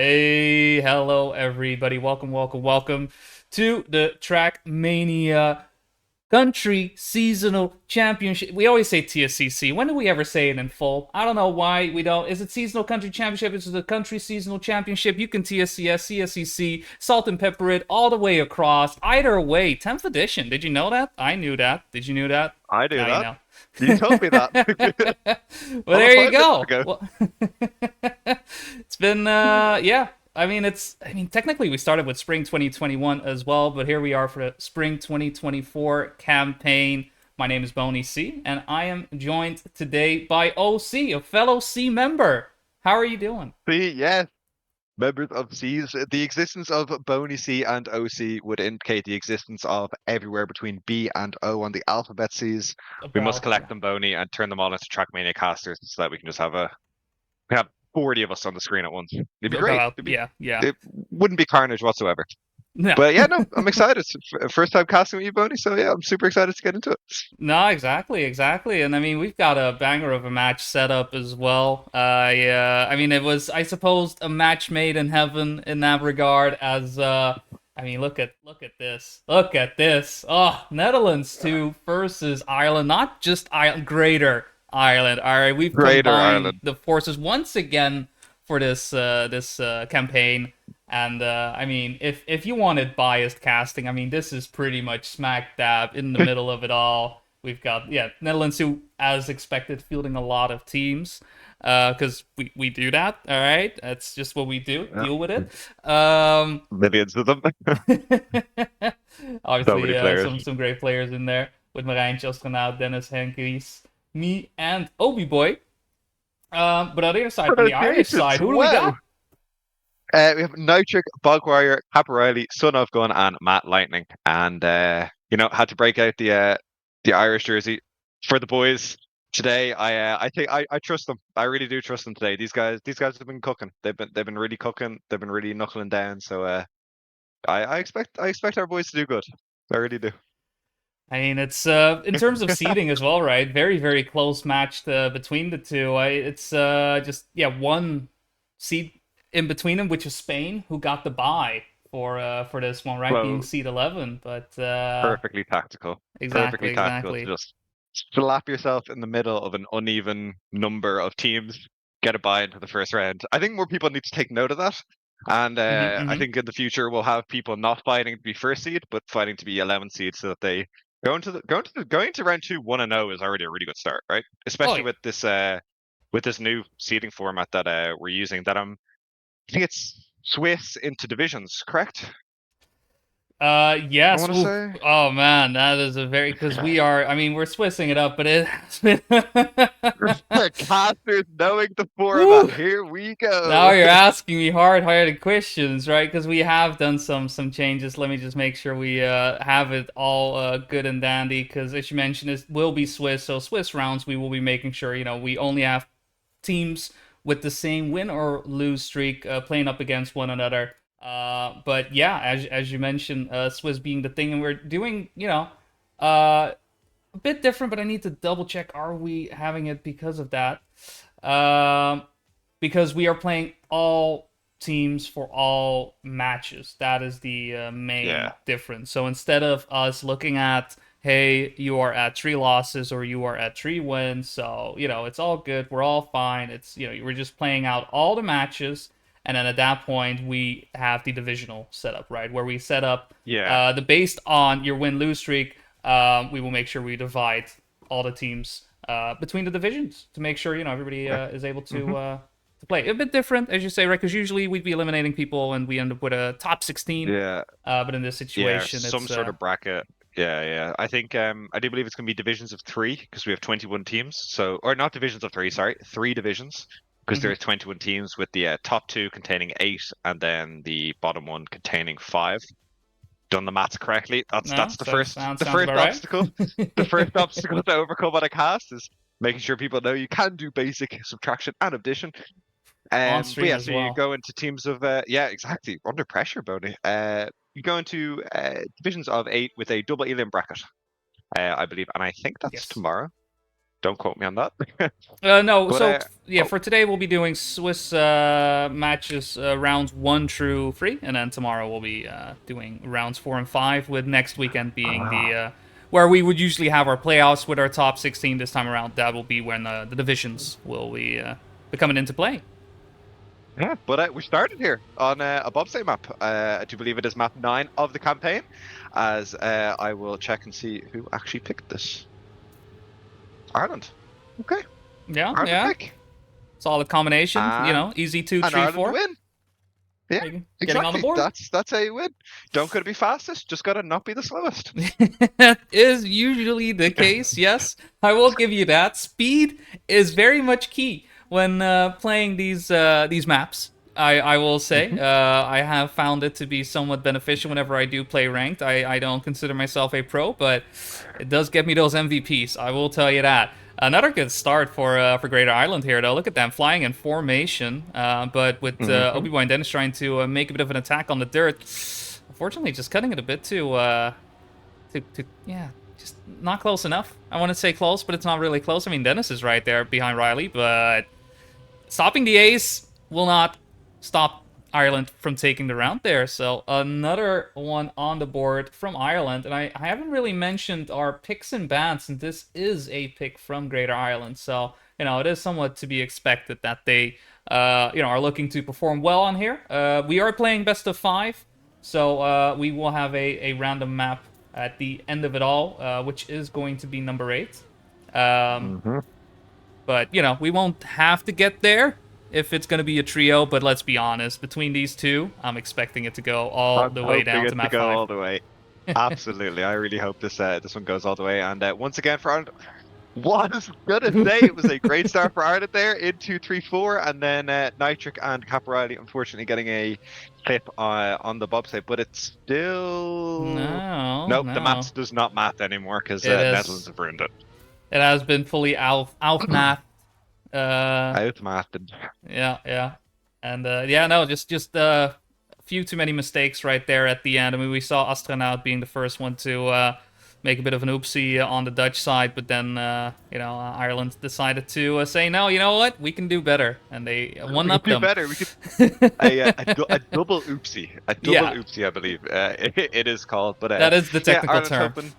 Hey, hello everybody. Welcome to the Trackmania Country Seasonal Championship. We always say TSCC. When do we ever say it in full? I don't know why we don't. Is it Seasonal Country Championship? Is it the Country Seasonal Championship? You can TSCS, CSCC, salt and pepper it all the way across. Either way, 10th edition. Did you know that? I knew that. Did you know that? I do Now you that. know. You told me that Well, almost there you 5 minutes go. ago. Well, it's been yeah. I mean technically we started with spring 2021 as well, but here we are for the spring 2024 campaign. My name is Boney C, and I am joined today by OC, a fellow C member. How are you doing? See, yes, members of C's. The existence of Boney C and OC would indicate the existence of everywhere between B and O on the alphabet C's. We must About collect them, Boney, and turn them all into Trackmania casters so that we can just we have 40 of us on the screen at once. It'd be great. about yeah, yeah. It wouldn't be carnage whatsoever. No. But yeah, no, I'm excited. It's first time casting with you, Boney. So yeah, I'm super excited to get into it. No, exactly. And I mean, we've got a banger of a match set up as well. Yeah, I mean, it was, I suppose, a match made in heaven in that regard. I mean, look at this, look at this. Oh, Netherlands 2 versus Ireland, not just Ireland, Greater Ireland. All right, we've Greater combined Ireland. the forces once again for this campaign. And I mean, if you wanted biased casting, I mean, this is pretty much smack dab in the middle of it all. We've got Netherlands who, as expected, fielding a lot of teams because we do that. All right, that's just what we do. Yeah. Deal with it. Um, Millions of them. So obviously, many players. some great players in there with Marijntje Osternaut, Dennis Henkries, me, and Obi Boy. But on the other side, on the Irish Pronunciations. side, who do we Wow. got? We have Nitric, Bog Warrior, Cap Riley, Son of Gun, and Matt Lightning. And had to break out the Irish jersey for the boys today. I think I trust them. I really do trust them today. These guys have been cooking. They've been really cooking. They've been really knuckling down. So I expect our boys to do good. I really do. I mean, it's in terms of seeding as well, right? Very close match between the two. It's just one seed in between them, which is Spain, who got the bye for this one, right? Being Well, seed 11, but perfectly tactical. Perfectly tactical to exactly. just slap yourself in the middle of an uneven number of teams, get a bye into the first round. I think more people need to take note of that. And I Hmm. think in the future we'll have people not fighting to be first seed, but fighting to be 11 seed, so that they going to round two 1-0 is already a really good start, right? Oh Especially yeah. with this new seeding format that we're using. I think it's Swiss into divisions, correct? I Yes. want to Oof. say. Oh man, that is a very because we are. I mean, we're swissing it up, but it has been. Casters knowing the Woo. format. Here we Now go. you're asking me hard-hearted questions, right? Because we have done some changes. Let me just make sure we have it all good and dandy. Because as you mentioned, it will be Swiss. So Swiss rounds, we will be making sure we only have teams with the same win or lose streak playing up against one another. But yeah, as you mentioned, Swiss being the thing, and we're doing a bit different. But I need to double check: are we having it because of that? Um, because we are playing all teams for all matches. That is the main Yeah. difference. So instead of us looking at, hey, you are at 3 losses or you are at 3 wins, so it's all good. We're all fine. It's we're just playing out all the matches, and then at that point we have the divisional setup, right, where we set up Yeah. the based on your win lose streak. We will make sure we divide all the teams between the divisions to make sure everybody Yeah. is able Hmm. to play. A bit different, as you say, right? Because usually we'd be eliminating people and we end up with a top 16. Yeah. But in this Yeah. situation, Some it's sort of bracket. Yeah, yeah. I think I do believe it's gonna be divisions of three because we have 21 teams. So, or not divisions of three, sorry, three divisions because mhm. there's 21 teams with the top two containing eight and then the bottom one containing five. Done the maths correctly. No, That's the first the sounds first about right. obstacle. The first obstacle to overcome on a cast is making sure people know you can do basic subtraction and addition. On But stream yeah, as so you well. go into teams of yeah, exactly, under pressure, Bodie. You go into divisions of eight with a double elim bracket, I believe, and I think that's Yes. tomorrow. Don't quote me on that. No, But so yeah, oh, for today we'll be doing Swiss matches rounds 1 through 3, and then tomorrow we'll be doing rounds 4 and 5, with next weekend being the ah, where we would usually have our playoffs with our top 16. This time around, that will be when the divisions will be coming into play. yeah. But we started here on a bobsleigh map. I do believe it is map 9 of the campaign, as I will check and see who actually picked this. Ireland. Okay, Yeah, Ireland yeah, pick. solid combination. You And know, easy two, and three, Ireland four. win. Yeah, Getting on the exactly. board. That's how you win. Don't gotta be fastest, just gotta not be the slowest. That is usually the case, yes. I will give you that. Speed is very much key when playing these maps. I will say Mhm. I have found it to be somewhat beneficial whenever I do play ranked. I don't consider myself a pro, but it does get me those MVPs. I will tell you that. Another good start for Greater Ireland here, though. Look at them flying in formation, but with Mhm. Obi-Wan Dennis trying to make a bit of an attack on the dirt. Unfortunately, just cutting it a bit to yeah, just not close enough. I want to say close, but it's not really close. I mean, Dennis is right there behind Riley, but stopping the ace will not stop Ireland from taking the round there. So another one on the board from Ireland. And I haven't really mentioned our picks and bans, and this is a pick from Greater Ireland. So, it is somewhat to be expected that they, are looking to perform well on here. We are playing best of 5. So we will have a random map at the end of it all, which is going to be number 8. Um, Mhm. but, we won't have to get there if it's going to be a trio. But let's be honest, between these two, I'm expecting it to go all I'm the way hoping down to it to map go 5. all the way. Absolutely. I really hope this one goes all the way. And once again for Ireland, what I was gonna say, it was a great start for Ireland there in 2-3-4, and then Nitric and Caporelli unfortunately getting a clip on the bobsleigh, but it's still No, nope. The no. maths does not math anymore because It Netherlands is. have ruined it. It has been fully out math. Outmathed. Yeah, yeah, and yeah, no, just a few too many mistakes right there at the end. I mean, we saw Astronaut being the first one to make a bit of an oopsie on the Dutch side, but then Ireland decided to say, no, you know what, we can do better, and they one We could up do them. better. We could a double oopsie, Yeah, I believe it is called. But that is the yeah, technical Ireland term. hoping.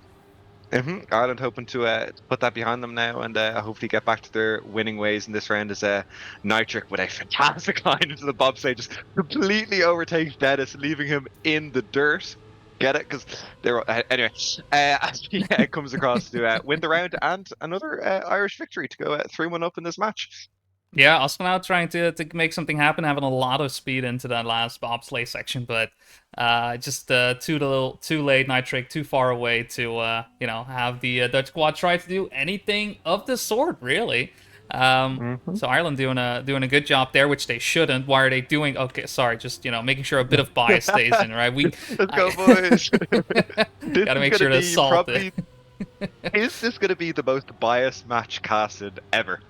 Ireland hoping to put that behind them now and hopefully get back to their winning ways in this round as Nitric with a fantastic line into the bobsleigh just completely overtakes Dennis, leaving him in the dirt. Get it? Because they're anyway. As he comes across to win the round and another Irish victory to go 3-1 up in this match. Yeah, Astronaut trying to make something happen, having a lot of speed into that last bobsleigh section, but just too late. Nitric too far away to have the Dutch squad try to do anything of the sort, really. Hmm. So Ireland doing a good job there, which they shouldn't. Why are they doing? Okay, sorry, just making sure a bit of bias stays in, right? Let's go, boys. This Gotta is make going to sure to be salt it. probably. Is this going to be the most biased match casted ever?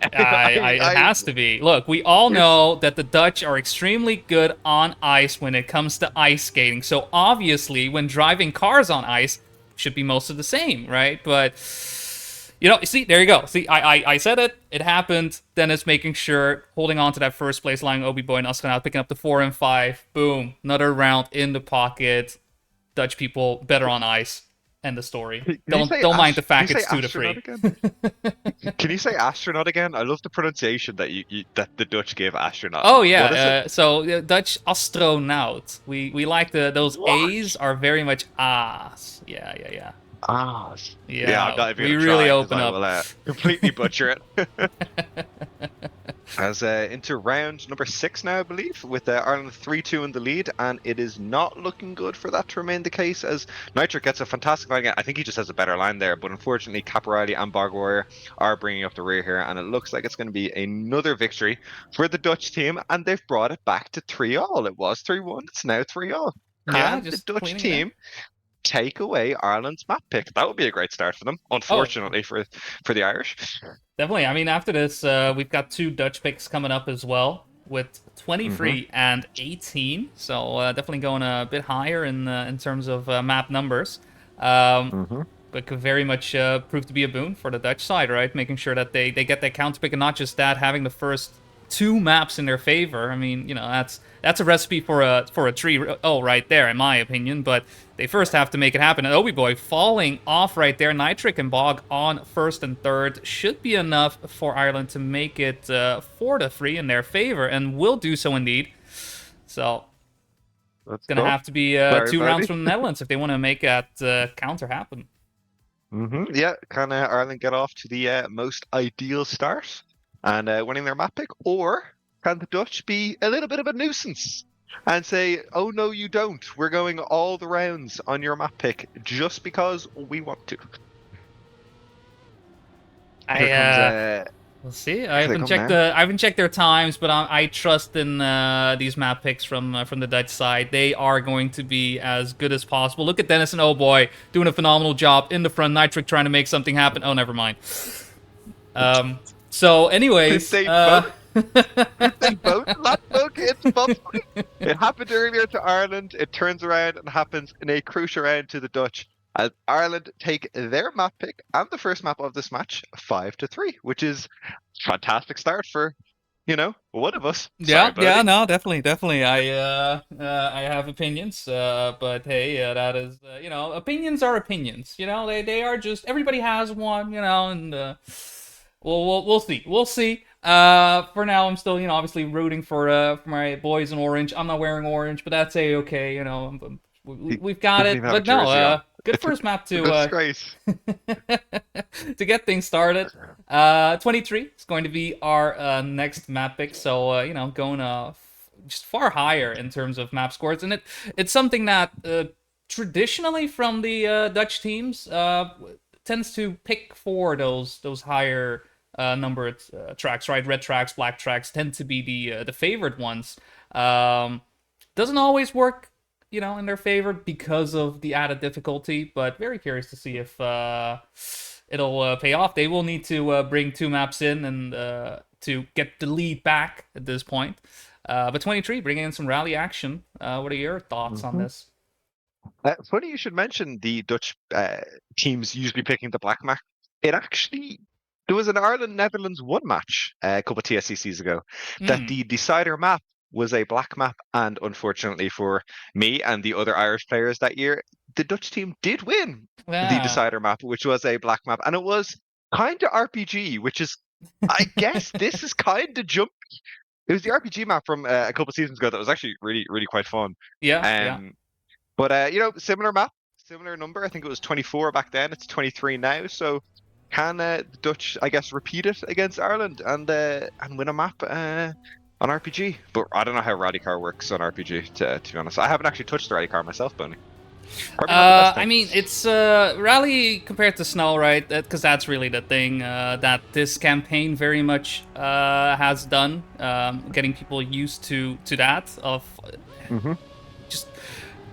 It I has to be. Look, we all it's know that the Dutch are extremely good on ice when it comes to ice skating. So obviously, when driving cars on ice, should be most of the same, right? But see, there you go. See, I said it. It happened. Dennis making sure, holding on to that first place, lying Obi Boy and Astronaut, picking up the 4 and 5. Boom, another round in the pocket. Dutch people better on ice. End the story. Can you say Don't mind the can you fact say it's two to astronaut three. again? Can you say astronaut again? I love the pronunciation that the Dutch give astronaut. Oh What is it? yeah, so Dutch astronaut. We like those What? A's are very much ahs. Yeah, yeah, yeah. Ah, yeah. I'm Yeah, not even we gonna really try because open I up. will completely butcher it. As into round number 6 now, I believe, with Ireland 3-2 in the lead, and it is not looking good for that to remain the case. As Nitric gets a fantastic line again. I think he just has a better line there, but unfortunately, Caporelli and Bog Warrior are bringing up the rear here, and it looks like it's going to be another victory for the Dutch team, and they've brought it back to 3-all. It was 3-1, it's now 3-all. Yeah, Can the just Dutch cleaning it up. team take away Ireland's map pick? That would be a great start for them. Oh, Unfortunately for the Irish. definitely. I mean, after this, we've got 2 Dutch picks coming up as well, with Hmm. 23 and 18. So definitely going a bit higher in terms of map numbers. Um, Hmm. but could very much prove to be a boon for the Dutch side, right? Making sure that they get that counter pick, and not just that, having the first two maps in their favor. I mean, that's a recipe for a tree. Oh, right there, in my opinion. But they first have to make it happen. And Obi Boy falling off right there. Nitric and Bog on first and third should be enough for Ireland to make it 4-3 in their favor, and will do so indeed. So Let's it's gonna go. have to be Sorry, 2 rounds buddy. from the Netherlands if they want to make that counter happen. Yeah, can Ireland get off to the most ideal start and winning their map pick, or can the Dutch be a little bit of a nuisance and say, "Oh no, you don't. We're going all the rounds on your map pick just because we want to." Here comes We'll see. I here they haven't come checked now. I haven't checked their times, but I trust in these map picks from the Dutch side. They are going to be as good as possible. Look at Dennis and oh boy, doing a phenomenal job in the front. Nitric trying to make something happen. Oh, never mind. So, anyways, They both they both not okay, it's bumpy. It happened earlier to Ireland. It turns around and happens in a crucial round to the Dutch. As Ireland take their map pick and the first map of this match 5-3, which is a fantastic start for, one of us. Sorry, yeah, buddy. no, definitely. I have opinions, but hey, that is opinions are opinions. They are just everybody has one. And we'll see. We'll see. For now, I'm still obviously rooting for my boys in orange. I'm not wearing orange, but that's okay. We've got Doesn't it. even have a But no, jersey on. good It's a first map to disgrace. to get things started. 23 is going to be our next map pick. So going just far higher in terms of map scores, and it's something that traditionally from the Dutch teams tends to pick for those higher numbered tracks, right? Red tracks, black tracks tend to be the favored ones. Doesn't always work, in their favor because of the added difficulty, but very curious to see if it'll pay off. They will need to bring two maps in and to get the lead back at this point. But 23, bringing in some rally action. What are your thoughts on Mhm. this? Funny you should mention the Dutch teams usually picking the black map. There was an Ireland Netherlands one match a couple of TSCCs ago that Hmm. the decider map was a black map, and unfortunately for me and the other Irish players that year, the Dutch team did win the Yeah. decider map, which was a black map, and it was kind of RPG, which is, I guess, this is kind of jumpy. It was the RPG map from a couple of seasons ago that was actually really, really quite fun. Yeah. Yeah. Um, but similar map, similar number. I think it was 24 back then. It's 23 now. So can the Dutch, I guess, repeat it against Ireland and win a map on RPG? But I don't know how rally car works on RPG. To be honest, I haven't actually touched the rally car myself, Bonnie. Probably not the best I thing. mean, it's rally compared to snow, right? Because that's really the thing that this campaign very much has done, getting people used to that. Of Hmm. just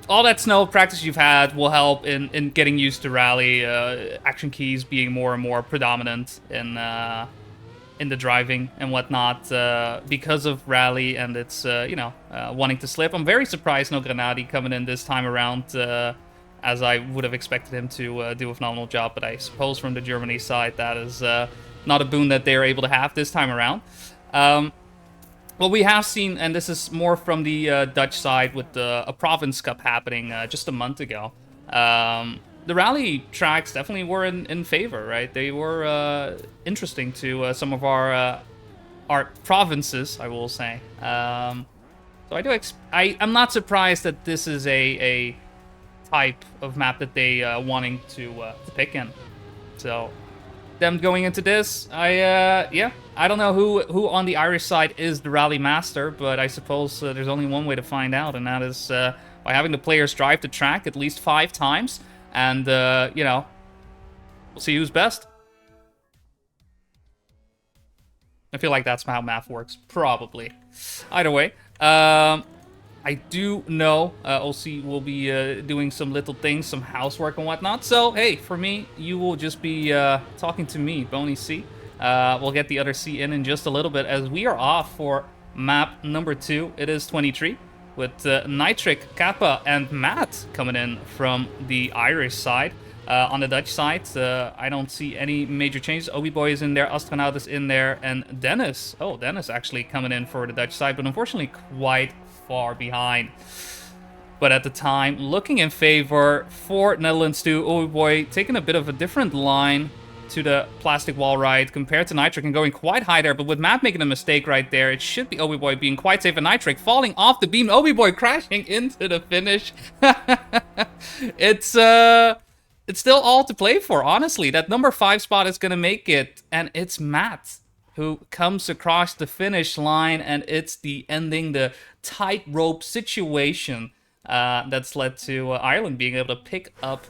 all that snow practice you've had will help in getting used to rally. Action keys being more and more predominant in the driving and whatnot because of rally and its wanting to slip. I'm very surprised no Granadi coming in this time around, as I would have expected him to do a phenomenal job. But I suppose from the Germany side, that is not a boon that they are able to have this time around. Well, we have seen, and this is more from the Dutch side with a Province Cup happening just a month ago. The rally tracks definitely were in favor, right? They were interesting to some of our provinces, I will say. So I'm not surprised that this is a type of map that they wanting to pick in. So them going into this, I don't know who on the Irish side is the rally master, but I suppose there's only one way to find out, and that is by having the players drive the track at least 5 times, and we'll see who's best. I feel like that's how math works, probably. Either way, I do know OC will be doing some little things, some housework and whatnot. So, hey, for me, you will just be talking to me, Boney C. We'll get the other C in just a little bit as we are off for map number 2. It is 23 with Nitric, Kappa, and Matt coming in from the Irish side. On the Dutch side, I don't see any major changes. Obi-Boy is in there, Astronaut is in there, and Dennis. Oh, Dennis actually coming in for the Dutch side, but unfortunately quite far behind. But at the time, looking in favor for Netherlands too. Obi-Boy taking a bit of a different line to the plastic wall ride compared to Nitric and going quite high there. But with Matt making a mistake right there, it should be Obi-Boy being quite safe. And Nitric falling off the beam. Obi-Boy crashing into the finish. It's still all to play for, honestly. That number 5 spot is going to make it. And it's Matt who comes across the finish line. And it's the ending, the tightrope situation that's led to Ireland being able to pick up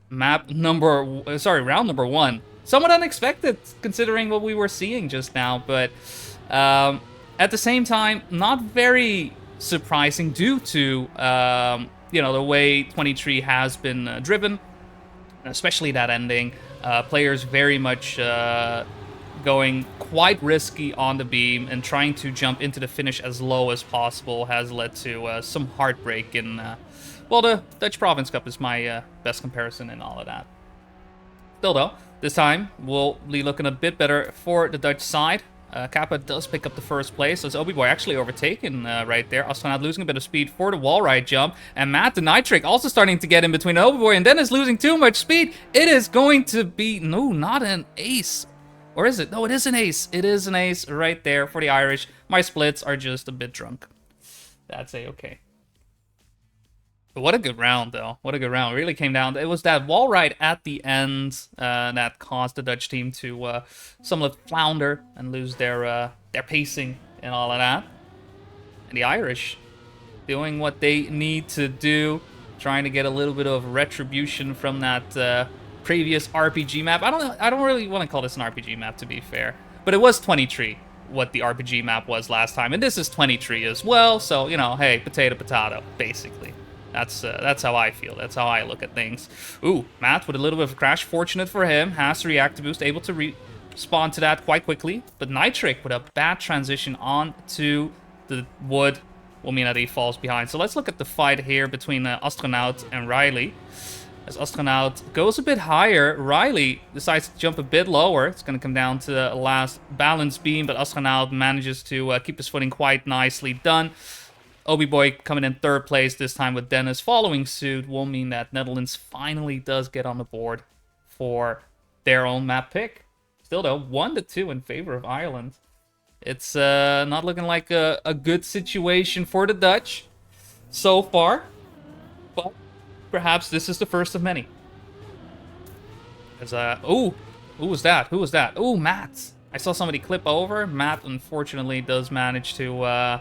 round number 1. Somewhat unexpected considering what we were seeing just now, but at the same time, not very surprising due to the way 23 has been driven, especially that ending. Players very much going quite risky on the beam and trying to jump into the finish as low as possible has led to some heartbreak in, the Dutch Province Cup is my best comparison in all of that. Still though, this time we'll be looking a bit better for the Dutch side. Kappa does pick up the first place, so it's Obi-Boy actually overtaken right there. Astronaut losing a bit of speed for the wall ride jump. And Matt the Nitric also starting to get in between Obi-Boy and Dennis losing too much speed. It is going to be, no, not an ace. Or is it? No, it is an ace. It is an ace right there for the Irish. My splits are just a bit drunk. That's a-okay. But what a good round, though. What a good round. It really came down. It was that wall ride at the end that caused the Dutch team to somewhat flounder and lose their pacing and all of that. And the Irish doing what they need to do, trying to get a little bit of retribution from that previous RPG map. I don't really want to call this an RPG map, to be fair, but it was 23 what the RPG map was last time, and this is 23 as well. So hey, potato, basically. That's how I feel. That's how I look at things. Ooh, Matt with a little bit of a crash. Fortunate for him, has the reactor boost, able to respond to that quite quickly. But Nitric with a bad transition onto the wood will mean that he falls behind. So let's look at the fight here between Astronaut and Riley. As Astronaut goes a bit higher, Riley decides to jump a bit lower. It's going to come down to the last balance beam, but Astronaut manages to keep his footing quite nicely done. Obi-Boy coming in 3rd place, this time with Dennis following suit, will mean that Netherlands finally does get on the board for their own map pick. Still though, 1-2 in favor of Ireland. It's not looking like a good situation for the Dutch so far, but perhaps this is the first of many. As who was that? Who was that? Oh, Matt. I saw somebody clip over. Matt, unfortunately, does manage to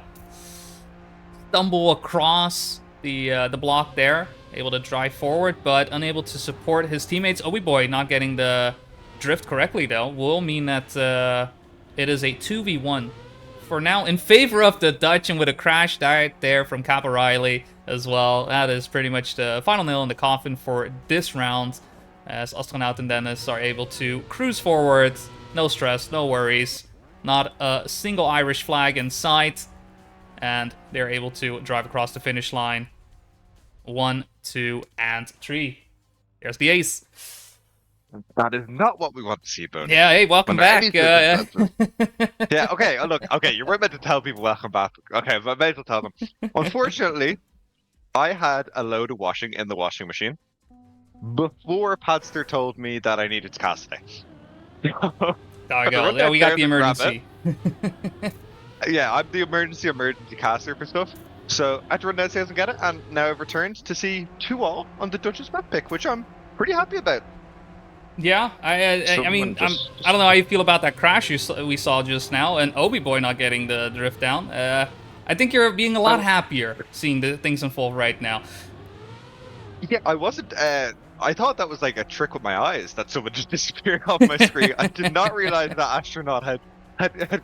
stumble across the block there. Able to drive forward, but unable to support his teammates. Obi-Boy not getting the drift correctly, though, will mean that it is a 2v1 for now in favor of the Dutch, and with a crash diet there from Kappa Riley as well. That is pretty much the final nail in the coffin for this round, as Astronaut and Dennis are able to cruise forward. No stress, no worries. Not a single Irish flag in sight. And they're able to drive across the finish line. 1, 2, and 3. There's the ace. That is not what we want to see, Boney. Yeah, hey, welcome back. Yeah, okay, look, okay, you weren't meant to tell people welcome back. Okay, but I may as well tell them. Unfortunately, I had a load of washing in the washing machine before Padster told me that I needed to cast today. There we go. Yeah, we got the emergency. Yeah, I'm the emergency caster for stuff. So I had to run downstairs and get it, and now I've returned to see 2-all on the Dutchess map pick, which I'm pretty happy about. Yeah, I mean, I don't know how you feel about that crash we saw just now, and Obi-Boy not getting the drift down. I think you're being a lot happier seeing the things unfold right now. Yeah, I wasn't. I thought that was like a trick with my eyes that someone just disappeared off my screen. I did not realize that Astronaut had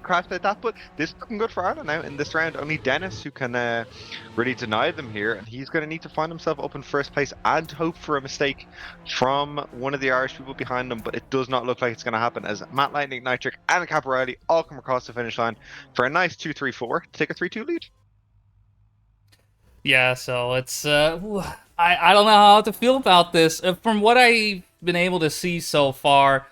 crashed like that, but this is looking good for Ireland now in this round. Only Dennis who can really deny them here, and he's going to need to find himself up in 1st place and hope for a mistake from one of the Irish people behind him, but it does not look like it's going to happen, as Matt Lightning, Nitric, and Kappa Riley all come across the finish line for a nice 2-3-4 to take a 3-2 lead. Yeah, so it's I don't know how to feel about this. From what I've been able to see so far,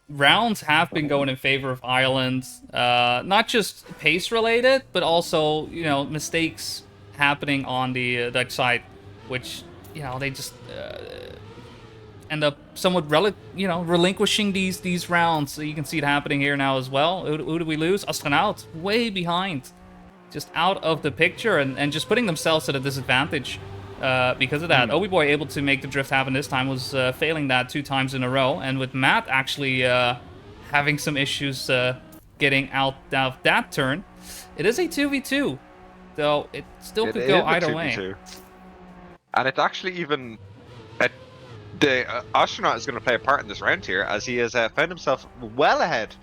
rounds have been going in favor of Ireland. Not just pace related, but also mistakes happening on the Dutch side, which they just end up somewhat relinquishing these rounds. So you can see it happening here now as well. Who do we lose? Astronaut way behind, just out of the picture, and just putting themselves at a disadvantage because of that. Obi Boy able to make the drift happen this time, was failing that 2 times in a row, and with Matt actually having some issues getting out of that turn. It is a 2v2, though it still could go either way. And it's actually even the astronaut is going to play a part in this round here, as he has found himself well ahead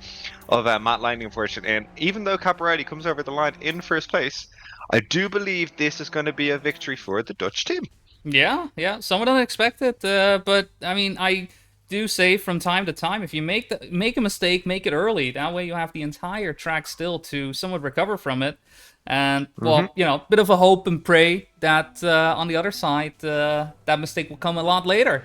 of Matt Lightning, unfortunately. And even though Caporelli comes over the line in first place, I do believe this is going to be a victory for the Dutch team. Yeah, somewhat unexpected, but I mean, I do say from time to time, if you make a mistake, make it early. That way, you have the entire track still to somewhat recover from it. And well, bit of a hope and pray that on the other side, that mistake will come a lot later.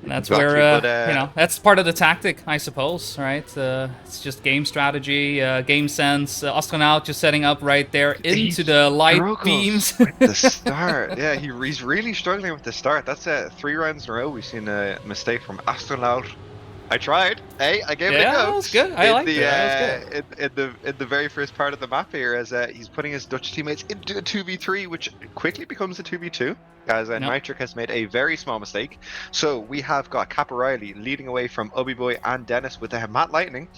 And that's exactly, where, that's part of the tactic, I suppose, right? It's just game strategy, game sense. Astronaut just setting up right there into the light beams. With the start. Yeah, he's really struggling with the start. That's 3 rounds in a row we've seen a mistake from Astronaut. I tried. Hey, I gave it a go. That was good. I liked it. That was good. In the very first part of the map here, as he's putting his Dutch teammates into a 2v3, which quickly becomes a 2v2, as Nitric has made a very small mistake. So we have got Caporelli leading away from Obi Boy and Dennis with Matt Lightning,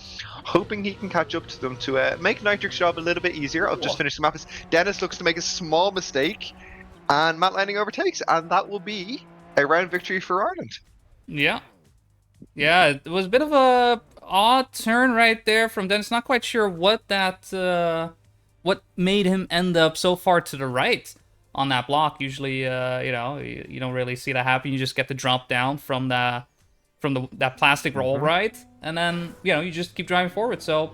hoping he can catch up to them to make Nitric's job a little bit easier. I'll just finish the map. Dennis looks to make a small mistake, and Matt Lightning overtakes, and that will be a round victory for Ireland. Yeah, it was a bit of a odd turn right there from Dennis. Not quite sure what what made him end up so far to the right on that block. Usually, you don't really see that happen. You just get the drop down from that plastic roll right, and then you just keep driving forward. So,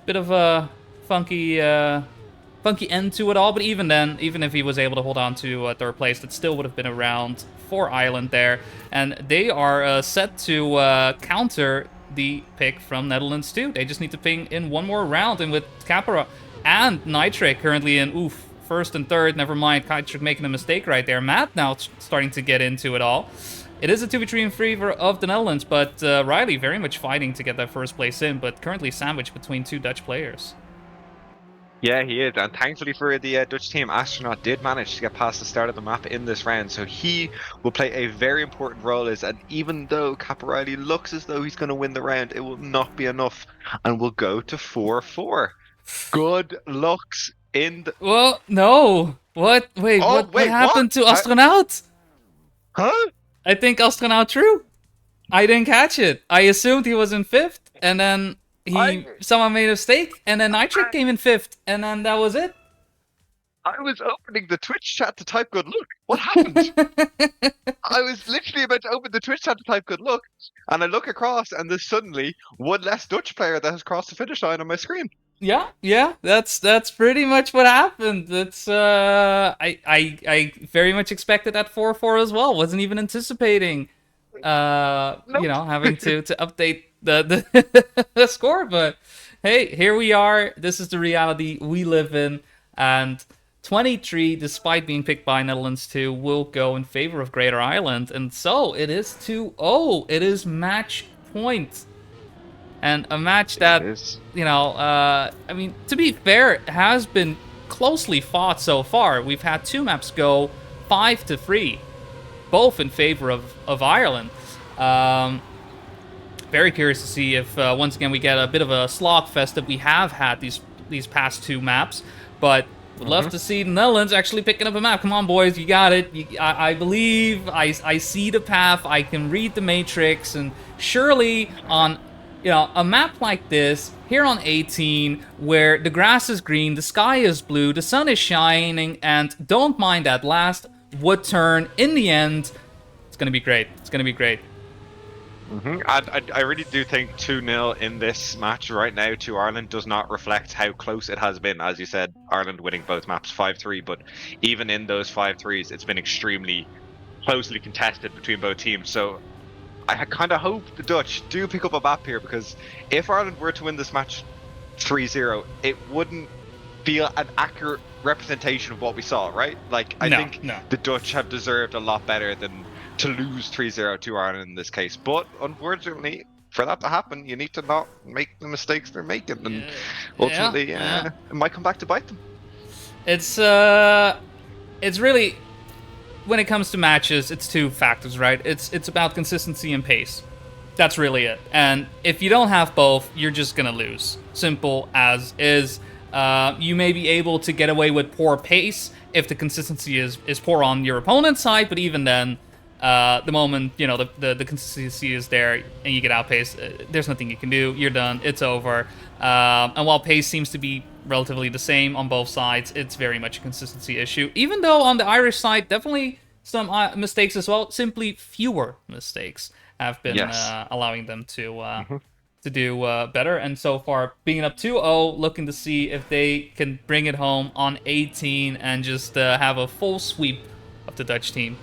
bit of a funky end to it all. But even then, even if he was able to hold on to third place, that still would have been a round for Ireland there, and they are set to counter the pick from Netherlands too. They just need to ping in one more round, and with Capra and Nitric currently in first and third, never mind Nitric making a mistake right there. Matt now starting to get into it all. It is a 2v3 in favor of the Netherlands, but Riley very much fighting to get that first place in, but currently sandwiched between 2 Dutch players. Yeah, he is, and thankfully for the Dutch team, Astronaut did manage to get past the start of the map in this round, so he will play a very important role. And even though Caporelli looks as though he's going to win the round, it will not be enough, and we'll go to 4-4. Good lucks in the... Well, no. What? Wait, what happened to Astronaut? Huh? I think Astronaut true. I didn't catch it. I assumed he was in 5th, and then... someone made a mistake, and then Nitric came in 5th, and then that was it. I was opening the Twitch chat to type good luck. What happened? I was literally about to open the Twitch chat to type good luck, and I look across, and there's suddenly one less Dutch player that has crossed the finish line on my screen. Yeah, that's pretty much what happened. It's I very much expected that 4-4 as well. Wasn't even anticipating having to update the score, but hey, here we are. This is the reality we live in, and 23, despite being picked by Netherlands 2, will go in favor of Greater Ireland, and so it is 2-0. It is match point, and a match that I mean, to be fair, has been closely fought so far. We've had 2 maps go 5-3, both in favor of Ireland. Very curious to see if once again we get a bit of a slogfest that we have had these past 2 maps, but would love to see the Netherlands actually picking up a map. Come on, boys, you got it. I believe. I see the path. I can read the matrix, and surely on a map like this here on 18, where the grass is green, the sky is blue, the sun is shining, and don't mind that last wood turn in the end. It's gonna be great. It's gonna be great. I really do think 2-0 in this match right now to Ireland does not reflect how close it has been. As you said, Ireland winning both maps 5-3, but even in those 5-3s, it's been extremely closely contested between both teams. So I kind of hope the Dutch do pick up a map here, because if Ireland were to win this match 3-0, it wouldn't feel an accurate representation of what we saw, right? Like, I No, think no. the Dutch have deserved a lot better than to lose 3-0 to Ireland in this case. But unfortunately, for that to happen, you need to not make the mistakes they're making, and Yeah, ultimately, yeah. it might come back to bite them. It's really, when it comes to matches, it's two factors, right? It's about consistency and pace. That's really it. And if you don't have both, you're just gonna lose. Simple as is. You may be able to get away with poor pace if the consistency is poor on your opponent's side, but even then, the moment the consistency is there and you get outpaced, there's nothing you can do. You're done. It's over. And while pace seems to be relatively the same on both sides, it's very much a consistency issue. Even though on the Irish side, definitely some mistakes as well. Simply fewer mistakes have been Yes. allowing them to do better. And so far, being up 2-0, looking to see if they can bring it home on 18 and just have a full sweep of the Dutch team.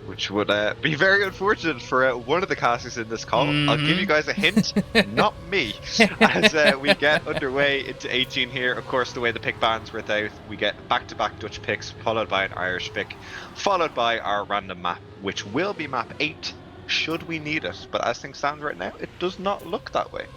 Which would be very unfortunate for one of the casters in this call. I'll give you Mm-hmm. guys a hint, not me. As we get underway into 18 here, of course, the way the pick bans work out, we get back-to-back Dutch picks, followed by an Irish pick, followed by our random map, which will be map 8, should we need it. But as things stand right now, it does not look that way.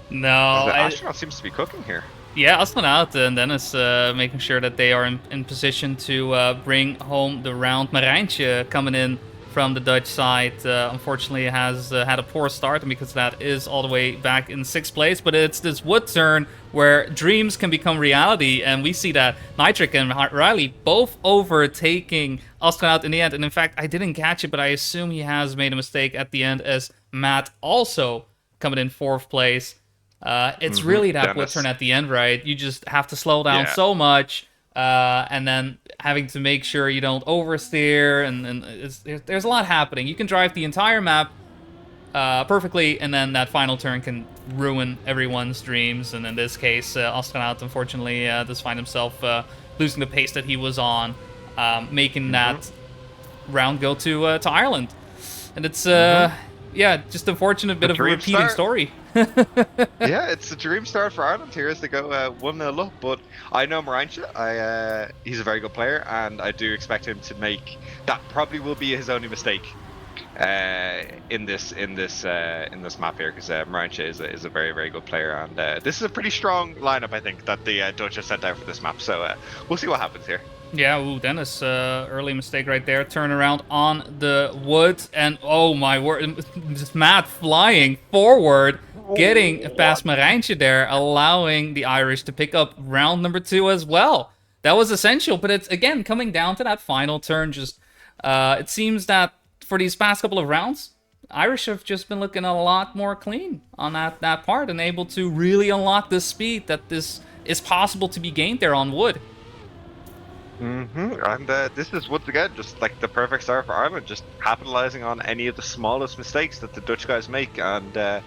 No, The astronaut seems to be cooking here. yeah, Astronaut and Dennis making sure that they are in position to bring home the round. Marijntje coming in from the Dutch side, unfortunately has had a poor start, and because that is all the way back in 6th place. But it's this wood turn where dreams can become reality, and we see that Nitric and Riley both overtaking Astronaut in the end. And in fact, I didn't catch it, but I assume he has made a mistake at the end, as Matt also coming in 4th place. It's really that wood Dennis. turn at the end, right? You just have to slow down Yeah. so much, and then having to make sure you don't oversteer, and there's a lot happening. You can drive the entire map perfectly, and then that final turn can ruin everyone's dreams. And in this case, Astronaut, unfortunately, does find himself losing the pace that he was on, making that round go to Ireland. And it's, yeah, just unfortunate bit of a dream repeating start. story. Yeah, it's a dream start for Ireland here as they go 1-0 up. But I know Marijntje. He's a very good player, and I do expect him to make that. Probably will be his only mistake in this map here, because Marijntje is a very, very good player, and this is a pretty strong lineup, I think, that the Dutch have sent out for this map. So we'll see what happens here. Yeah, ooh, Dennis, early mistake right there. Turn around on the wood, and oh my word, just Matt flying forward, getting past Marijntje there, allowing the Irish to pick up round number 2 as well. That was essential, but it's, again, coming down to that final turn. Just, it seems that for these past couple of rounds, Irish have just been looking a lot more clean on that part, and able to really unlock the speed that this is possible to be gained there on wood. And this is once again just like the perfect start for Ireland, just capitalizing on any of the smallest mistakes that the Dutch guys make. And I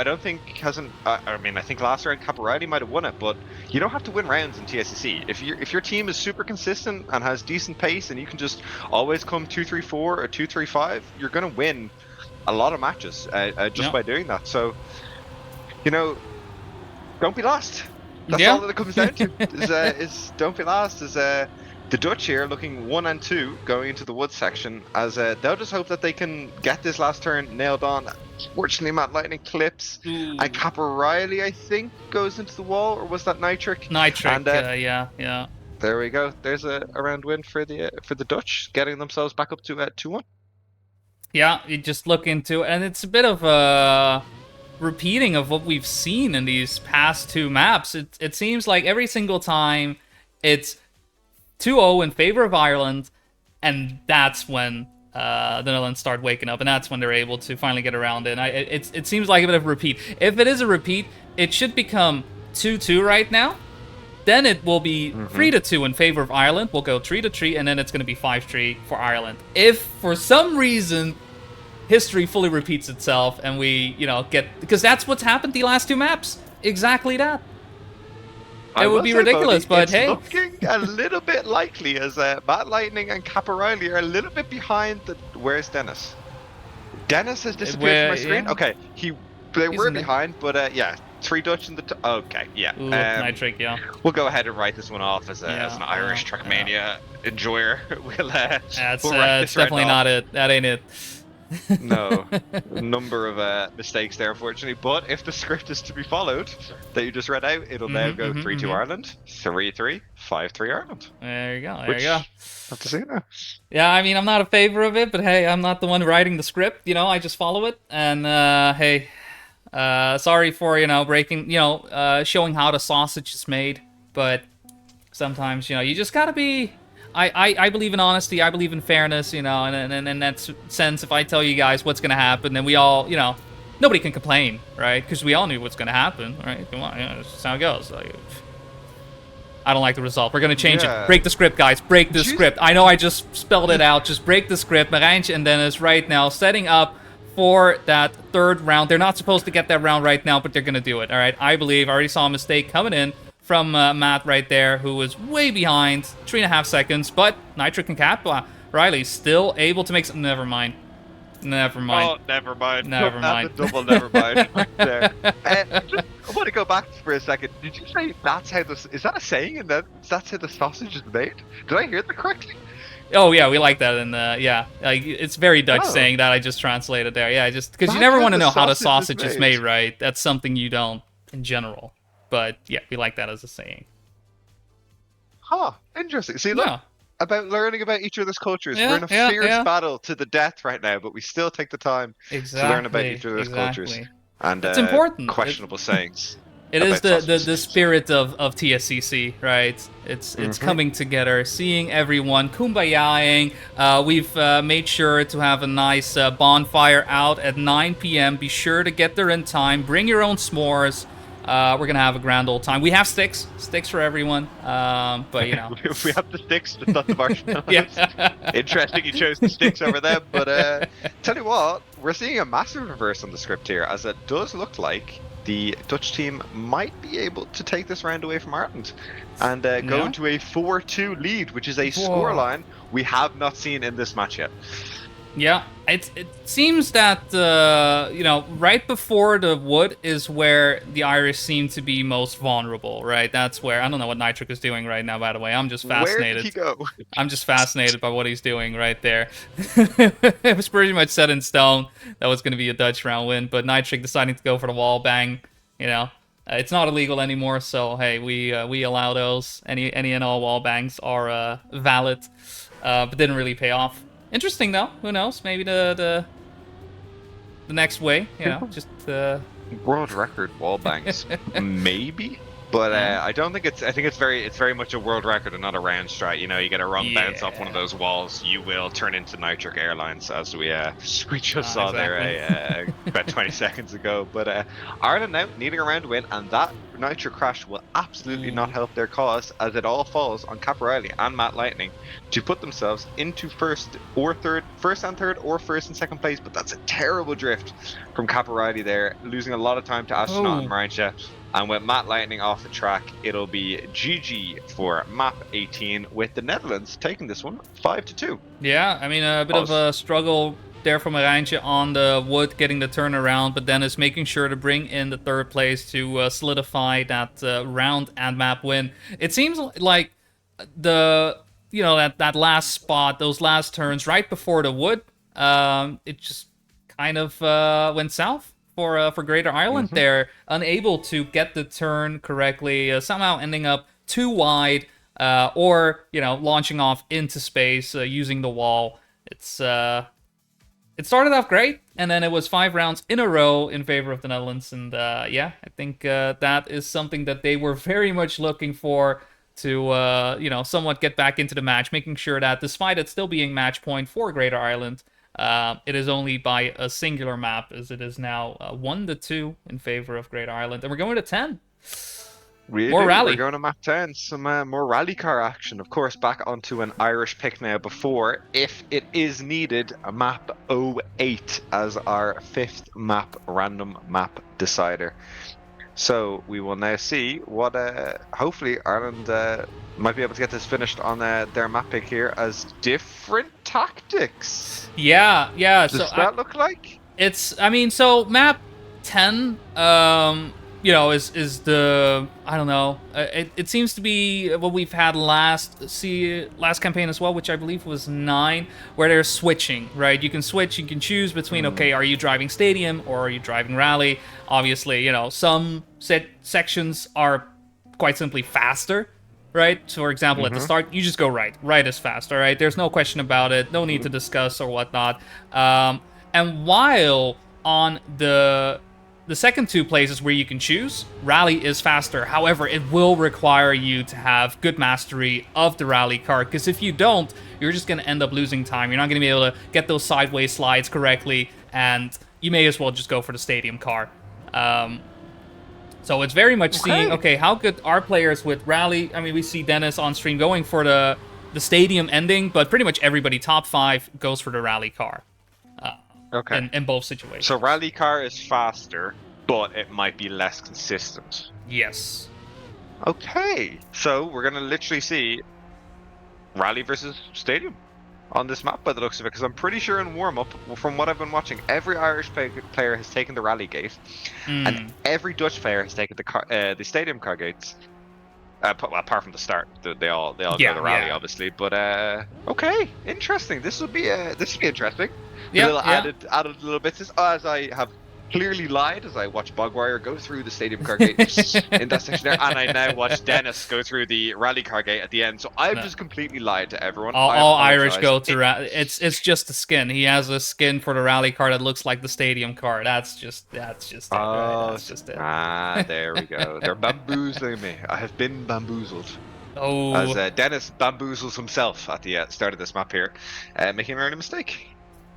don't think I think last round Caporelli might have won it, but you don't have to win rounds in TSCC. If your team is super consistent and has decent pace, and you can just always come 2-3-4 or 2-3-5, you're gonna win a lot of matches just by doing that. So don't be lost. That's all that it comes down to. Is don't be lost. Is the Dutch here looking 1-2 going into the wood section, as they'll just hope that they can get this last turn nailed on. Fortunately, Matt Lightning clips, and Caporelli, I think, goes into the wall, or was that Nitric? Nitric, And, yeah. There we go. There's a round win for the Dutch, getting themselves back up to 2-1. Yeah, you just look into, and it's a bit of a repeating of what we've seen in these past 2 maps. It seems like every single time it's 2-0 in favor of Ireland, and that's when the Netherlands start waking up, and that's when they're able to finally get around it. And it seems like a bit of a repeat. If it is a repeat, it should become 2-2 right now. Then it will be 3-2 in favor of Ireland. We'll go 3-3, and then it's going to be 5-3 for Ireland. If for some reason history fully repeats itself, and we, because that's what's happened the last 2 maps. Exactly that. I would will be say, ridiculous, Bodie, but it's hey, looking a little bit likely as Matt Lightning and Cap O'Reilly are a little bit behind the. Where's Dennis? Dennis has disappeared from my screen. yeah, Okay, they he's were in there. behind, but yeah, three Dutch in the. Okay, yeah. Ooh, Nitric, yeah, We'll go ahead and write this one off as yeah, an Irish yeah. Trackmania enjoyer. That's We'll write it's this round definitely off. not it. That ain't it. No, number of mistakes there, unfortunately. But if the script is to be followed that you just read out, it'll now go 3-2 Ireland, 3-3, 5-3 Ireland. There you go. There you go. Which I have to say now. Yeah, I mean, I'm not a favor of it, but hey, I'm not the one writing the script. I just follow it. And hey, sorry for breaking, showing how the sausage is made. But sometimes you just gotta be. I believe in honesty. I believe in fairness. And in that sense, if I tell you guys what's gonna happen, then we all, nobody can complain, right? Because we all knew what's gonna happen, right? Come on, that's just how it goes. Like, I don't like the result. We're gonna change it. Yeah. Break the script, guys. Break the script. I know I just spelled it out. Just break the script. Marijntje and Dennis right now setting up for that third round. They're not supposed to get that round right now, but they're gonna do it. All right. I believe. I already saw a mistake coming in from Matt right there, who was way behind, 3.5 seconds. But Nitric and Cap Riley still able to make some. Never mind. Never mind. Oh, never mind. Never mind. The double never mind right there. I want to go back for a second. Did you say that's how this? Is that a saying? And that's how the sausage is made? Did I hear that correctly? Oh yeah, we like that, and yeah, like, it's very Dutch Oh. saying that. I just translated there. Yeah, just because you That's never how want to the know how the sausage sausage is is made. made, right? That's something you don't in general. But yeah, we like that as a saying. Huh. Interesting. See, look, Yeah, about learning about each other's cultures. yeah, We're in a yeah, fierce yeah. battle to the death right now, but we still take the time to learn about Exactly, each other's cultures exactly. and It's important. questionable sayings It is about the sausages. spirit of TSCC, right? It's Mhm. coming together, seeing everyone, kumbayaing. We've made sure to have a nice bonfire out at 9 p.m. Be sure to get there in time. Bring your own s'mores. We're gonna have a grand old time. We have sticks for everyone. But We have the sticks, just not the marshmallows. yeah. Interesting, you chose the sticks over them, but tell you what, we're seeing a massive reverse on the script here, as it does look like the Dutch team might be able to take this round away from Ireland and go Yeah. into a 4-2 lead, which is a Whoa. scoreline we have not seen in this match yet. Yeah, it seems that right before the wood is where the Irish seem to be most vulnerable, right? That's where I don't know what Nitric is doing right now. By the way, I'm just Where fascinated. did he go? I'm just fascinated by what he's doing right there. It was pretty much set in stone that was going to be a Dutch round win, but Nitric deciding to go for the wall bang. It's not illegal anymore, so hey, we allow those. Any and all wall bangs are valid, but didn't really pay off. Interesting though. Who knows? Maybe the next way. Just World record wall bangs, maybe, but I don't think it's. I think it's very much a world record and not a round strat. You get a wrong bounce off one of those walls, you will turn into Nitric Airlines, as we just saw there about 20 seconds ago. But Ireland now needing a round win, and that Nitric crash will absolutely not help their cause, as it all falls on Cap O'Reilly and Matt Lightning to put themselves into first and third, or first and second place. But that's a terrible drift from Cap O'Reilly there, losing a lot of time to Astronaut and Marijntje. And with Matt Lightning off the track, it'll be GG for map 18, with the Netherlands taking this one 5-2. Yeah, I mean, a bit of a struggle there from Marijntje on the wood, getting the turnaround, but then is making sure to bring in the third place to solidify that round and map win. It seems like that last spot, those last turns right before the wood, it just kind of went south for Greater Ireland there, unable to get the turn correctly, somehow ending up too wide, or launching off into space using the wall. It started off great, and then it was 5 rounds in a row in favor of the Netherlands, and I think that is something that they were very much looking for to somewhat get back into the match, making sure that despite it still being match point for Greater Ireland, it is only by a singular map, as it is now 1-2 in favor of Greater Ireland. And we're going to 10. More rally. We're going to map 10. Some more rally car action. Of course, back onto an Irish pick now before, if it is needed, a map 08 as our 5th map, random map decider. So we will now see what. Hopefully, Ireland might be able to get this finished on their map pick here as different tactics. Yeah, yeah. So Does that look like? I mean, so map 10, is the, I don't know. It seems to be what we've had last campaign as well, which I believe was 9, where they're switching, right? You can switch, you can choose between, okay, are you driving stadium or are you driving rally? Obviously, some sections are quite simply faster, right? So, for example, at the Mm-hmm. start, you just go right. Right is fast, all right? There's no question about it. No need to discuss or whatnot. And while on the second two places where you can choose, rally is faster. However, it will require you to have good mastery of the rally car, because if you don't, you're just going to end up losing time. You're not going to be able to get those sideways slides correctly, and you may as well just go for the stadium car. So it's very much seeing, Okay. okay, how good are players with rally? I mean, we see Dennis on stream going for the stadium ending, but pretty much everybody top 5 goes for the rally car Okay. in both So situations. rally car is faster, but it might be less consistent. Yes. Okay. So we're gonna literally see rally versus stadium on this map by the looks of it, because I'm pretty sure in warm up, from what I've been watching, every Irish player has taken the rally gate, and Mm. every Dutch player has taken the stadium car gates. Well, apart from the start, they all go Yeah, the rally, yeah. obviously. But okay, interesting. This would be interesting. The Yeah, little yeah. added little bits as I have clearly lied as I watch Bogwire go through the stadium car gate in that section there, and I now watch Dennis go through the rally car gate at the end. So I've No. just completely lied to everyone. I All Irish apologize. go to it's just the skin. He has a skin for the rally car that looks like the stadium car. That's just it, right? Oh, That's just it. there we go. They're bamboozling me. I have been bamboozled. As Oh, Dennis bamboozles himself at the start of this map here, making an early mistake.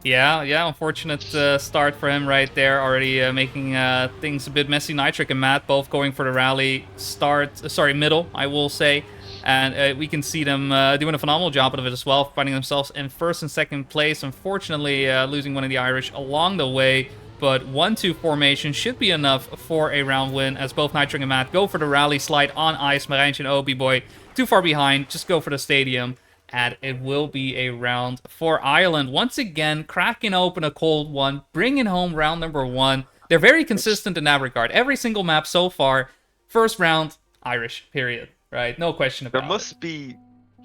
yeah, yeah. Unfortunate start for him right there. Already making things a bit messy. Nitric and Matt both going for the rally start. Sorry, middle, I will say. And we can see them doing a phenomenal job of it as well, finding themselves in first and second place. Unfortunately, losing one of the Irish along the way. But 1-2 formation should be enough for a round win, as both Nitric and Matt go for the rally slide on ice. Marijntje and Obi Boy too far behind. Just go for the stadium. And it will be a round for Ireland. Once again, cracking open a cold one, bringing home round number 1. They're very consistent in that regard. Every single map so far, first round, Irish, period. Right? No question There about it. must be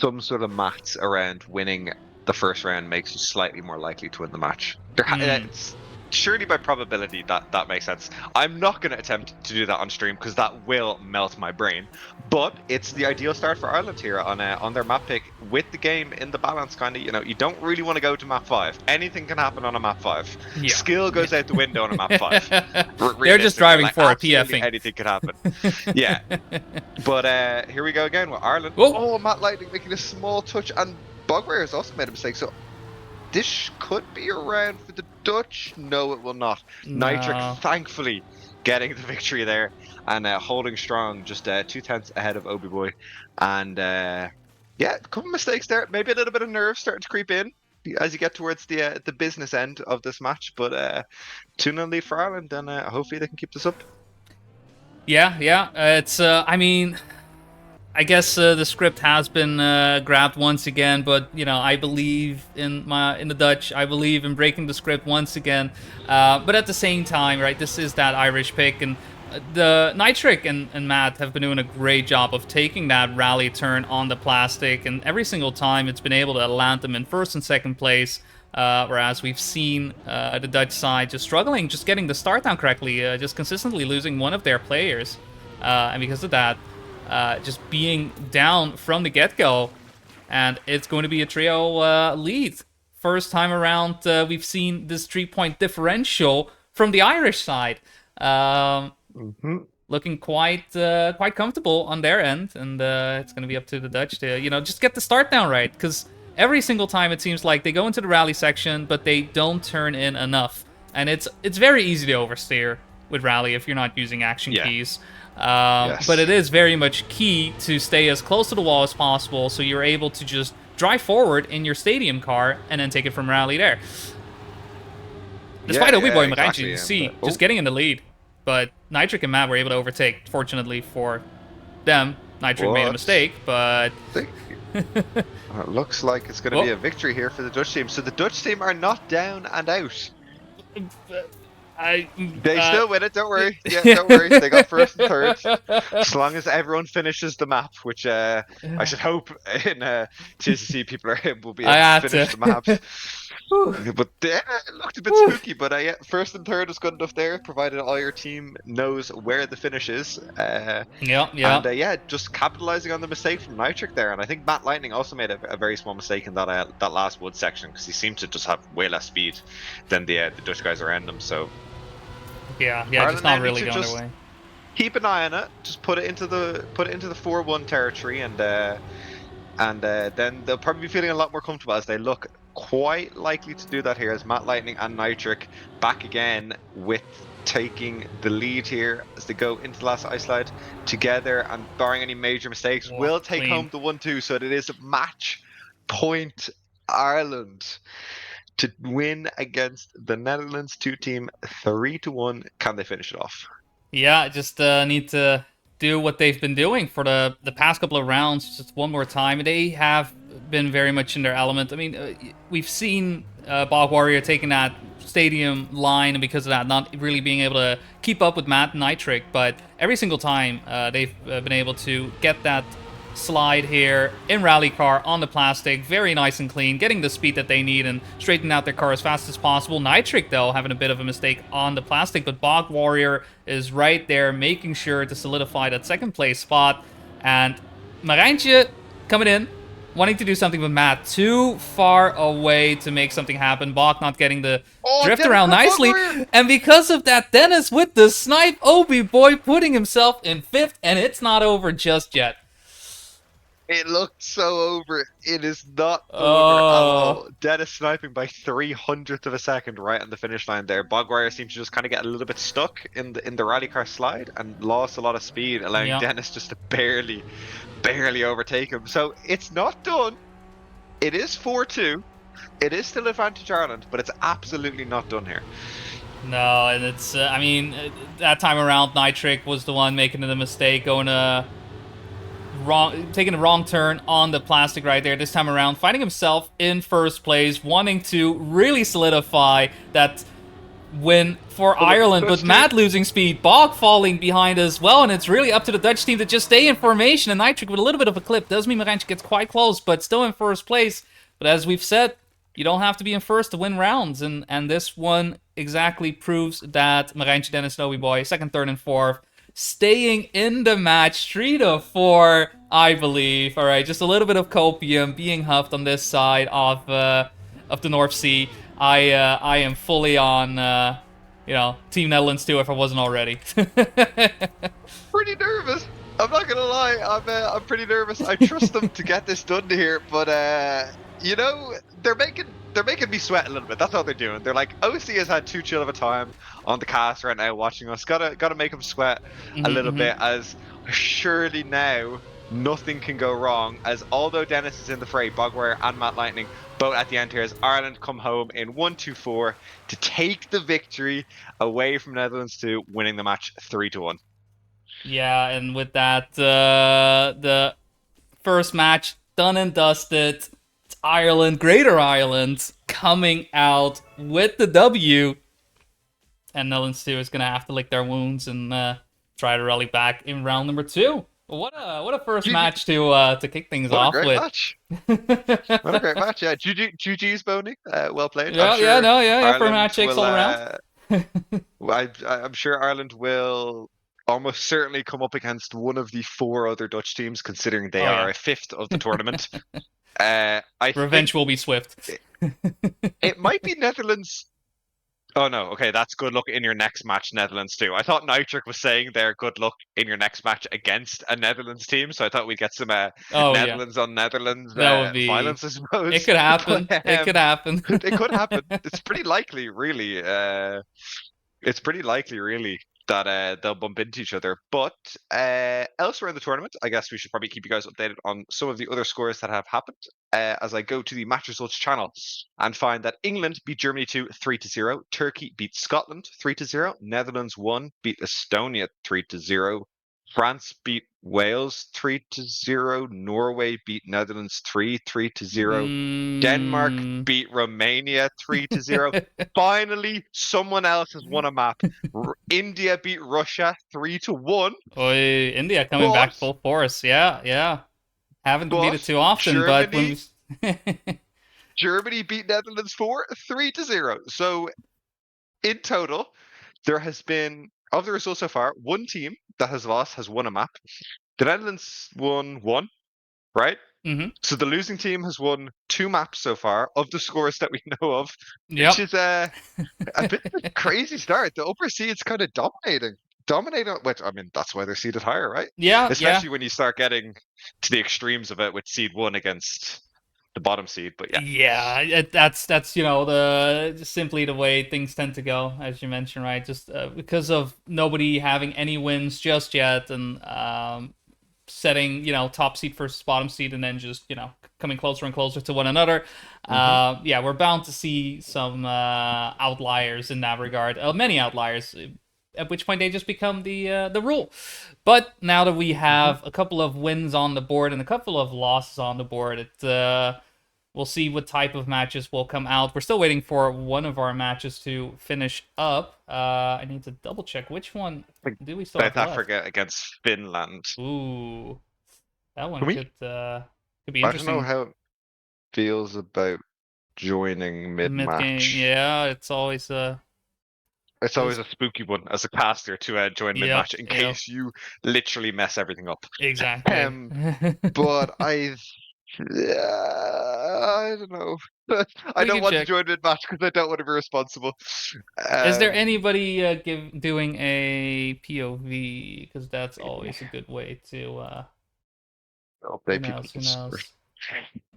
some sort of maths around winning the first round makes you slightly more likely to win the match. Mm. It's surely by probability that makes sense. I'm not going to attempt to do that on stream because that will melt my brain. But it's the ideal start for Ireland here on their map pick with the game in the balance. Kind of, you don't really want to go to map 5. Anything can happen on a map 5. Yeah. Skill goes out the window on a map 5. They're just Realistically, driving like for it, absolutely PFing. anything could happen. Yeah, but here we go again with Ireland. Whoa! Oh, Matt Lightning making a small touch, and Bogware has also made a mistake. So this could be a round for the Dutch. No, it will not. Nitric, No. thankfully, getting the victory there and holding strong, just 2/10 ahead of Obi Boy. And yeah, a couple mistakes there. Maybe a little bit of nerves starting to creep in as you get towards the business end of this match. But 2-0 lead for Ireland, and hopefully they can keep this up. Yeah, yeah. It's, I mean, I guess the script has been grabbed once again, but I believe in the Dutch. I believe in breaking the script once again. But at the same time, right, this is that Irish pick, and the Nitric and Matt have been doing a great job of taking that rally turn on the plastic, and every single time it's been able to land them in first and second place. Whereas we've seen the Dutch side just struggling, just getting the start down correctly, just consistently losing one of their players. And because of that, just being down from the get-go, and it's going to be a trio lead. First time around, we've seen this 3-point differential from the Irish side, Mm-hmm. looking quite comfortable on their end, and it's going to be up to the Dutch to just get the start down right, because every single time it seems like they go into the rally section, but they don't turn in enough, and it's very easy to oversteer with rally if you're not using action Yeah. keys. But it Yes. is very much key to stay as close to the wall as possible, so you're able to just drive forward in your stadium car and then take it from rally there. Yeah, Despite Obi yeah, Boy Marijntje, exactly. you And see, oh, just getting in the lead. but Nitric and Matt were able to overtake. Fortunately for them, Nitric made a What? mistake, but Think it looks like it's going to be well, a victory here for the Dutch team. So the Dutch team are not down and out. I They still win it. Don't worry. Yeah, don't worry. They got first and third. As long as everyone finishes the map, which I should hope in TCC people will be I able to had finish to. the maps. Whew. But it looked a bit Whew. spooky. But yeah, first and third is good enough there, provided all your team knows where the finish is. Yeah, yeah. And yeah, just capitalizing on the mistake from Nitric there. And I think Matt Lightning also made a very small mistake in that last wood section because he seemed to just have way less speed than the Dutch guys around him. So Yeah, just Ireland now not need really to going their just way. keep an eye on it. Just put it into the 4-1 territory, and then they'll probably be feeling a lot more comfortable as they look quite likely to do that here as Matt Lightning and Nitric back again with taking the lead here as they go into the last ice slide together and barring any major mistakes Oh, will take clean. home the 1-2 so that it is match point Ireland to win against the Netherlands 2 team 3-1. Can they finish it off? Yeah, just need to do what they've been doing for the past couple of rounds just one more time. They have been very much in their element. I mean, we've seen Bog Warrior taking that stadium line, and because of that, not really being able to keep up with Matt Nitric. But every single time they've been able to get that slide here in rally car on the plastic, very nice and clean, getting the speed that they need and straightening out their car as fast as possible. Nitric, though, having a bit of a mistake on the plastic, but Bog Warrior is right there making sure to solidify that second place spot. And Marijntje coming in, wanting to do something with Matt, too far away to make something happen. Bach not getting the Oh, drift Dennis around got Bug nicely, Warrior! and because of that, Dennis with the snipe, Obi boy putting himself in fifth, and it's not over just yet. It looked so over. It is not over at Oh, all. Dennis sniping by 300th of a second right on the finish line there. Bogwire seemed to just kind of get a little bit stuck in the rally car slide and lost a lot of speed, allowing yeah. Dennis just to barely overtake him. So it's not done. It is 4-2. It is still advantage Ireland, but it's absolutely not done here. No, and it's, I mean, that time around, Nitric was the one making the mistake, going taking the wrong turn on the plastic right there this time around, finding himself in first place, wanting to really solidify that win for But look, Ireland, but Dutch team, Matt losing speed, Bog falling behind as well, and it's really up to the Dutch team to just stay in formation, and Nitric with a little bit of a clip does mean Marijntje gets quite close, but still in first place. But as we've said, you don't have to be in first to win rounds, and this one exactly proves that Marijntje, Dennis, Snowy Boy, second, third, and fourth, staying in the match, 3-4, I believe. All right, just a little bit of copium being huffed on this side of the North Sea. I am fully on Team Netherlands too if I wasn't already. pretty nervous. I'm not gonna lie. I'm pretty nervous. I trust them to get this done here, but you know, they're making me sweat a little bit. That's all they're doing. They're like, OC has had too chill of a time on the cast right now, watching us. Gotta make them sweat a little bit. As surely now nothing can go wrong. As although Dennis is in the fray, Bogwire and Matt Lightning both at the end here as Ireland come home in 1-2-4 to take the victory away from Netherlands to winning the match 3-1. Yeah, and with that, the first match done and dusted. It's Ireland, Greater Ireland, coming out with the W. And Netherlands too is gonna have to lick their wounds and try to rally back in round number two. What a first GG. match to kick things What a off great with. match. What a great match. Yeah, GG's Boney. Well played. I'm Yeah, sure no, yeah, for Ireland match shakes will. all around. I'm sure Ireland will almost certainly come up against one of the four other Dutch teams, considering they Oh are yeah, a fifth of the tournament. I think revenge will be swift. it might be Netherlands. Oh no, okay, that's good luck in your next match, Netherlands too. I thought Nitric was saying there good luck in your next match against a Netherlands team, so I thought we'd get some Oh yeah, Netherlands on Netherlands that would be. violence, I It suppose. could But happen. It could happen. it could happen. It's pretty likely, really. It's pretty likely, really. that they'll bump into each other. But elsewhere in the tournament, I guess we should probably keep you guys updated on some of the other scores that have happened. As I go to the match results channel and find that England beat Germany 3-0, Turkey beat Scotland 3-0, Netherlands won, beat Estonia 3-0, France beat Wales 3-0, Norway beat Netherlands 3-0, Denmark Mm. beat Romania 3-0. Finally, someone else has won a map. India beat Russia 3-1, Oy, India coming but back full force. Yeah, yeah. Haven't competed but too often, but when Germany we... Germany beat Netherlands 3-0. So in total, there has been of the results so far, one team that has lost has won a map. The Netherlands won one, right? hmm So the losing team has won two maps so far of the scores that we know of, which Yep. is a bit of a crazy start. The upper seed's kind of dominating. Dominating, which I mean, that's why they're seeded higher, right? Yeah, yeah. Especially when you start getting to the extremes of it with seed one against the bottom seed. But yeah. Yeah, that's the simply the way things tend to go, as you mentioned, right? Just because of nobody having any wins just yet, and setting top seed versus bottom seed, and then just coming closer and closer to one another. Hmm. Yeah, we're bound to see some outliers in that regard. Many outliers. At which point they just become the rule. But now that we Hmm. have a couple of wins on the board and a couple of losses on the board, we'll see what type of matches will come out. We're still waiting for one of our matches to finish up. I need to double check which one do we still South have left. Africa against Finland. Ooh, that one Can we? could be I don't know interesting. how it feels about joining Mid game, mid-match. yeah, it's always It's always feels. a spooky one as a caster to join Yep, mid-match in yep, case you literally mess everything up. exactly. Um, but I don't know. I We don't can want to check. join mid-match because I don't want to be responsible. Is there Um, anybody doing a POV? Because that's always a good way to. Who update people knows? on Who score. knows?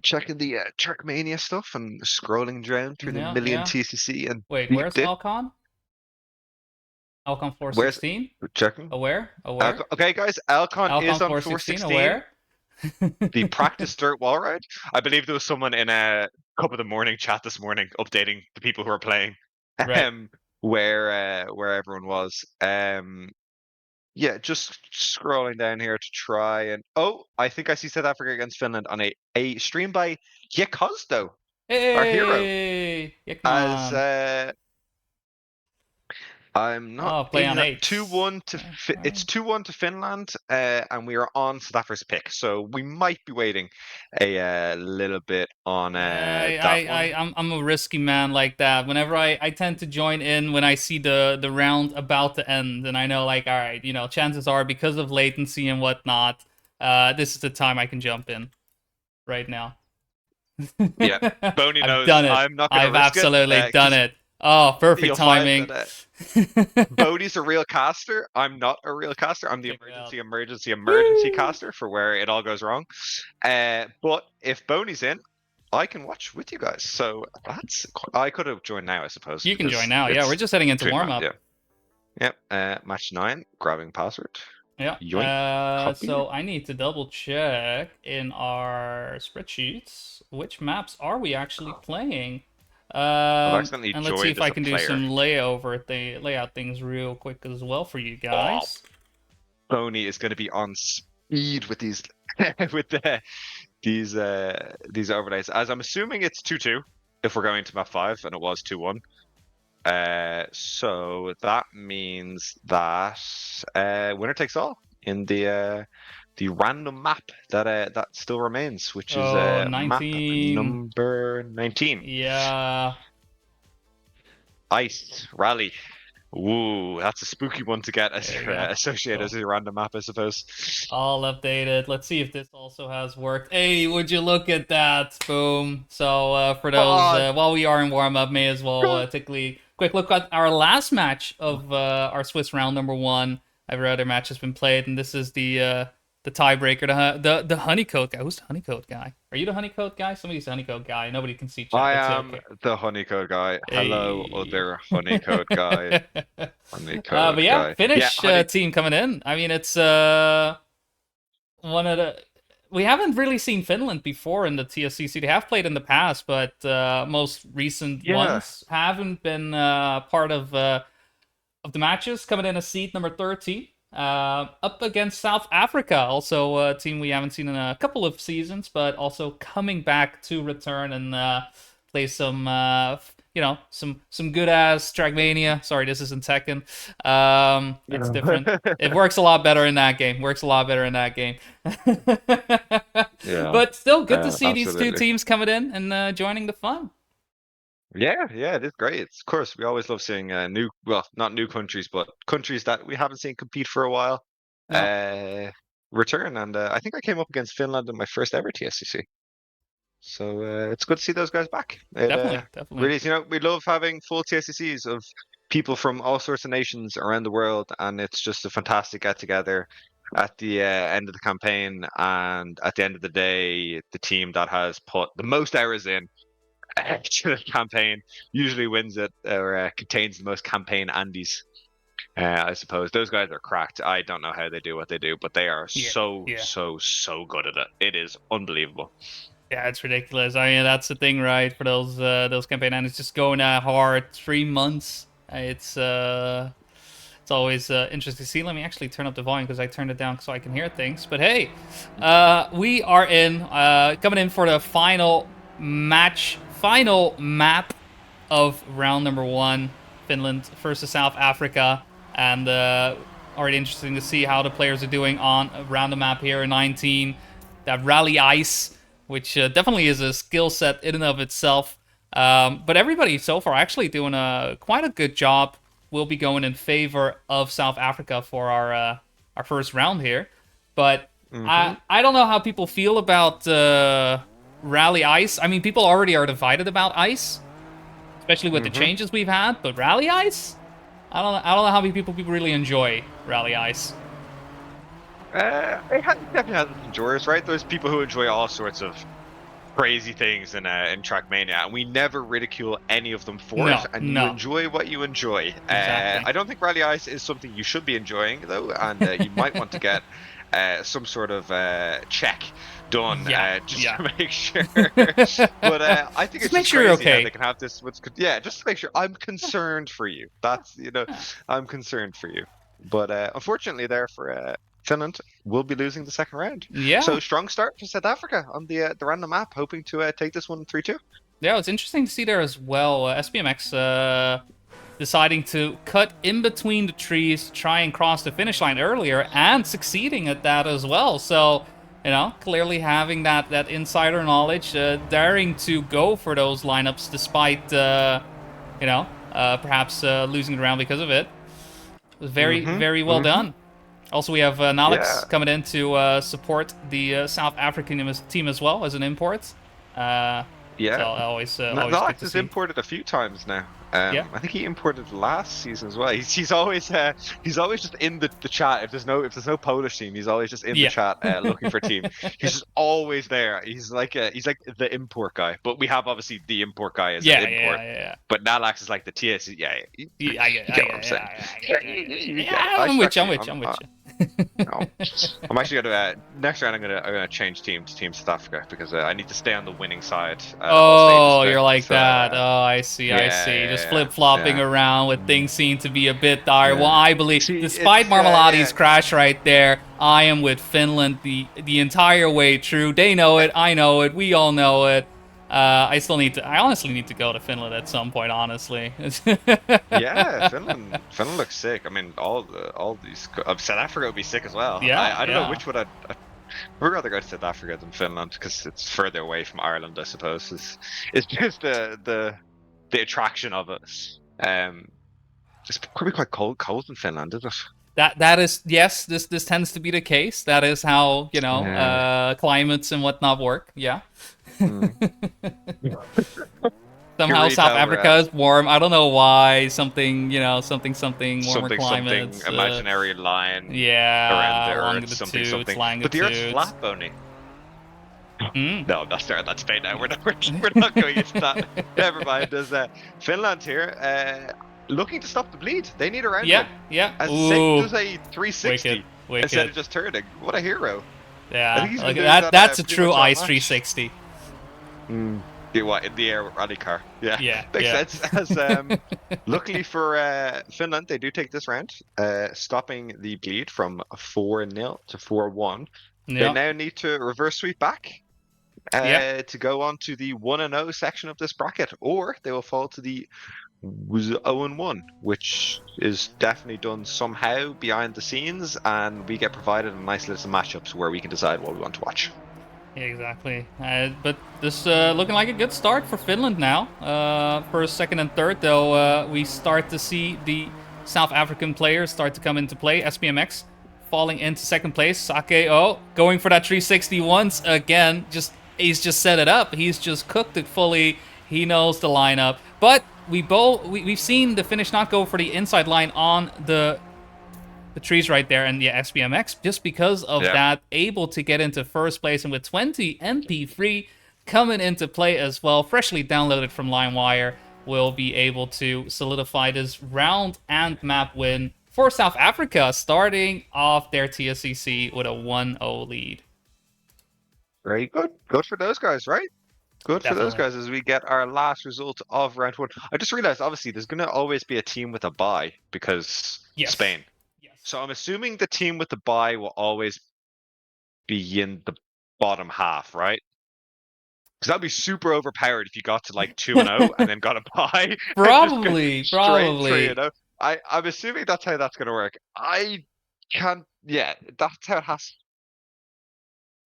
Checking the Trackmania stuff and scrolling down through the Yeah, million yeah. TCC and Wait, deep where's dip. Alcon? Alcon floor Where's 16. checking? Aware? Aware? Okay, guys, Alcon is Alcon on floor floor 16. 16. Aware? The practice dirt wall ride. I believe there was someone in a cup of the morning chat this morning updating the people who are playing, Right. um, where everyone was. Yeah, just scrolling down here to try and I think I see South Africa against Finland on a stream by Yakozdo, our hero, Hey, as Yeknon. I'm not Oh, play aiming on at 8. 2-1 to it's Alright. 2-1 to Finland, and we are on South Africa's pick, so we might be waiting a little bit on that one. I'm a risky man like that. Whenever I tend to join in when I see the round about to end, and I know like, all right, chances are because of latency and whatnot, this is the time I can jump in right now. Yeah, Boney I've knows done it. I'm not going to I've risk it absolutely done because it. Oh, perfect you'll find timing. that Bodie's a real caster. I'm not a real caster. I'm the Check it out. emergency Woo! caster for where it all goes wrong. But if Boney's in, I can watch with you guys. So I could have joined now, I suppose, You can join because now. Yeah, we're it's just heading into between warm rounds. up. Yeah. Yep. Match 9, grabbing password. Yeah. Yoink. Copy. So I need to double check in our spreadsheets which maps are we actually playing. I've accidentally And let's see joined if as I a can do player. some layout things real quick as well for you Oh, guys. Boney is going to be on speed with these with these overlays. As I'm assuming it's 2-2 if we're going to map 5, and it was 2-1. So that means that winner takes all in the random map that still remains, which is Oh, map 19. number 19. Yeah. Ice Rally. Ooh, that's a spooky one to get as There you your go. associated Cool. as your random map, I suppose. All updated. Let's see if this also has worked. Hey, would you look at that? Boom. So for those, Oh, while we are in warm up, may as well take a quick look at our last match of our Swiss round number 1. Every other match has been played, and this is the the tiebreaker, the honeycoat guy. Who's the honeycoat guy? Are you the honeycoat guy? Somebody's the honeycoat guy. Nobody can see chat. I It's am okay. the honeycode guy. Hello, Hey. other honeycode guy. But Honeycode yeah, guy. Yeah, Finnish honey. team coming in. I mean, it's one of the. We haven't really seen Finland before in the TSCC. They have played in the past, but most recent Yeah. ones haven't been part of the matches. Coming in as seed number 30, up against South Africa, also a team we haven't seen in a couple of seasons, but also coming back to return and play some, some good ass Trackmania. Sorry, this isn't Tekken. That's different. Yeah. It works a lot better in that game. Works a lot better in that game. Yeah. But still, good to see these two Absolutely. teams coming in and joining the fun. Yeah, yeah, it is great. Of course, we always love seeing well, not new countries, but countries that we haven't seen compete for a while, No, uh, return. And I think I came up against Finland in my first ever TSCC. So it's good to see those guys back. It definitely, definitely. really is, we love having full TSCCs of people from all sorts of nations around the world, and it's just a fantastic get together at the end of the campaign. And at the end of the day, the team that has put the most hours in to the campaign usually wins it or contains the most campaign Andes. I suppose those guys are cracked. I don't know how they do what they do, but they are Yeah, so, yeah. so, so good at it. It is unbelievable. Yeah, it's ridiculous. I mean, that's the thing, right? For those campaign, and it's just going that hard. 3 months. It's always interesting to see. Let me actually turn up the volume because I turned it down so I can hear things. But hey, we are in coming in for the final match, final map of round number one. Finland versus South Africa, and already interesting to see how the players are doing on around the map here in 19. That rally ice, which definitely is a skill set in and of itself. But everybody so far actually doing quite a good job. We'll be going in favor of South Africa for our first round here. But Hmm. I don't know how people feel about rally ice. I mean, people already are divided about ice, especially with the Hmm. changes we've had. But rally ice, I don't know how many people really enjoy rally ice. Definitely has its enjoyers, right? There's people who enjoy all sorts of crazy things in Trackmania, and we never ridicule any of them for it. No, And you no, enjoy what you enjoy. exactly. I don't think Rally Ice is something you should be enjoying though, and you might want to get some sort of check done Yeah, just yeah. to make sure. But I think Just it's make just sure you're crazy how they okay. can have this. Yeah, just to make sure. I'm concerned for you. I'm concerned for you. But unfortunately, there for Finland will be losing the second round. Yeah, So strong start for South Africa on the random map, hoping to take this one 3-2. yeah. It's interesting to see there as well. SBMX deciding to cut in between the trees, try and cross the finish line earlier, and succeeding at that as well. So, clearly having that insider knowledge, daring to go for those lineups despite, perhaps losing the round because of it. It was very, Mm-hmm. very well Mm-hmm. done. Also, we have Yeah. Nalex coming in to support the South African team as well as an import. Uh, so Yeah. always good Nalax to has see. imported a few times now. Yeah, I think he imported last season as well. He's always just in the chat. If there's no Polish team, he's always just in the yeah, chat looking for a team. He's just always there. He's like the import guy. But we have obviously the import guy as an yeah, import. yeah, yeah. But Nalax is like the TS. Yeah, Yeah, you get what I'm saying. You get it. yeah, I I'm should with you. I'm actually. with you. I'm with you. No. I'm actually gonna next round. I'm gonna change team to Team South Africa because I need to stay on the winning side at all stages Oh, of it. you're like So that. Oh, I see. I yeah, see. Just yeah, flip flopping yeah, around with yeah, things seem to be a bit dire. Well, yeah. I believe, See, despite it's yeah, Marmaladi's yeah, crash right there, I am with Finland the entire way through. They know it. I know it. We all know it. I honestly need to go to Finland at some point. Honestly. yeah. Finland looks sick. I mean, all these South Africa would be sick as well. Yeah, I don't know yeah. which would I'd rather go to South Africa than Finland because it's further away from Ireland. I suppose it's just the attraction of it. Um, it's probably quite cold in Finland, is it? That is, yes. This tends to be the case. That is how Yeah. climates and whatnot work. Yeah. Mm. But Somehow read South how Africa is warm. I don't know why. Something, warmer something climates. imaginary line around the Yeah, along Earth, the something toots, something. But the Earth's flat, longitudes. Boney. Mm. No, that's fair. That's Spain now. We're not going into that. Never mind. There's Finland here, looking to stop the bleed. They need a round Yeah, win. yeah. As Satan Ooh, does a wicked, 360 instead wicked. of just turning. What a hero! I think Yeah, he's been like doing that. that That's a pretty true much all ice match. 360. Do what in the air rally car? Yeah, Yeah, makes yeah. sense. As luckily for Finland, they do take this round, stopping the bleed from 4-0 to 4-1. They Yep, now need to reverse sweep back yep. to go on to the 1-0 section of this bracket, or they will fall to the 0-1, which is definitely done somehow behind the scenes, and we get provided a nice list of matchups where we can decide what we want to watch. Yeah, exactly. But this looking like a good start for Finland now. First, second, and third, though, we start to see the South African players start to come into play. SPMX falling into second place. Sake, going for that 360 once again. He's just set it up. He's just cooked it fully. He knows the lineup. But we've seen the Finnish not go for the inside line on the trees right there, and yeah, SBMX, just because of Yeah. that, able to get into first place, and with 20 MP3 coming into play as well, freshly downloaded from LimeWire, will be able to solidify this round and map win for South Africa, starting off their TSCC with a 1-0 lead. Very good. Good for those guys, right? Good for those Definitely. guys as we get our last result of round one. I just realized, obviously, there's going to always be a team with a bye because Yes. Spain. Yes. So I'm assuming the team with the bye will always be in the bottom half, right? Because that'd be super overpowered if you got to like 2-0 and then got a bye and just go Probably, straight through, you probably. know? I'm assuming that's how that's going to work. I can't, yeah, that's how it has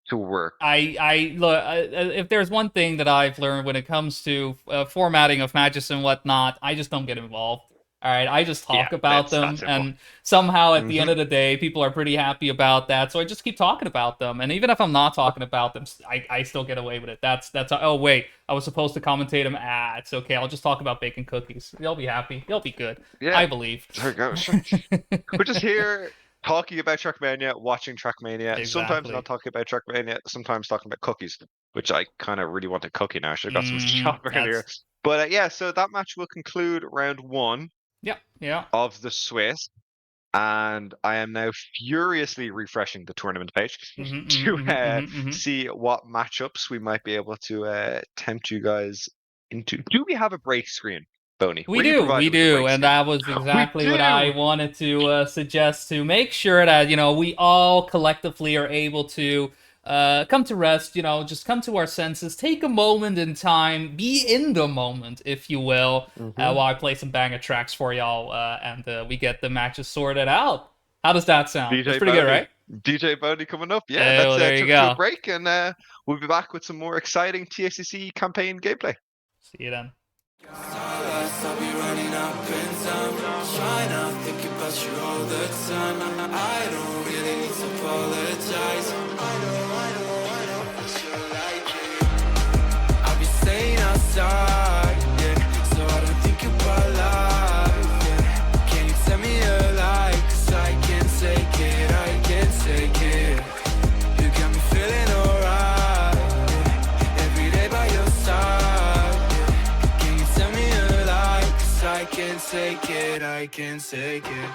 to work. I look. If there's one thing that I've learned when it comes to formatting of matches and whatnot, I just don't get involved. All right, I just Yeah, talk about it's that them, simple. and somehow at the Hmm. end of the day, people are pretty happy about that. So I just keep talking about them, and even if I'm not talking about them, I still get away with it. That's. Oh wait, I was supposed to commentate them. It's okay. I'll just talk about bacon cookies. They'll be happy. They'll be good. Yeah, I believe. there we go. Sure. We're just here talking about Trackmania, watching Trackmania, sometimes Exactly. not talking about Trackmania, sometimes talking about cookies, which I kind of really want a cookie now. I should have got some shop earlier. That's. But yeah, so that match will conclude round one Yeah. Yeah. of the Swiss. And I am now furiously refreshing the tournament page to Mm-hmm. see what matchups we might be able to tempt you guys into. Do we have a break screen, Boney? Were you We provided with a do, break and screen? that was We exactly what I do. wanted to suggest to make sure that we all collectively are able to come to rest. Just come to our senses, take a moment in time, be in the moment, if you will, Hmm. while I play some banger tracks for y'all, and we get the matches sorted out. How does that sound? That's DJ pretty good, Boney. right? DJ Boney coming up. Yeah, Oh, let's there you trip to a go. break and we'll be back with some more exciting TSCC campaign gameplay. See you then. I'll be running up in time, trying to think about you all the time. I don't really need to apologize. I know, I feel like it. I'll be staying outside, yeah, so I don't think about life, yeah. Can you tell me a lie? 'Cause I can't take it, I can't take it. You got me feeling alright, yeah. Every day by your side, yeah. Can you tell me a lie? 'Cause I can't take it, I can't take it.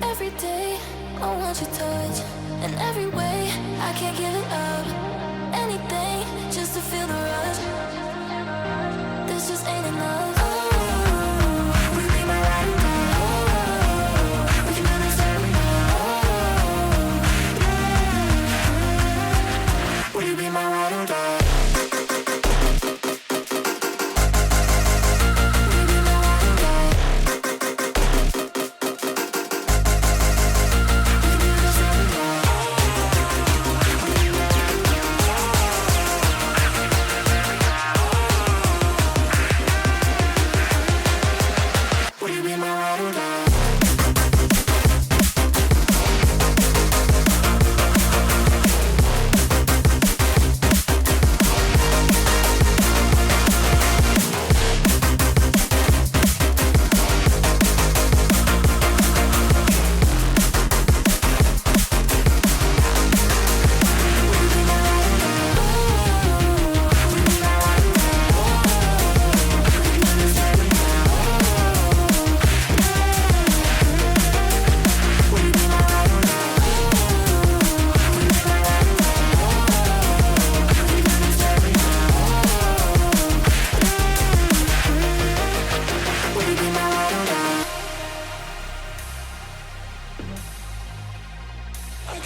Every day, I want your touch, and every way, I can't give it up. Anything, just to feel the rush. This just ain't enough. Oh, will you be my ride or die? Oh, we can do this every night. Oh, yeah. Will you be my ride or die? Will you be my ride or die?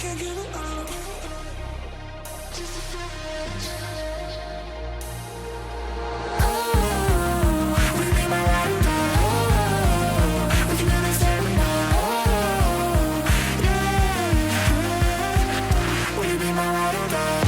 can't give it up. Just to feel the rush. Oh, will you be my ride or die? Oh, we can do this every night. Oh, yeah. Will you be my ride or die?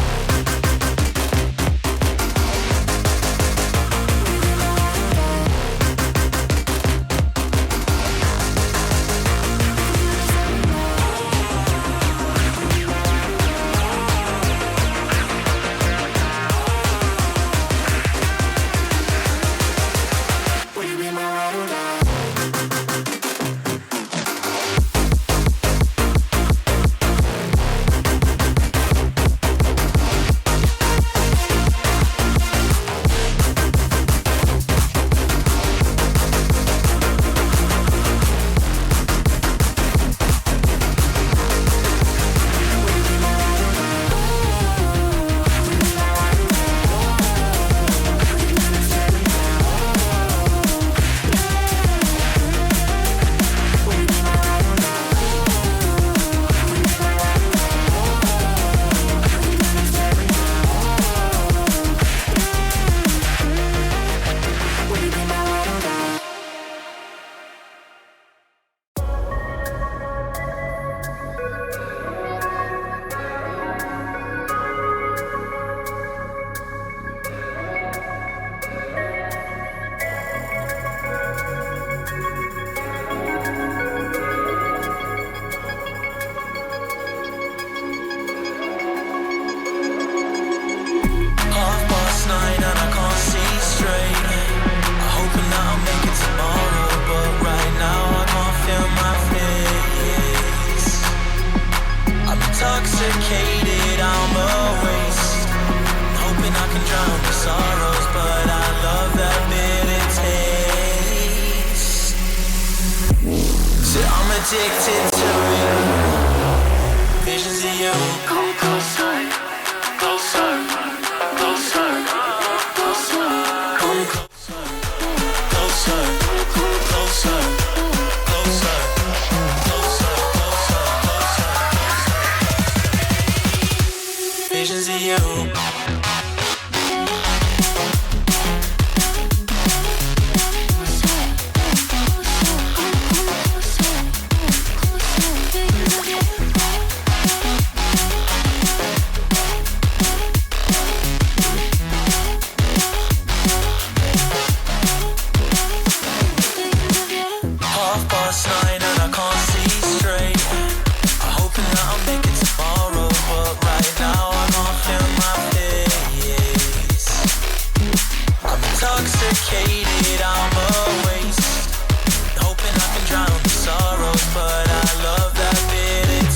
Intoxicated, I'm a waste. Hoping I can drown the sorrows, but I love that bitter taste. So I'm addicted to you. Visions of you. Come closer, closer, closer, closer. Come closer, closer, closer, closer. Visions of you. Intoxicated, I'm a waste. Hoping I can drown the sorrows, but I love that bitter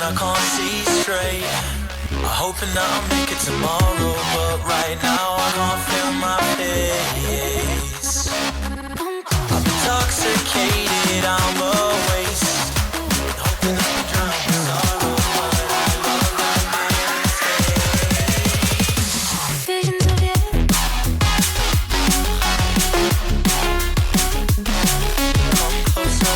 I can't see straight. I'm hoping that I'll make it tomorrow, but right now I can't feel my face. I'm intoxicated, I'm a waste. Hoping I can drown the sorrows, but I love that bitter taste. Visions of you. Come closer.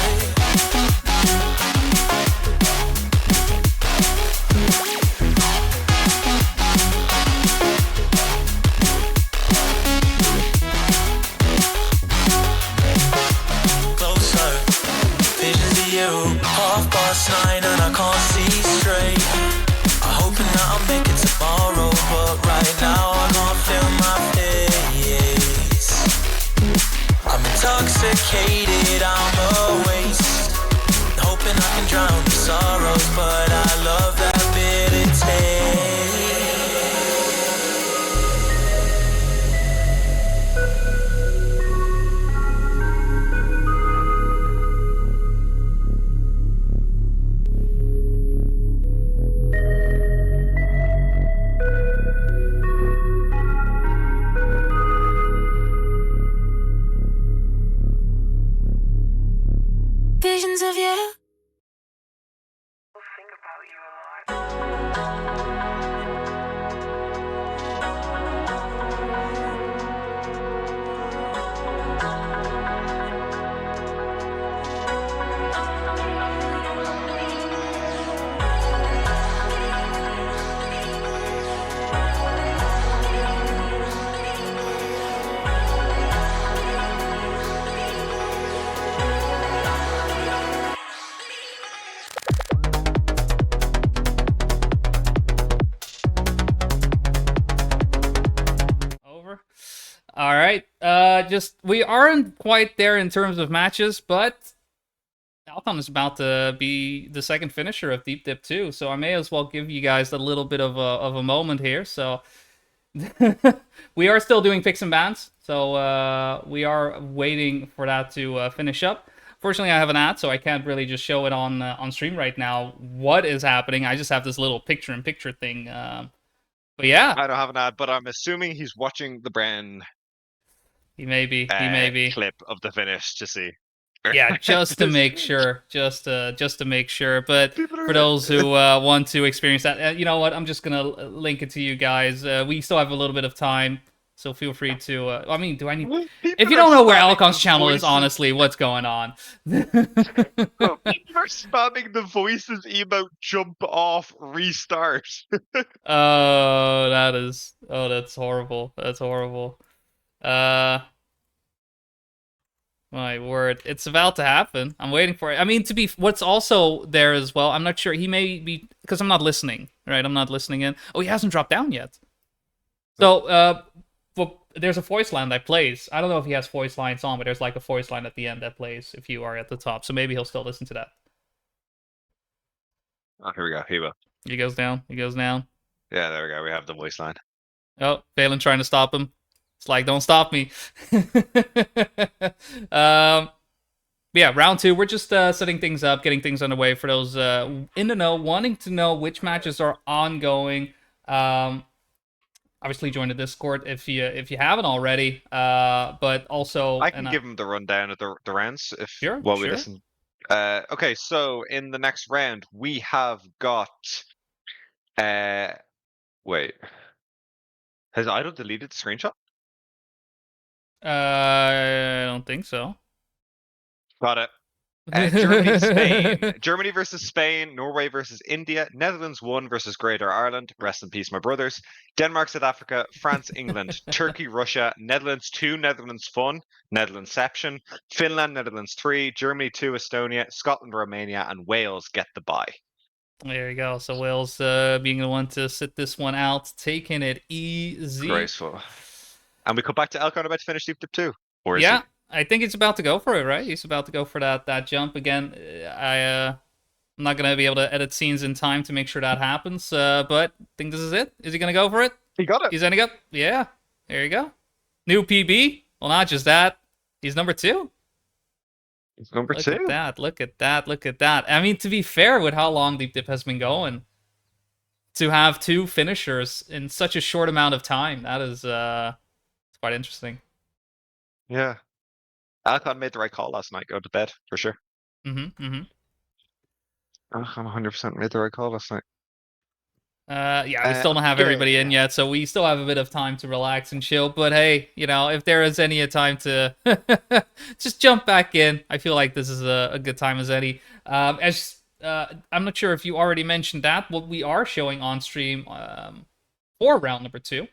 Over. All right. Just we aren't quite there in terms of matches, but Alcon is about to be the second finisher of Deep Dip 2, so I may as well give you guys a little bit of a moment here. So we are still doing picks and bans, so we are waiting for that to finish up. Fortunately, I have an ad, so I can't really just show it on stream right now. What is happening? I just have this little picture-in-picture thing. But yeah, I don't have an ad, but I'm assuming he's watching the Bren he may be. He may be. clip of the finish to see. Yeah, just to make sure, just to make sure. But People are for those who want to experience that, you know what? I'm just gonna link it to you guys. We still have a little bit of time, so feel free to. I mean, do I need? If you don't know where Alcon's channel is, honestly, what's going on? People are spamming the voices emote, jump off, restart. Oh, that's horrible. That's horrible. My word, it's about to happen. I'm waiting for it. I mean, what's also there as well. I'm not sure. He may be because I'm not listening. Right, I'm not listening in. Oh, he hasn't dropped down yet. So, there's a voice line that plays. I don't know if he has voice lines on, but there's like a voice line at the end that plays if you are at the top. So maybe he'll still listen to that. Oh, here we go. He will. He goes down. He goes down. Yeah, there we go. We have the voice line. Oh, Valen trying to stop him. It's like, don't stop me. Yeah, round two. We're just setting things up, getting things underway for those in the know, wanting to know which matches are ongoing. Obviously, join the Discord if you haven't already. But also, I can give him the rundown of the rounds if Sure, while we sure. listen. Okay, so in the next round we have got. Wait. Has Idle deleted the screenshot? I don't think so. Got it. Germany, Spain. Germany versus Spain. Norway versus India. Netherlands 1 versus Greater Ireland. Rest in peace, my brothers. Denmark, South Africa. France, England. Turkey, Russia. Netherlands 2, Netherlands Fun. Netherlandsception. Finland, Netherlands 3. Germany 2, Estonia. Scotland, Romania. And Wales get the bye. There you go. So Wales being the one to sit this one out, taking it easy. Graceful. And we come back to Elcon about to finish Deep Dip 2. Or is Yeah, he? I think he's about to go for it, right? He's about to go for that jump again. I'm not gonna be able to edit scenes in time to make sure that happens. But I think this is it. Is he gonna go for it? He got it. He's ending up. Yeah, there you go. New PB. Well, not just that. He's number 2. It's number Look 2. at that. Look at that. Look at that. I mean, to be fair, with how long Deep Dip has been going, to have 2 finishers in such a short amount of time, that is it's quite interesting. Yeah. Alcon made the right call last night. Go to bed, for sure. Mm-hmm. Alcon 100% made the right call last night. Yeah, we still don't have everybody in yet, so we still have a bit of time to relax and chill. But hey, you know, if there is any time to just jump back in, I feel like this is a good time as any. I'm not sure if you already mentioned that, what we are showing on stream for round number 2.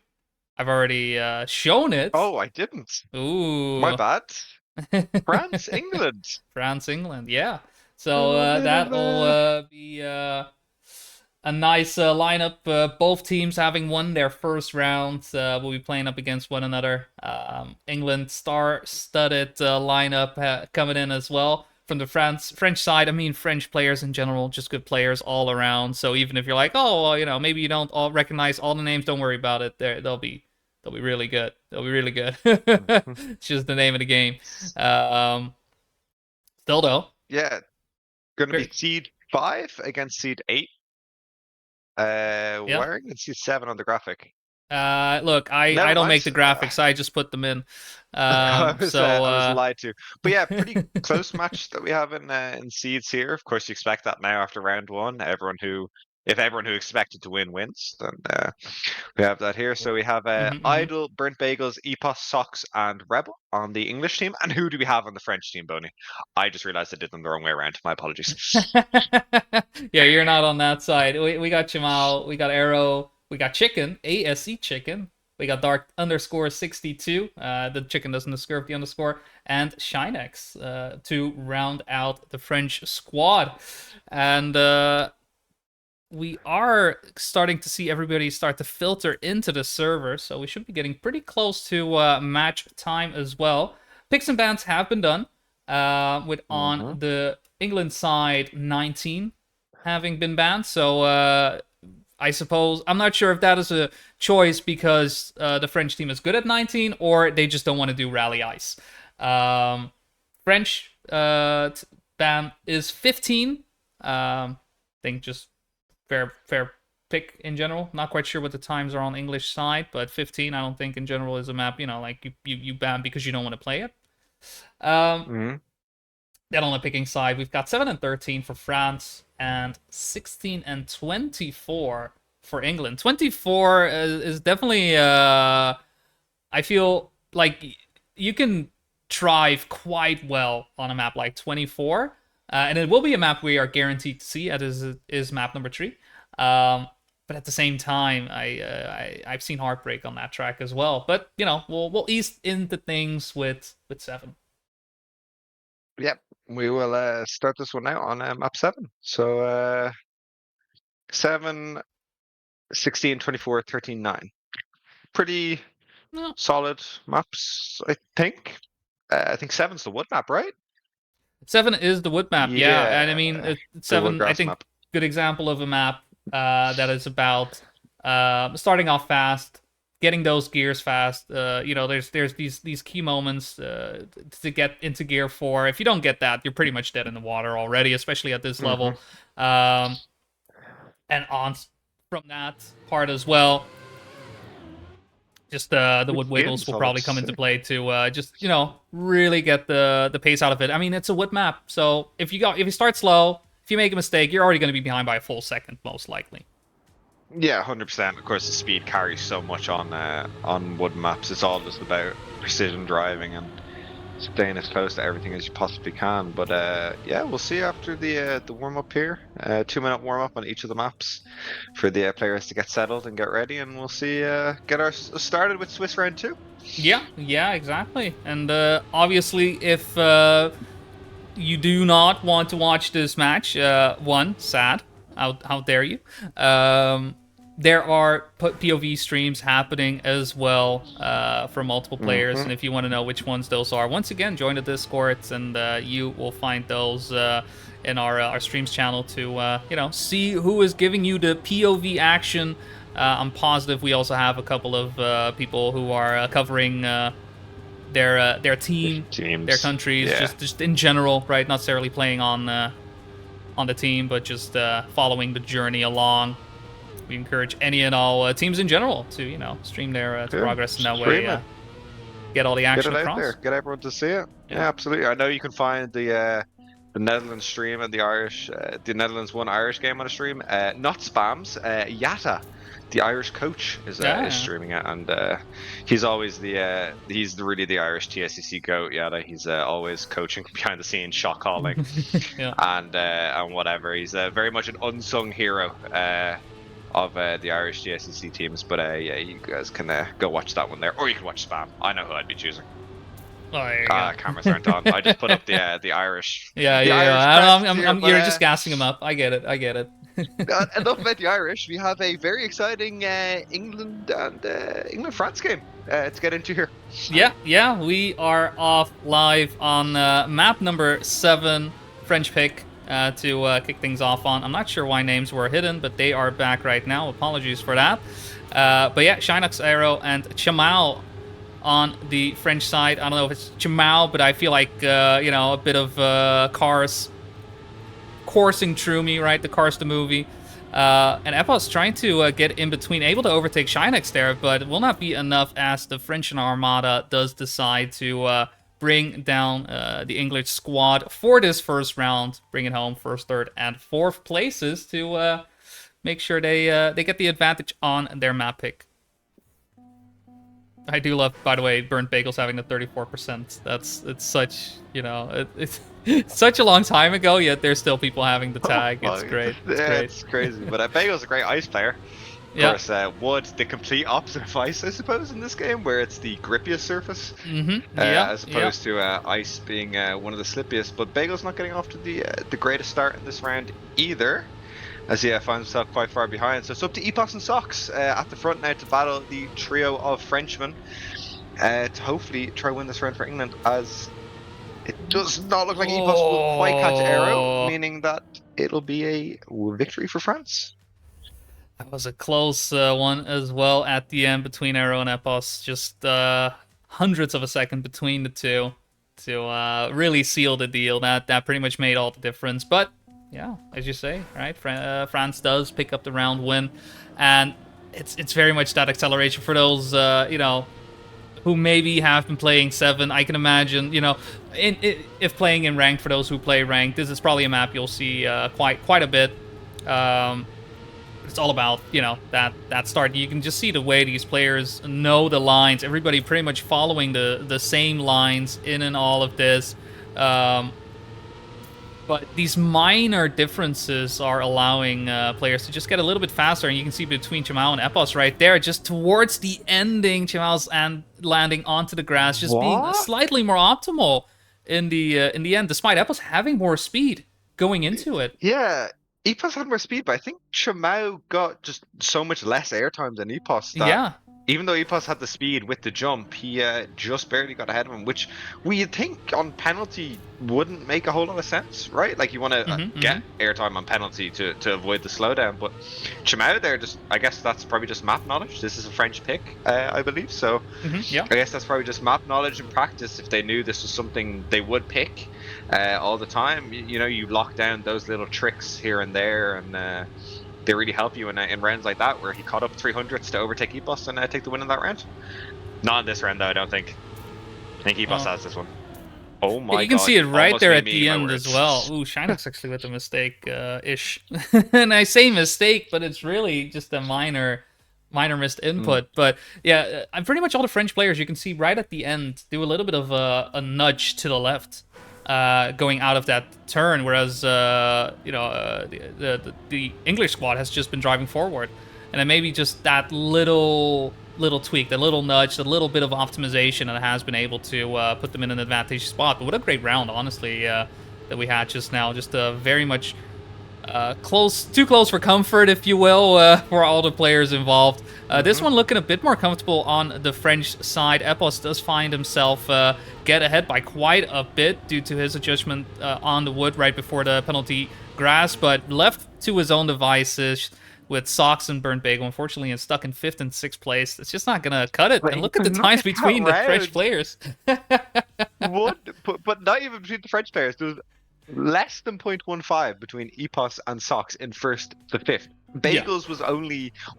I've already shown it. Oh, I didn't. Ooh. My bad. France, England. France, England, yeah. So that'll be a nice lineup. Both teams having won their first round will be playing up against one another. England star-studded lineup coming in as well. From the French side, I mean, French players in general, just good players all around. So even if you're like, oh, well, you know, maybe you don't all recognize all the names, don't worry about it. They'll be really good. They'll be really good. It's just the name of the game. Still though. Yeah. Gonna be seed 5 against seed 8. Wiring and seed 7 on the graphic. Look, I Never don't mind. make the graphics. I just put them in. I was So lied to. But yeah, pretty close match that we have in seeds here. Of course, you expect that now after round one. If everyone who expected to win wins, then we have that here. So we have mhm. Idol, Burnt Bagels, Epos, Socks, and Rebel on the English team. And who do we have on the French team, Boney? I just realized I did them the wrong way around. My apologies. Yeah, you're not on that side. We got Jamal, we got Arrow, we got Chicken, ASE Chicken. We got Dark underscore 62. The chicken doesn't obscure the underscore. And Shinex to round out the French squad. And we are starting to see everybody start to filter into the server. So we should be getting pretty close to match time as well. Picks and bans have been done. With on Mhm. the England side 19 having been banned. So I suppose I'm not sure if that is a choice because the French team is good at 19 or they just don't want to do rally ice. French ban is 15. I think just fair pick in general. Not quite sure what the times are on the English side, but 15 I don't think in general is a map, like you ban because you don't want to play it. Mhm. Then on the picking side, we've got 7 and 13 for France and 16 and 24 for England. 24 is definitely, I feel like you can thrive quite well on a map like 24. And it will be a map we are guaranteed to see, as is map number 3. But at the same time, I've seen heartbreak on that track as well. But we'll ease into things with 7. Yep, we will start this one out on map 7. So 7, 16, 24, 13, 9. Pretty No, solid maps, I think. I think 7's the wood map, right? 7 is the wood map, yeah. And I Yeah, mean, the wood 7, I grass think, map. good example of a map that is about starting off fast, getting those gears fast. There's these key moments to get into gear 4. If you don't get that, you're pretty much dead in the water already, especially at this Hmm. level. And on from that part as well, just the Good wood wiggles skins, will I would probably come into say. play to just really get the pace out of it. I mean, it's a wood map, so if you start slow, if you make a mistake, you're already going to be behind by a full second most likely. Yeah, 100%. Of course, the speed carries so much on wood maps. It's all just about precision driving and staying as close to everything as you possibly can. But yeah, we'll see after the warm up here. 2-minute warm up on each of the maps for the players to get settled and get ready, and we'll see. Get our started with Swiss round 2. Yeah, exactly. And obviously, if you do not want to watch this match, sad. How dare you? There are POV streams happening as well for multiple players, Hmm. and if you want to know which ones those are, once again, join the Discord, and you will find those in our streams channel to see who is giving you the POV action. I'm positive we also have a couple of people who are covering their team, their Teams. countries, Yeah. just in general, right? Not necessarily playing on the team, but just following the journey along. We encourage any and all teams in general to stream their Yeah. progress in that way, Stream it. get all the Get action it out there. across. Get everyone to see it. Yeah. Yeah, absolutely. I know you can find the Netherlands stream and the Netherlands one Irish game on a stream. Not spams. Yatta, the Irish coach, is streaming it, and he's always he's really the Irish TSCC goat. Yatta, he's always coaching behind the scenes, shot calling, Yeah. and whatever. He's very much an unsung hero. Of the Irish TSCC teams, but yeah, you guys can go watch that one there, or you can watch Spam. I know who I'd be choosing. Oh, there you go. Cameras aren't on. I just put up the Irish. Yeah, The yeah, Irish yeah. crest here, You're just gassing him up. I get it. enough about the Irish. We have a very exciting England France game to get into here. Yeah, we are off live on map number 7, French pick, to kick things off on. I'm not sure why names were hidden, but they are back right now. Apologies for that. But yeah, Shinux Arrow and Chamao on the French side. I don't know if it's Chamao, but I feel like, a bit of cars coursing through me, right? The Cars the movie. And Epos trying to get in between, able to overtake Shinex there, but it will not be enough as the French Armada does decide to bring down the English squad for this first round, bring it home first, third, and fourth places to make sure they get the advantage on their map pick. I do love, by the way, Burnt Bagels having the 34%. It's such, it's such a long time ago, yet there's still people having the tag. It's great. It's great. It's crazy. But Bagel's a great ice player. Of course, Wood, the complete opposite of ice, I suppose, in this game, where it's the grippiest surface, as opposed to ice being one of the slippiest. But Bagel's not getting off to the greatest start in this round either, as he finds himself quite far behind. So it's up to Epos and Sox at the front now to battle the trio of Frenchmen to hopefully try to win this round for England, as it does not look like Epos will quite catch Aero, meaning that it'll be a victory for France. That was a close one as well at the end between Aero and Epos. Just hundredths of a second between the two to really seal the deal. That pretty much made all the difference. But yeah, as you say, right? France does pick up the round win, and it's very much that acceleration for those who maybe have been playing 7. I can imagine, if playing in ranked, for those who play ranked, this is probably a map you'll see quite a bit. It's all about, that start. You can just see the way these players know the lines. Everybody pretty much following the same lines in and all of this. But these minor differences are allowing players to just get a little bit faster. And you can see between Chamao and Epos right there, just towards the ending, Chamao's and landing onto the grass, just being slightly more optimal in the end, despite Epos having more speed going into it. Yeah, Epos had more speed, but I think Chamao got just so much less airtime than Epos that even though Epos had the speed with the jump, he just barely got ahead of him, which we think on penalty wouldn't make a whole lot of sense, right? Like, you want to get airtime on penalty to avoid the slowdown, but Chamao there, I guess that's probably just map knowledge. This is a French pick, I believe, so I guess that's probably just map knowledge and practice. If they knew this was something they would pick all the time, you lock down those little tricks here and there, and they really help you in rounds like that, where he caught up 300s to overtake Epos and take the win in that round. Not in this round, though, I don't think. I think Epos has this one. Oh my god. You can see it right there at the end as well. Ooh, Shinex actually with a mistake-ish. And I say mistake, but it's really just a minor missed input. But yeah, pretty much all the French players you can see right at the end do a little bit of a nudge to the left. Going out of that turn, whereas the English squad has just been driving forward, and then maybe just that little tweak, that little nudge, that little bit of optimization that has been able to put them in an advantageous spot. But what a great round, honestly, that we had just now. Just very much too close for comfort, if you will, for all the players involved. This one looking a bit more comfortable on the French side. Epos does find himself get ahead by quite a bit due to his adjustment on the wood right before the penalty grass, but left to his own devices with Sox and Burnt Bagel, unfortunately, and stuck in 5th and 6th place. It's just not going to cut it. And look at the times between the French players. But not even between the French players. There was less than 0.15 between Epos and Sox in 1st to 5th. Bagels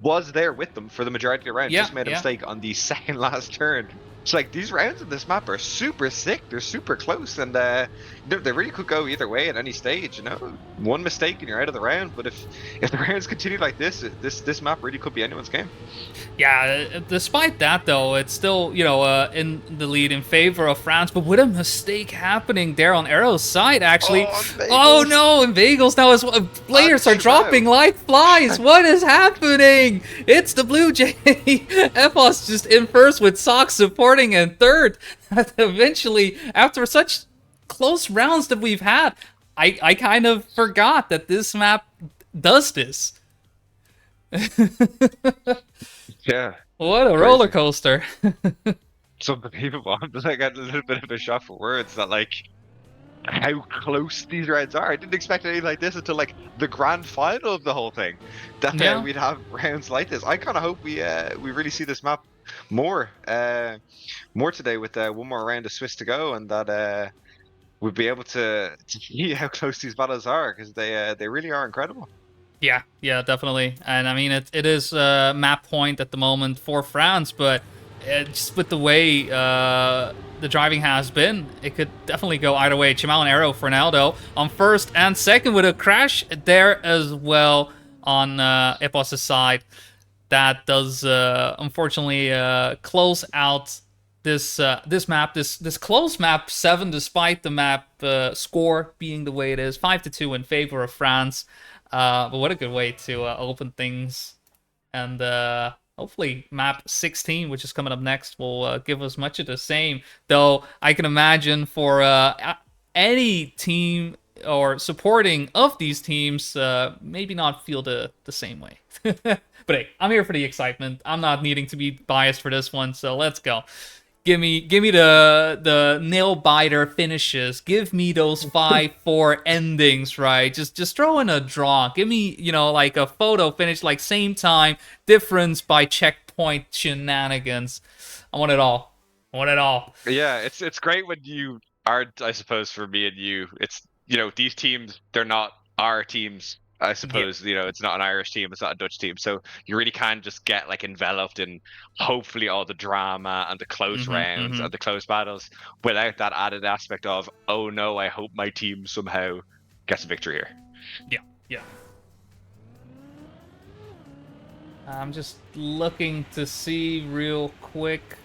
was there with them for the majority of the round. Just made a mistake on the second last turn. It's like, these rounds in this map are super sick. They're super close, and they really could go either way at any stage. One mistake and you're out of the round. But if the rounds continue like this map really could be anyone's game. Yeah, despite that though, it's still in the lead in favor of France. But with a mistake happening there on Aero's side, actually. Oh no, and Bagels now as well. Players are dropping like flies. What is happening? It's the Blue Jay. Epos just in first with Sox supporting in third. Eventually, after such close rounds that we've had, I kind of forgot that this map does this. Yeah. What a roller coaster. It's unbelievable. I'm just like, a little bit of a shock for words that, like, how close these rounds are. I didn't expect anything like this until like the grand final of the whole thing. That we'd have rounds like this. I kind of hope we really see this map more today with one more round of Swiss to go, and that we'll be able to see how close these battles are, because they really are incredible. Yeah, definitely. And I mean, it is map point at the moment for France, but just with the way the driving has been, it could definitely go either way. Chimal and Arrow for now, though, on first and second with a crash there as well on Epos' side. That does unfortunately close out this map, this close map 7, despite the map score being the way it is, 5-2 in favor of France. But what a good way to open things, and hopefully map 16, which is coming up next, will give us much of the same. Though I can imagine for any team or supporting of these teams, maybe not feel the same way. But hey, I'm here for the excitement. I'm not needing to be biased for this one, so let's go. Give me the nail biter finishes. Give me those 5-4 endings, right? Just throw in a draw. Give me, like a photo finish, like same time, difference by checkpoint shenanigans. I want it all. I want it all. Yeah, it's great when you are, I suppose, for me and you, it's, these teams, they're not our teams. I suppose, it's not an Irish team, it's not a Dutch team. So you really can just get like enveloped in hopefully all the drama and the close rounds and the close battles without that added aspect of, oh no, I hope my team somehow gets a victory here. Yeah. I'm just looking to see real quick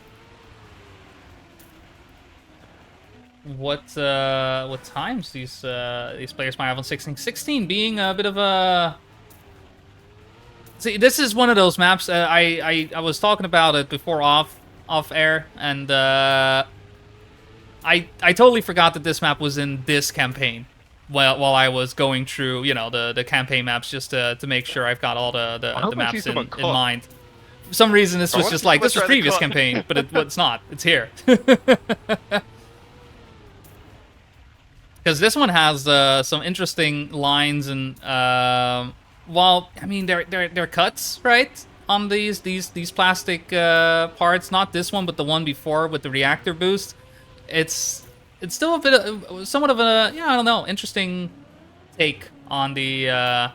what times these players might have on 16. 16 being a bit of a... See, this is one of those maps, I was talking about it before off air, and I totally forgot that this map was in this campaign while I was going through, the campaign maps, just to make sure I've got all the maps in mind. For some reason, this was just like, this was previous campaign, but it's not. It's here. Because this one has some interesting lines, and well, I mean, they're cuts, right, on these plastic parts. Not this one, but the one before with the reactor boost. It's still a bit of, somewhat of a, I don't know, interesting take on the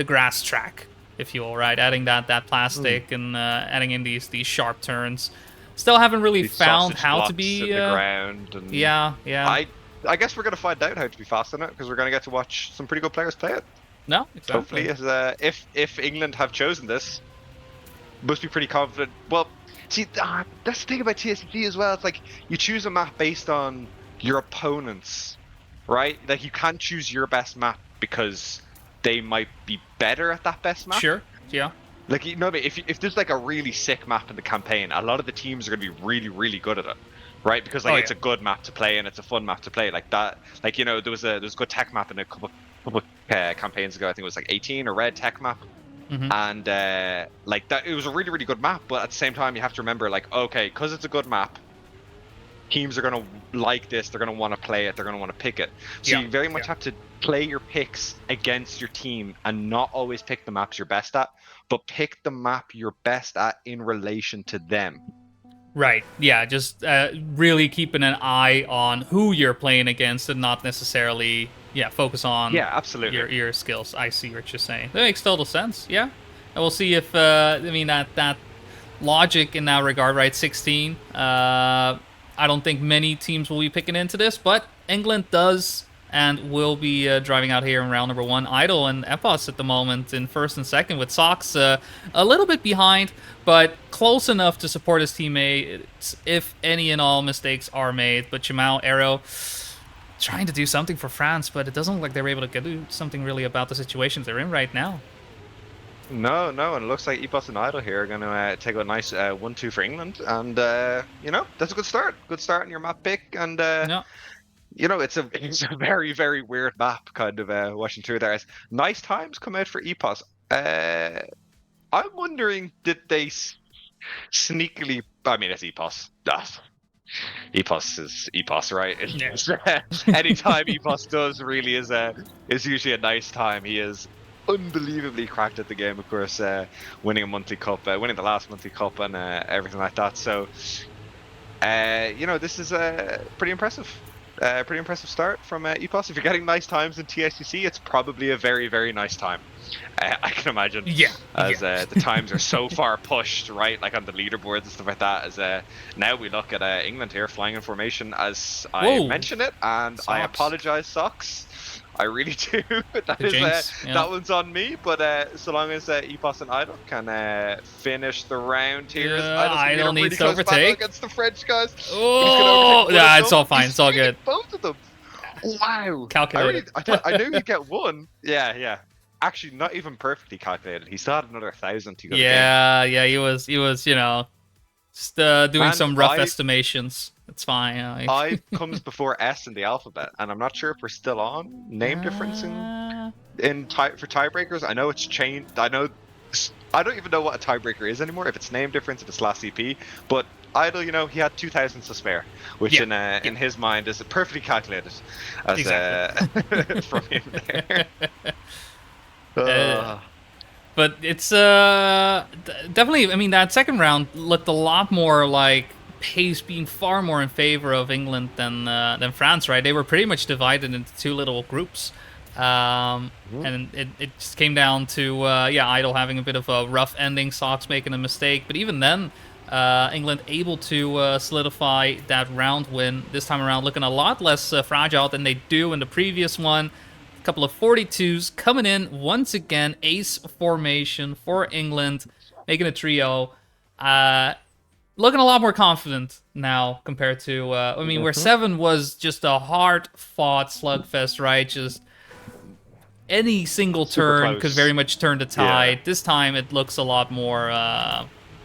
grass track, if you will, right? Adding that plastic and adding in these sharp turns. Still haven't really These found sausage how to blocks be. in the ground and Yeah. I guess we're going to find out how to be fast in it, because we're going to get to watch some pretty good players play it. No, exactly. Hopefully, if England have chosen this, must be pretty confident. Well, see, that's the thing about TSC as well. It's like you choose a map based on your opponents, right? Like you can't choose your best map because they might be better at that best map. Sure. Yeah. Like, if there's like a really sick map in the campaign, a lot of the teams are going to be really, really good at it, right? Because like it's a good map to play and it's a fun map to play. Like that, like there was a good tech map in a couple campaigns ago. I think it was like 18, a red tech map, and like that, it was a really, really good map. But at the same time, you have to remember, like, okay, because it's a good map, teams are going to like this. They're going to want to play it. They're going to want to pick it. So you very much have to play your picks against your team and not always pick the maps you're best at, but pick the map you're best at in relation to them. Right. Yeah. Just really keeping an eye on who you're playing against, and not necessarily focus on absolutely your skills. I see what you're saying. That makes total sense. Yeah. And we'll see if I mean that logic in that regard. Right. 16. I don't think many teams will be picking into this, but England does and will be driving out here in round number 1. Idol and Epos at the moment in first and second, with Sox a little bit behind, but close enough to support his teammates if any and all mistakes are made. But Jamal, Arrow trying to do something for France, but it doesn't look like they're able to do something really about the situations they're in right now. No, and it looks like Epos and Idol here are going to take a nice 1-2 for England, and that's a good start. Good start in your map pick, and it's a very, very weird map, kind of watching through there. Nice times come out for Epos. I'm wondering, did they sneakily? I mean, it's Epos. Epos is Epos, right? Anytime Epos does really is usually a nice time. He is unbelievably cracked at the game, of course, winning a monthly cup, winning the last monthly cup, and everything like that. So, this is pretty impressive. Pretty impressive start from EPOS. If you're getting nice times in TSCC, it's probably a very, very nice time. I can imagine. Yeah, As yeah. the times are so far pushed, right? Like on the leaderboards and stuff like that. As now we look at England here flying in formation as I Whoa. mention it, and I Socks. apologize, Socks. I really do. That The is jinx, yeah. that one's on me. But so long as EPOS and Idol can finish the round here, Yeah, Idol's gonna be in a Idol really needs to close battle overtake. against the French guys. But he's gonna Oh, overtake one yeah, of it's them. all fine. He's It's all beating good. both of them. Wow. Calculated. I knew he'd get one. Yeah. Actually, not even perfectly calculated. He still had another 1,000 to go. Yeah, he was, you know, just doing Man, some rough estimations. It's fine. I comes before S in the alphabet, and I'm not sure if we're still on name difference for tiebreakers. I know it's changed. I don't even know what a tiebreaker is anymore. If it's name difference, if it's last CP, but Idol, he had 2,000 to spare, which in his mind is perfectly calculated as Exactly. from him there. But it's definitely. I mean, that second round looked a lot more like pace being far more in favor of England than France. Right? They were pretty much divided into two little groups, and it just came down to Idol having a bit of a rough ending, Sox making a mistake. But even then, England able to solidify that round win this time around, looking a lot less fragile than they do in the previous one. Couple of 42s coming in once again, ace formation for England, making a trio. Looking a lot more confident now compared to, where 7 was just a hard-fought slugfest, right? Just any single Super turn close. could very much turn the tide. Yeah. This time it looks a lot more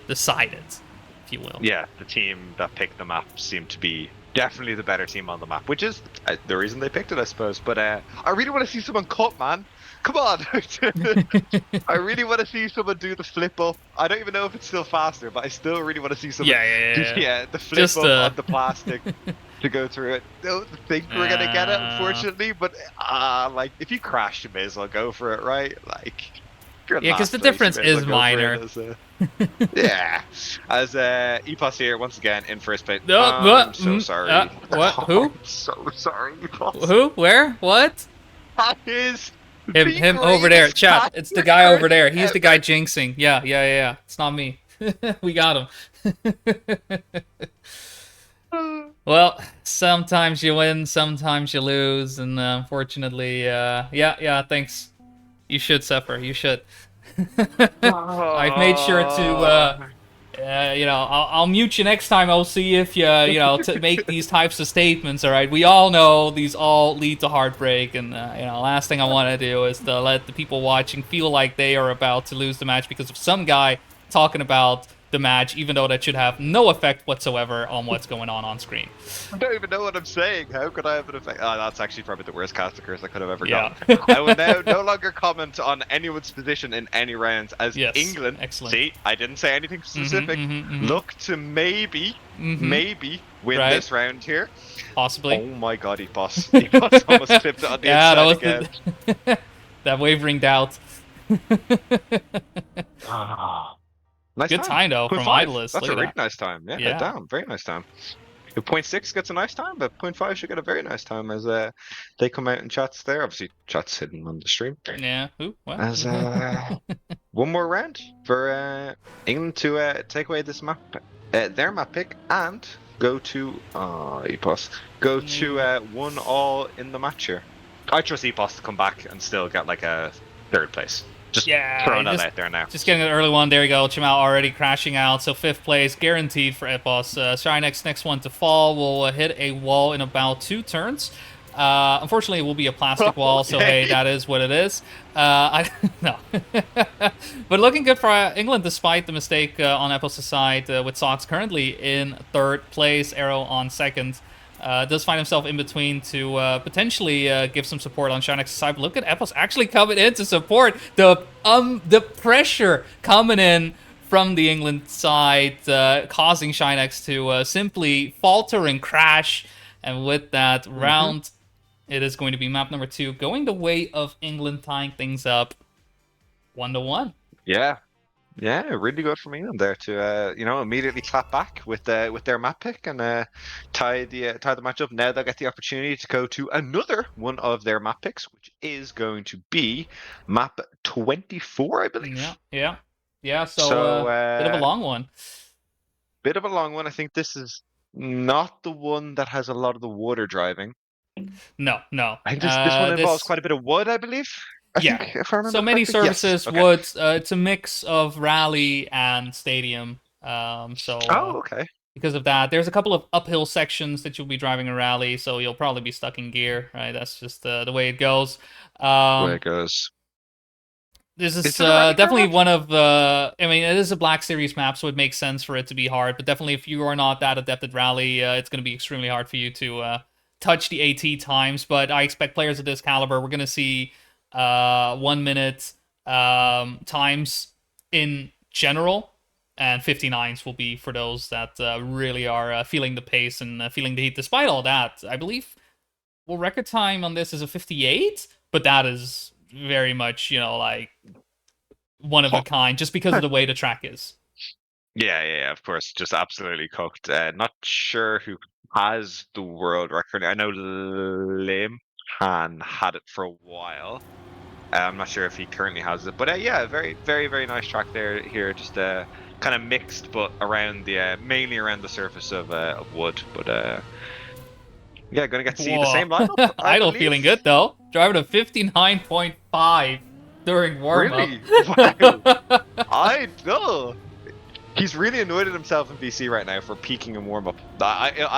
decided, if you will. Yeah, the team that picked the map seemed to be definitely the better team on the map, which is the reason they picked it, I suppose. But I really want to see someone cut, man. Come on. I really want to see someone do the flip up. I don't even know if it's still faster, but I still really want to see someone the flip Just, up on the plastic to go through it. Don't think we're going to get it, unfortunately, but if you crash, you may as well go for it, right? Yeah, because the difference is minor. Yeah, as EPOS here once again in first place. I'm so sorry. What? Who? I'm so sorry, EPOS. Who? Where? What? That is Him over there. Chat. It's the guy over there. He's the guy jinxing. Yeah. It's not me. We got him. Well, sometimes you win, sometimes you lose, and unfortunately, thanks. You should suffer. You should. I've made sure to, I'll mute you next time. I'll see if you, to make these types of statements. All right. We all know these all lead to heartbreak, and last thing I want to do is to let the people watching feel like they are about to lose the match because of some guy talking about the match, even though that should have no effect whatsoever on what's going on screen. I don't even know what I'm saying. How could I have an effect? Oh, that's actually probably the worst cast curse I could have ever gotten. I will now no longer comment on anyone's position in any rounds as England. Excellent. See, I didn't say anything specific. Look to maybe win this round here. Possibly. Oh my god, EPOS almost flipped it on the inside again. That wavering doubt. Nice Good time though from Idolist. That's a really nice time. Yeah, damn, very nice time. If 0.6 gets a nice time, but 0.5 should get a very nice time as they come out in chats there. Obviously, chats hidden on the stream. Yeah. Who? What? As one more round for England to take away this map, their map pick, and go to EPOS. Go to 1-all in the match here. I trust EPOS to come back and still get like a third place. Just throwing that out there now. Just getting an early one. There you go. Chimal already crashing out. So 5th place guaranteed for EPOS. Shinex next one to fall will hit a wall in about 2 turns. Unfortunately, it will be a plastic wall. So hey, that is what it is. No. But looking good for England despite the mistake on EPOS' side with Sox currently in 3rd place. Arrow on 2nd. Does find himself in between to potentially give some support on Shinex's side. But look at EPOS actually coming in to support. The pressure coming in from the England side, causing Shinex to simply falter and crash. And with that round, it is going to be map number 2, going the way of England, tying things up 1-1. Yeah. Yeah, really good from England there to immediately clap back with their map pick and tie the match up. Now they'll get the opportunity to go to another one of their map picks, which is going to be map 24, I Yeah, believe. yeah. So So bit of a long one. bit of a long one. I think this is not the one that has a lot of the water driving. No, no. I think this one involves This quite a bit of wood, I believe. I Yeah. think, if I So remember many correctly. Yes. services Okay. would. It's a mix of rally and stadium. Oh, okay. Because of that, there's a couple of uphill sections that you'll be driving a rally, so you'll probably be stuck in gear, right? That's just the way it goes. The way it goes. This is Is it a rally car definitely map? one of the. I mean, it is a Black Series map, so it makes sense for it to be hard. But definitely, if you are not that adept at rally, it's going to be extremely hard for you to touch the AT times. But I expect players of this caliber, we're going to see 1 minute times in general, and 59s will be for those that really are feeling the pace and feeling the heat. Despite all that, I believe record time on this is a 58, but that is very much like one of a kind, just because of the way the track is. Yeah, of course. Just absolutely cooked. Not sure who has the world record. I know Lim Han had it for a while. I'm not sure if he currently has it, but yeah, very, very, very nice track there. Here, just kind of mixed, but around the mainly around the surface of wood. But yeah, gonna get to see the Whoa. same lineup, I Idle believe. feeling good though. Driving a 59.5 during warm up. Really? Wow. Idle. He's really annoyed at himself in BC right now for peaking in warm up.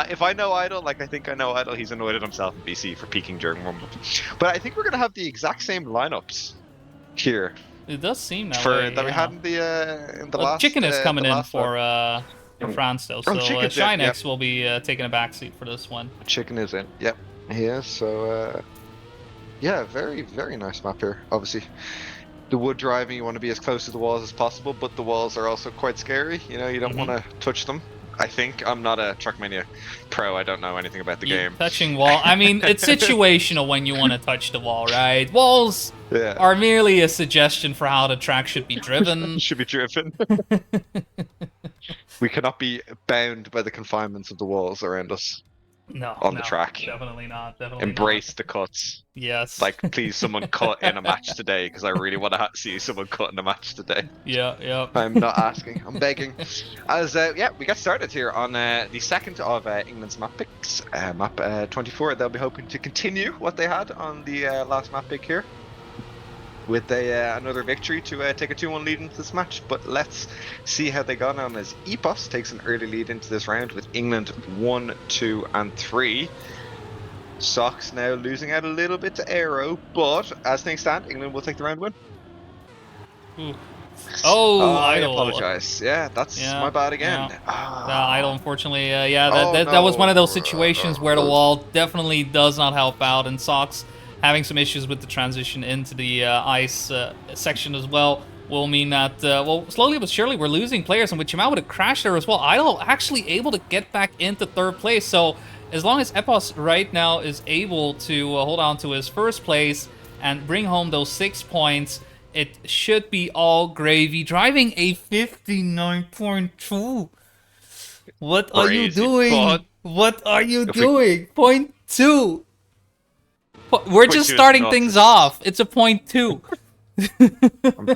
If I know Idle, like I think I know Idle, he's annoyed at himself in BC for peaking during warm up. But I think we're gonna have the exact same lineups here It does seem that for way. that we had in the last. Chicken is coming the in last for one. France though, Oh, so Chicken's in, Shinex yep. will be taking a backseat for this one. Chicken is in. Yep, he is. So yeah, very, very nice map here. Obviously, the wood driving, you want to be as close to the walls as possible, but the walls are also quite scary. You know, you don't want to touch them. I think I'm not a Trackmania pro. I don't know anything about the game. Touching wall. I mean, it's situational when you want to touch the wall, right? Walls Yeah. are merely a suggestion for how the track should be driven. Should be driven. We cannot be bound by the confinements of the walls around us. No, On the track. Definitely not. Definitely Embrace the cuts. Yes. Like, please, someone cut in a match today, because I really want to see someone cut in a match today. Yeah. I'm not asking. I'm begging. As we get started here on the second of England's map picks, map 24. They'll be hoping to continue what they had on the last map pick here, with another victory to take a 2-1 lead into this match. But let's see how they got on as Epos takes an early lead into this round with England 1, 2, and 3. Sox now losing out a little bit to Aero, but as things stand, England will take the round win. Ooh. Oh, I Idle. apologize. Yeah, that's my bad again. Yeah. Idle, unfortunately, that was one of those situations where the wall definitely does not help out, and Sox having some issues with the transition into the ice section as well will mean that, slowly but surely we're losing players, and with Jamal with a crash there as well, Idle actually able to get back into third place. So as long as Epos right now is able to hold on to his first place and bring home those 6 points, it should be all gravy. Driving a 59.2. What are you doing? But What are you doing? 0.2. We're just starting things off. It's a 0.2. I'm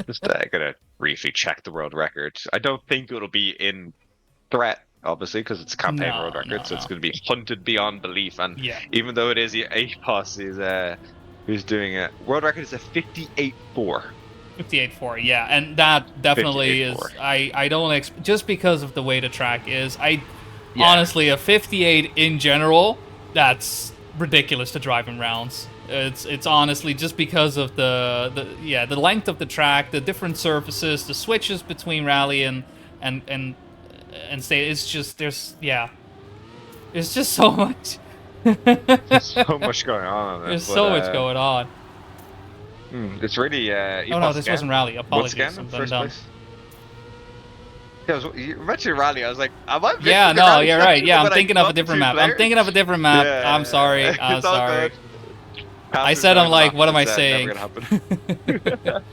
just gonna briefly check the world record. I don't think it'll be in threat, obviously, because it's a campaign world record, so it's going to be hunted beyond belief. And even though it is the APOS who's doing it, world record is a 58.4. 58.4, yeah, and that definitely is. I don't just because of the way the track is. Honestly, a 58 in general, that's ridiculous to drive in rounds. It's honestly just because of the length of the track, the different surfaces, the switches between rally and state. It's just there's just so much. There's so much going on. There's so much going on. It's really. Oh no, this wasn't rally. Apologies. I'm first place. Yeah, you mentioned rally. I was like, am I? Yeah, no, you're right. Yeah, I'm thinking of a different map. I'm thinking of a different map. Yeah, I'm sorry. I'm it's all sorry. good. I After said, I'm knowing the like, map, what am I it's saying? never gonna happen.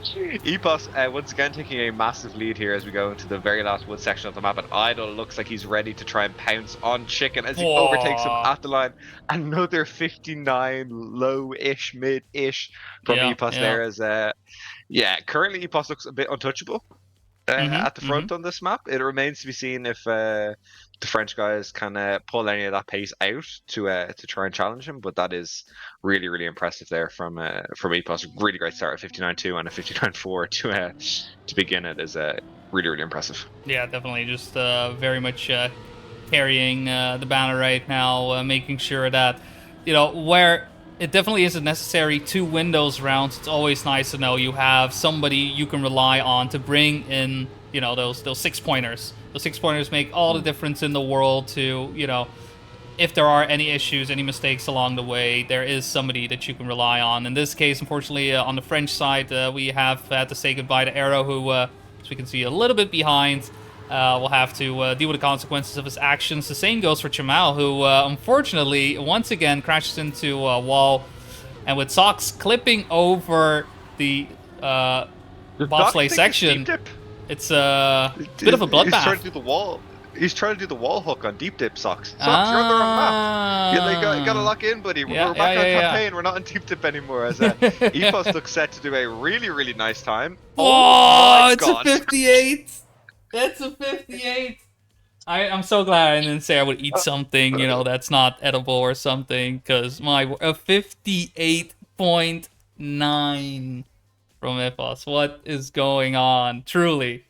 Epos once again taking a massive lead here as we go into the very last wood section of the map, and Idol looks like he's ready to try and pounce on Chicken as he overtakes him Whoa. at the line. Another 59 low-ish, mid-ish from Yeah, Epos yeah. there. As yeah, currently Epos looks a bit untouchable at the front on this map. It remains to be seen if the French guys can pull any of that pace out to try and challenge him. But that is really, really impressive there from Epos. Really great start at 59-2 and a 59-4 to begin it is really, really impressive. Yeah, definitely. Just very much carrying the banner right now, making sure that, where it definitely isn't necessary to win those rounds, it's always nice to know you have somebody you can rely on to bring in, those 6-pointers. Those 6-pointers make all the difference in the world to, if there are any issues, any mistakes along the way, there is somebody that you can rely on. In this case, unfortunately, on the French side, we have had to say goodbye to Arrow, who, as we can see, a little bit behind. Will have to deal with the consequences of his actions. The same goes for Chamal, who, unfortunately, once again crashes into a wall. And with Sox clipping over the bobsleigh section, it's a bit of a bloodbath. He's trying to do the wall. He's trying to do the wall hook on deep dip Socks. Socks, you're on the wrong map. You gotta lock in, buddy. We're back on campaign. We're not on deep dip anymore. As Epos looks set to do a really, really nice time. Oh, my it's God. a 58. It's a 58. I'm so glad I didn't say I would eat something, that's not edible or something, because a 58.9 from Epos. What is going on? Truly.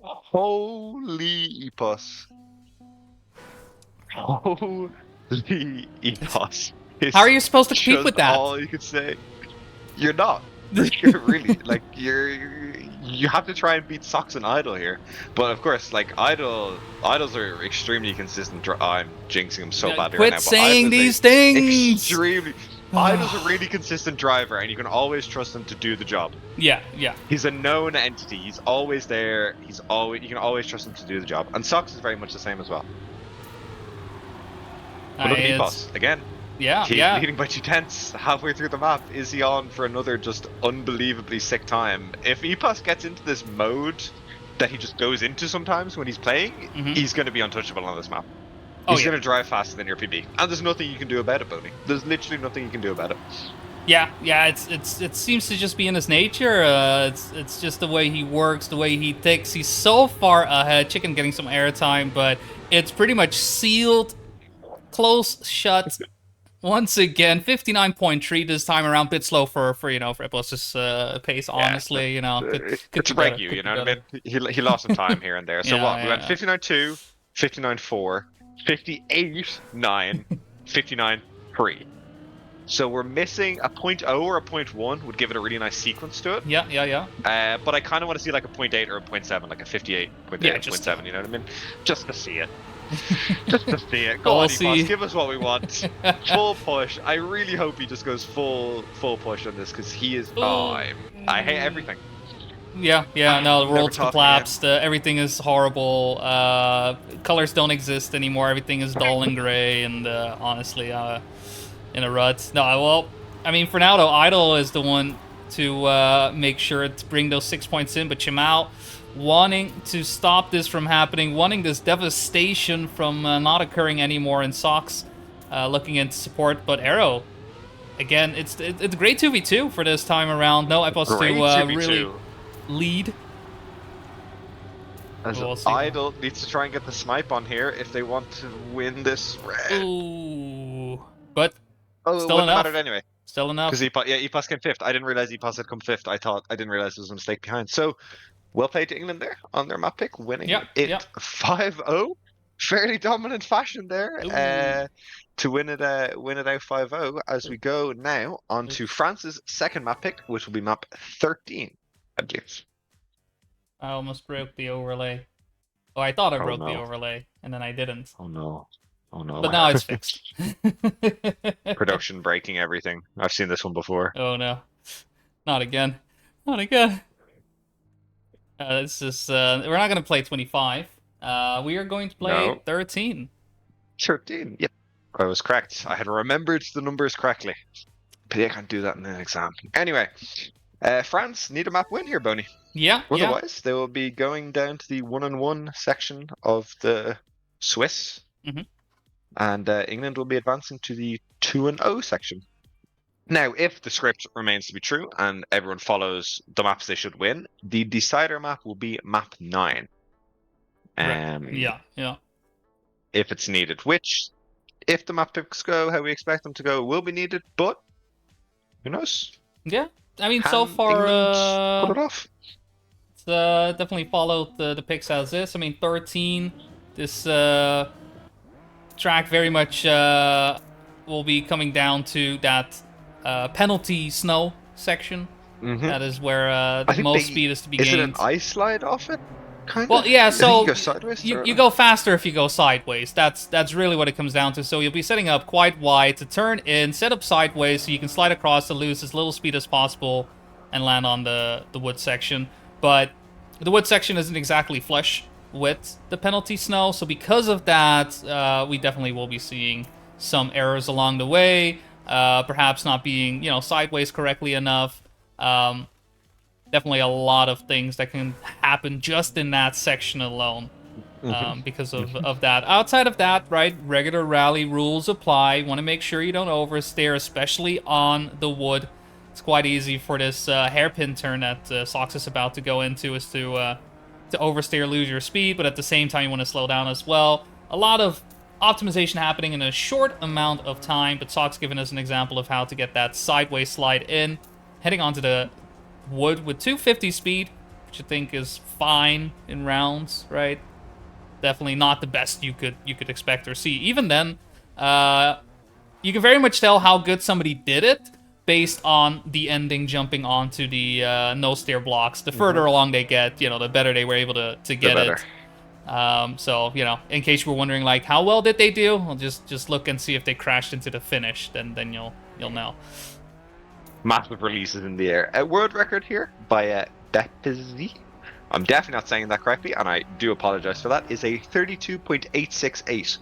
Holy Epos. Holy Epos. How are you supposed to compete with that? All you could say. You're not. You're really you have to try and beat Sox and Idol here. But of course, like idols are extremely consistent. I'm jinxing them so badly Quit right now. But saying Idol is these things. Extremely. Idol's a really consistent driver, and you can always trust him to do the job. Yeah. He's a known entity. He's always there. You can always trust him to do the job. And Sox is very much the same as well. But look at Epos again. Yeah, He's leading by 2/10 halfway through the map. Is he on for another just unbelievably sick time? If Epos gets into this mode that he just goes into sometimes when he's playing, he's going to be untouchable on this map. He's going to drive faster than your PB, and there's nothing you can do about it, Bodie. There's literally nothing you can do about it. Yeah. It seems to just be in his nature. It's just the way he works, the way he ticks. He's so far ahead. Chicken getting some airtime, but it's pretty much sealed, close shut. Once again, 59.3 this time around, bit slow for Epos's pace. Honestly, could to break you know what I mean? He lost some time here and there. So we went 59.2, 59.4, 58.9, 59.3. So we're missing a 0.0 or a 0.1 would give it a really nice sequence to it. Yeah. But I kind of want to see like a 0.8 or a 0.7, like a 58.8 or 0.7. You know what I mean? Just to see it. Just to see it. Go on, Epos, give us what we want. Full push. I really hope he just goes full push on this, because he is. I hate everything. Yeah. No, the world's collapsed. Everything is horrible. Colors don't exist anymore. Everything is dull and gray, and honestly, in a rut. No, well, I mean, for now though, Idol is the one to make sure to bring those 6 points in, but Chamal wanting to stop this from happening, wanting this devastation from not occurring anymore, and Sox looking into support. But Arrow, again, it's a great 2v2 for this time around. No Epos to really lead. As Idol needs to try and get the snipe on here if they want to win this round. Ooh, but still enough. Mattered anyway. Still enough. Because Epos came 5th. I didn't realize Epos had come 5th. I didn't realize there was a mistake behind. So, well played to England there on their map pick, winning it 5-0. Fairly dominant fashion there to win it out 5-0. As we go now on to France's second map pick, which will be map 13, I believe. I almost broke the overlay. Oh, I thought I broke the overlay, and then I didn't. Oh no. But now it's fixed. Production breaking everything. I've seen this one before. Oh no. Not again. This is we're not gonna play 25. We are going to play 13. 13. Yep. I was correct. I had remembered the numbers correctly. But yeah, I can't do that in an exam. Anyway, France need a map win here, Boney. Yeah, yeah. Otherwise, they will be going down to the 1-on-1 section of the Swiss, Mhm. and England will be advancing to the 2-0 section. Now, if the script remains to be true and everyone follows the maps they should win, the decider map will be map 9. Yeah, yeah. If it's needed, which, if the map picks go how we expect them to go, will be needed, but who knows? Yeah, I mean, Can so far, England pull it off? it's definitely followed the picks as is. I mean, 13, this track very much will be coming down to that penalty snow section. Mm-hmm. That is where I the think most speed is to be Is it gained. an ice slide off it? Kind Well, of? yeah, I think so you go sideways. you go faster if you go sideways. That's really what it comes down to. So you'll be setting up quite wide to turn in, set up sideways so you can slide across to lose as little speed as possible and land on the wood section. But the wood section isn't exactly flush with the penalty snow, so because of that, we definitely will be seeing some errors along the way. Perhaps not being, sideways correctly enough. Definitely a lot of things that can happen just in that section alone because of that. Outside of that, right, regular rally rules apply. Want to make sure you don't oversteer, especially on the wood. It's quite easy for this hairpin turn that Sox is about to go into is to oversteer, lose your speed, but at the same time you want to slow down as well. A lot of optimization happening in a short amount of time, but Sox giving us an example of how to get that sideways slide in, heading onto the wood with 250 speed, which I think is fine in rounds, right? Definitely not the best you could expect or see. Even then, you can very much tell how good somebody did it based on the ending jumping onto the no steer blocks. The further along they get, the better they were able to get it. So, in case you were wondering, like, how well did they do? Well, just look and see if they crashed into the finish. Then you'll know. Massive releases in the air. A world record here by Bepezi. I'm definitely not saying that correctly, and I do apologize for that. Is a 32.868.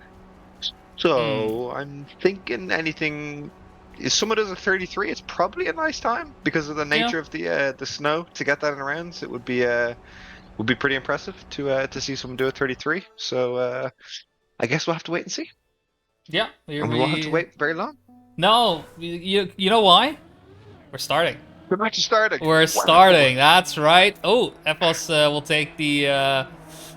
So I'm thinking anything. If someone does a 33, it's probably a nice time because of the nature of the snow. To get that in rounds, it would be pretty impressive to see someone do a 33. So I guess we'll have to wait and see. Yeah, we won't have to wait very long. No, you know why? We're starting. We're actually starting. We're starting. That's right. Oh, Epos will take the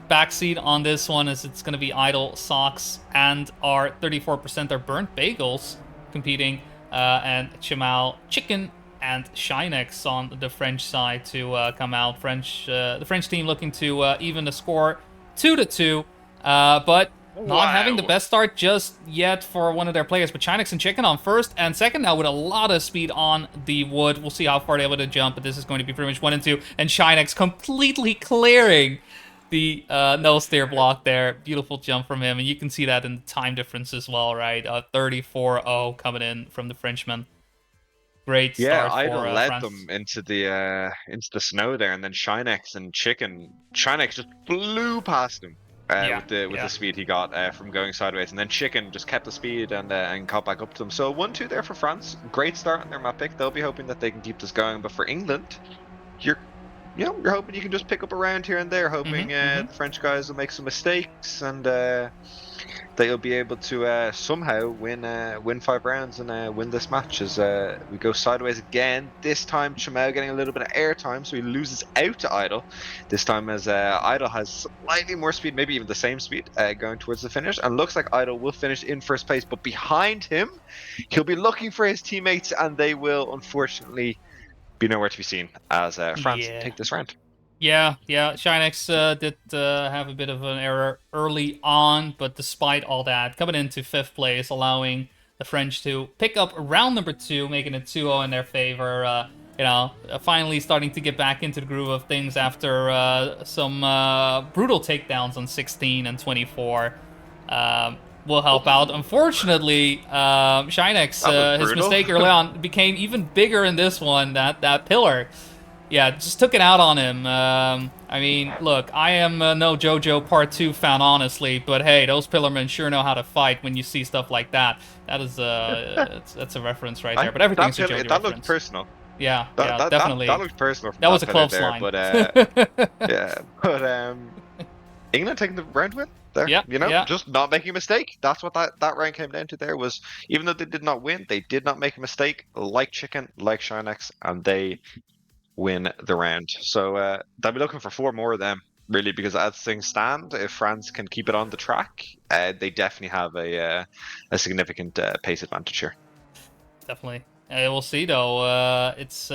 backseat on this one as it's going to be Idle, Sox, and our 34% are Burnt Bagels competing, and Chimal Chicken and Shinex on the French side to come out. The French team looking to even the score 2-2, but not having the best start just yet for one of their players. But Chinex and Chicken on first and second now with a lot of speed on the wood. We'll see how far they're able to jump, but this is going to be pretty much 1 and 2. And Chinex completely clearing the no steer block there. Beautiful jump from him, and you can see that in the time difference as well, right? 34-0 coming in from the Frenchman. Great start for Idol led France. them into the snow there, and then Shinex and Chicken. Shinex just flew past him with the speed he got from going sideways, and then Chicken just kept the speed and caught back up to them. So 1-2 there for France. Great start on their map pick. They'll be hoping that they can keep this going. But for England, you're hoping you can just pick up a round here and there, hoping the French guys will make some mistakes and they'll be able to somehow win 5 rounds and win this match as we go sideways again. This time Chamel getting a little bit of airtime, so he loses out to Idle. This time as Idle has slightly more speed, maybe even the same speed, going towards the finish, and looks like Idle will finish in first place, but behind him he'll be looking for his teammates, and they will unfortunately be nowhere to be seen as France take this round. Yeah. Shinex did have a bit of an error early on, but despite all that, coming into 5th place, allowing the French to pick up round number 2, making it 2-0 in their favor. Finally starting to get back into the groove of things after some brutal takedowns on 16 and 24. Will help out. Unfortunately, Shinex, his mistake early on became even bigger in this one. That pillar, just took it out on him. I I mean, look, I am no JoJo Part 2 fan, honestly, but hey, those Pillarmen sure know how to fight when you see stuff like that. That is, that's a reference right there, but everything's a JoJo That looked reference. personal. Yeah, That yeah, that that that definitely. looked personal from That was that a pillar close there. line. But yeah, but England taking the round win there. Yeah, yeah, Just not making a mistake. That's what that round came down to. There was, even though they did not win, they did not make a mistake. Like Chicken, like Shinex, and they win the round. So they'll be looking for 4 more of them, really, because as things stand, if France can keep it on the track, they definitely have a significant pace advantage here. definitely. We'll see though. It's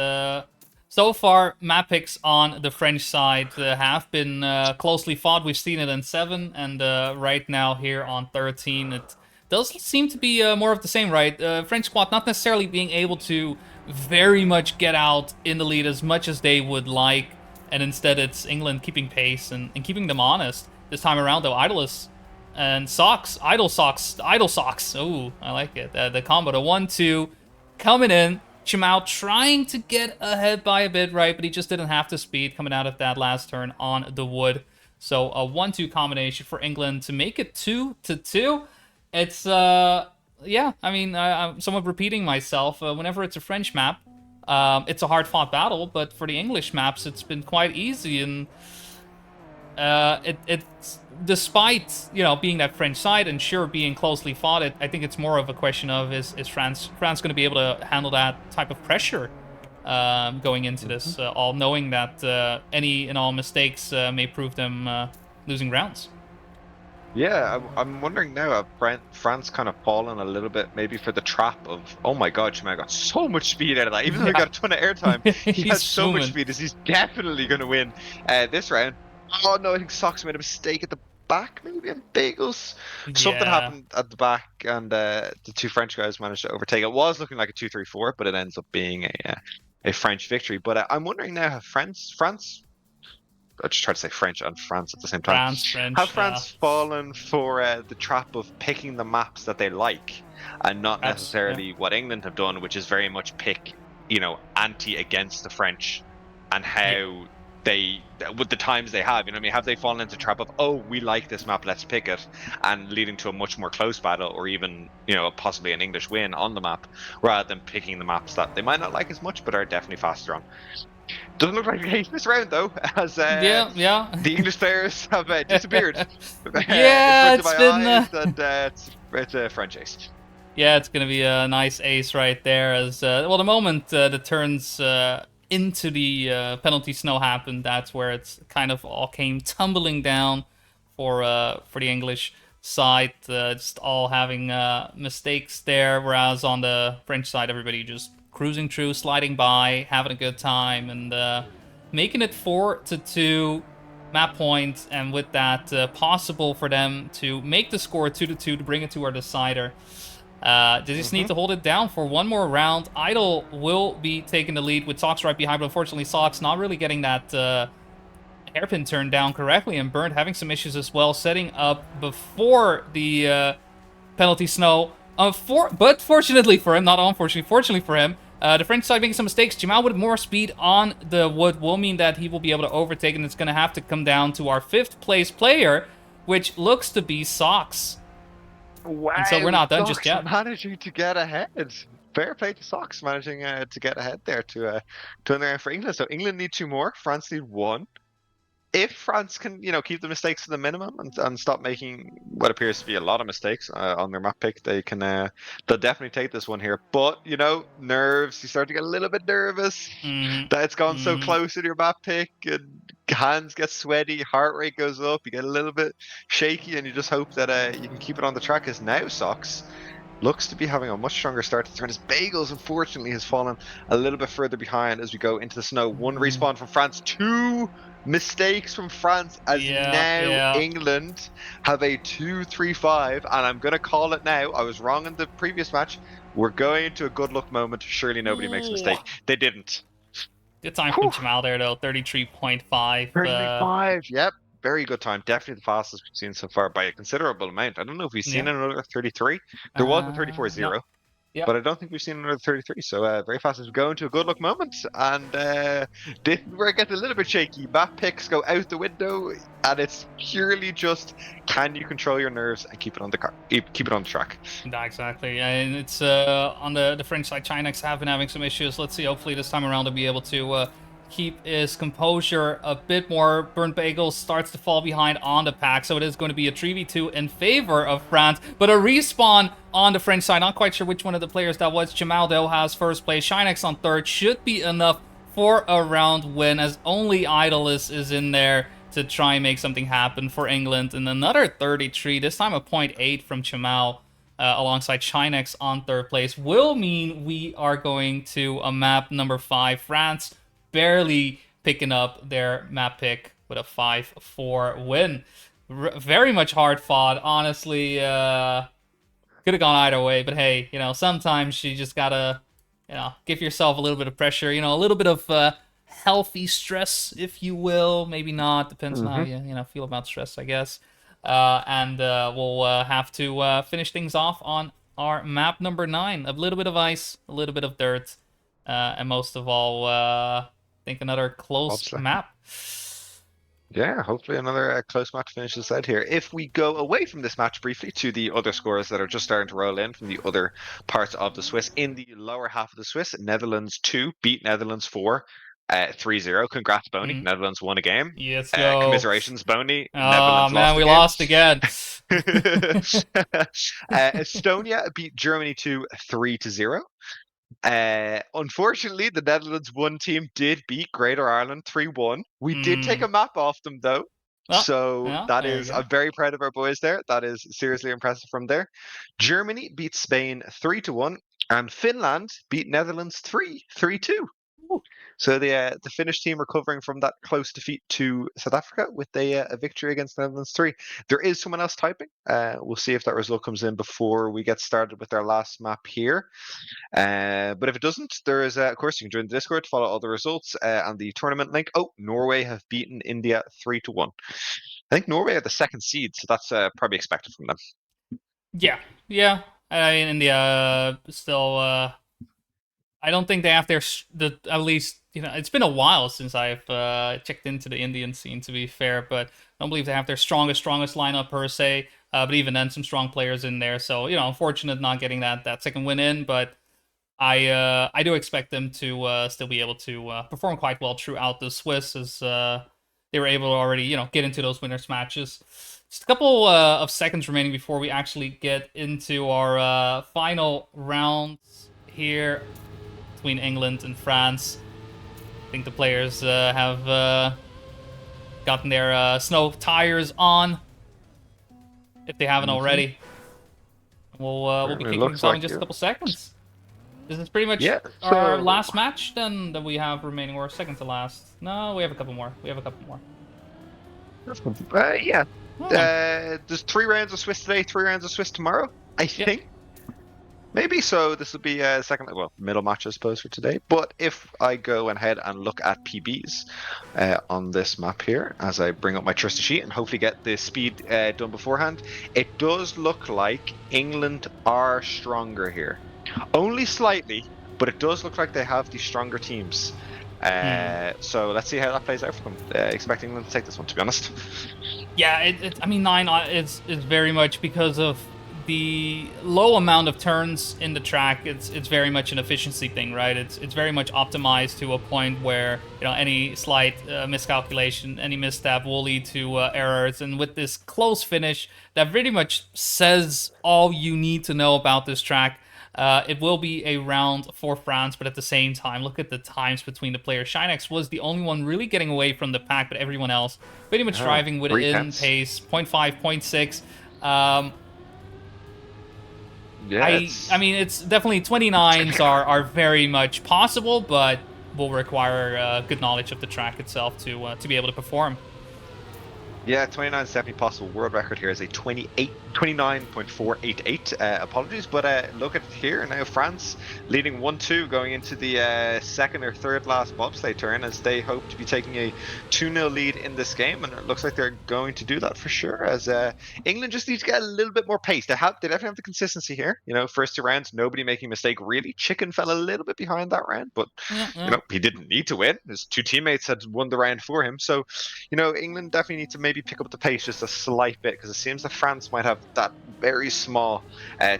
so far map picks on the French side have been closely fought. We've seen it in 7, and right now here on 13, it does seem to be more of the same, right? French squad not necessarily being able to very much get out in the lead as much as they would like, and instead it's England keeping pace and keeping them honest. This time around, though, Idolus and Socks, Idle Socks, Idle Socks. Oh, I like it. The combo, the 1-2 coming in. Chimao trying to get ahead by a bit, right? But he just didn't have the speed coming out of that last turn on the wood. So a 1-2 combination for England to make it 2-2. It's yeah. I mean, I'm somewhat repeating myself. Whenever it's a French map, it's a hard-fought battle. But for the English maps, it's been quite easy, and it's despite being that French side and sure being closely fought. I think it's more of a question of is France going to be able to handle that type of pressure going into this, all knowing that any and all mistakes may prove them losing rounds. Yeah, I'm wondering now, France kind of fallen a little bit maybe for the trap of, oh my God, Shimei got so much speed out of that. Even though he got a ton of airtime, he He's has so much zooming. speed as he's definitely going to win this round. Oh no, I think Socks made a mistake at the back, maybe, and Bagels. Something Yeah, happened at the back, and the 2 French guys managed to overtake. It was looking like a 2-3-4, but it ends up being a French victory. But I'm wondering now, have France I just tried to say French and France at the same time. France, Have French. Yeah, France fallen for the trap of picking the maps that they like, and not perhaps. Yeah. necessarily what England have done, which is very much pick, anti against the French, and how they, with the times they have, I mean, have they fallen into the trap of, oh, we like this map, let's pick it, and leading to a much more close battle, or even, possibly an English win on the map, rather than picking the maps that they might not like as much, but are definitely faster on. Doesn't look like the case this round, though, as Yeah. the English players have disappeared. Yeah, in front it's of been. my eyes, and it's a French ace. Yeah, it's gonna be a nice ace right there. As well, the moment the turns into the penalty snow happened, that's where it's kind of all came tumbling down for the English side. Just all having mistakes there, whereas on the French side, everybody just cruising through, sliding by, having a good time, and making it 4-2 map point, and with that possible for them to make the score 2-2 to bring it to our decider. They just need to hold it down for one more round. Idol will be taking the lead with Socks right behind, but unfortunately Socks not really getting that hairpin turned down correctly, and Burnt having some issues as well, setting up before the penalty snow. But fortunately for him, not unfortunately, fortunately for him, the French side making some mistakes. Jamal with more speed on the wood will mean that he will be able to overtake, and it's going to have to come down to our 5th place player, which looks to be Socks. Wow! And so we're not done Sox just yet. managing to get ahead. Fair play to Sox managing to get ahead there to win the round for England. So England need 2 more. France need 1. If France can, keep the mistakes to the minimum and stop making what appears to be a lot of mistakes on their map pick, they can they'll definitely take this one here. But nerves, you start to get a little bit nervous that it's gone so close in your map pick, and hands get sweaty, heart rate goes up, you get a little bit shaky, and you just hope that you can keep it on the track. As now Sox looks to be having a much stronger start to the turn. His Bagels, unfortunately, has fallen a little bit further behind as we go into the snow. 1 respawn from France, 2 mistakes from France, as now England have a 2-3-5, and I'm going to call it now. I was wrong in the previous match. We're going into a good luck moment. Surely nobody makes a mistake. They didn't. Good time from Jamal there, though. 33.5. 33.5, yep. Very good time. Definitely the fastest we've seen so far by a considerable amount. I don't know if we've seen another 33. There was a 34.0. No. but I don't think we've seen another 33. So very fast as we go into a good luck moment, and this is where it gets a little bit shaky. Map picks go out the window, and it's purely just can you control your nerves and keep it on the car, keep it on the track. Yeah, exactly. And it's on the French side, Chinex have been having some issues. Let's see, hopefully this time around they'll be able to keep his composure a bit more. Burnt Bagel starts to fall behind on the pack, so it is going to be a 3v2 in favor of France. But a respawn on the French side. Not quite sure which one of the players that was. Jamaldo has first place. Chinex on third. Should be enough for a round win, as only Idolus is in there to try and make something happen for England. And another 33, this time a 0.8 from Chamal. Alongside Chinex on third place, will mean we are going to a map number 5. France barely picking up their map pick with a 5-4 win. Very much hard fought, honestly. Could have gone either way, but hey, sometimes you just gotta, give yourself a little bit of pressure, a little bit of healthy stress, if you will. Maybe not, depends on how you feel about stress, I guess. And we'll have to finish things off on our map number 9. A little bit of ice, a little bit of dirt, and most of all, I think another close map. Yeah, hopefully another close match finishes out here. If we go away from this match briefly to the other scores that are just starting to roll in from the other parts of the Swiss, in the lower half of the Swiss, Netherlands 2 beat Netherlands 4. 3-0. Congrats, Boney. Netherlands won a game. Yes, go. Commiserations, Boney. Oh, Netherlands man, we lost again. Estonia beat Germany 3-0. Unfortunately, the Netherlands 1 team did beat Greater Ireland 3-1. We did take a map off them, though. That is, I'm very proud of our boys there. That is seriously impressive from there. Germany beat Spain 3-1. And Finland beat Netherlands 3-2. So the Finnish team recovering from that close defeat to South Africa with a victory against the Netherlands 3. There is someone else typing. We'll see if that result comes in before we get started with our last map here. But if it doesn't, there is, of course, you can join the Discord to follow all the results and the tournament link. Oh, Norway have beaten India 3-1. I think Norway are the second seed, so that's probably expected from them. Yeah. India still... I don't think they have at least, it's been a while since I've checked into the Indian scene, to be fair, but I don't believe they have their strongest lineup per se, but even then, some strong players in there, so, unfortunate not getting that second win in, but I do expect them to still be able to perform quite well throughout the Swiss, as they were able to already, get into those winners matches. Just a couple of seconds remaining before we actually get into our final rounds here between England and France. I think the players have gotten their snow tires on, if they haven't already. We'll be kicking things off in just a couple seconds. This is pretty much our last match then that we have remaining, or second to last. No, we have a couple more. There's 3 rounds of Swiss today, 3 rounds of Swiss tomorrow, I think. Maybe, so this will be a second, middle match, I suppose, for today. But if I go ahead and look at PBs on this map here, as I bring up my trusty sheet and hopefully get the speed done beforehand, it does look like England are stronger here. Only slightly, but it does look like they have the stronger teams. So let's see how that plays out for them. Expecting England to take this one, to be honest. Yeah, 9 is very much because of the low amount of turns in the track. It's very much an efficiency thing, right? It's very much optimized to a point where any slight miscalculation, any misstep will lead to errors. And with this close finish, that pretty much says all you need to know about this track. It will be a round for France, but at the same time, look at the times between the players. Chinex was the only one really getting away from the pack, but everyone else pretty much driving within pace, 0.5, 0.6. It's definitely 29s are very much possible, but will require good knowledge of the track itself to be able to perform. Yeah, 29 is definitely possible. World record here is a 29.488. Apologies, but look at it here now. France leading 1-2 going into the second or third last bobsleigh turn as they hope to be taking a 2-0 lead in this game. And it looks like they're going to do that for sure. As England just needs to get a little bit more pace. They definitely have the consistency here. First two rounds, nobody making a mistake really. Chicken fell a little bit behind that round, but Yeah, yeah. he didn't need to win. His two teammates had won the round for him. So England definitely need to maybe pick up the pace just a slight bit because it seems that France might have that very small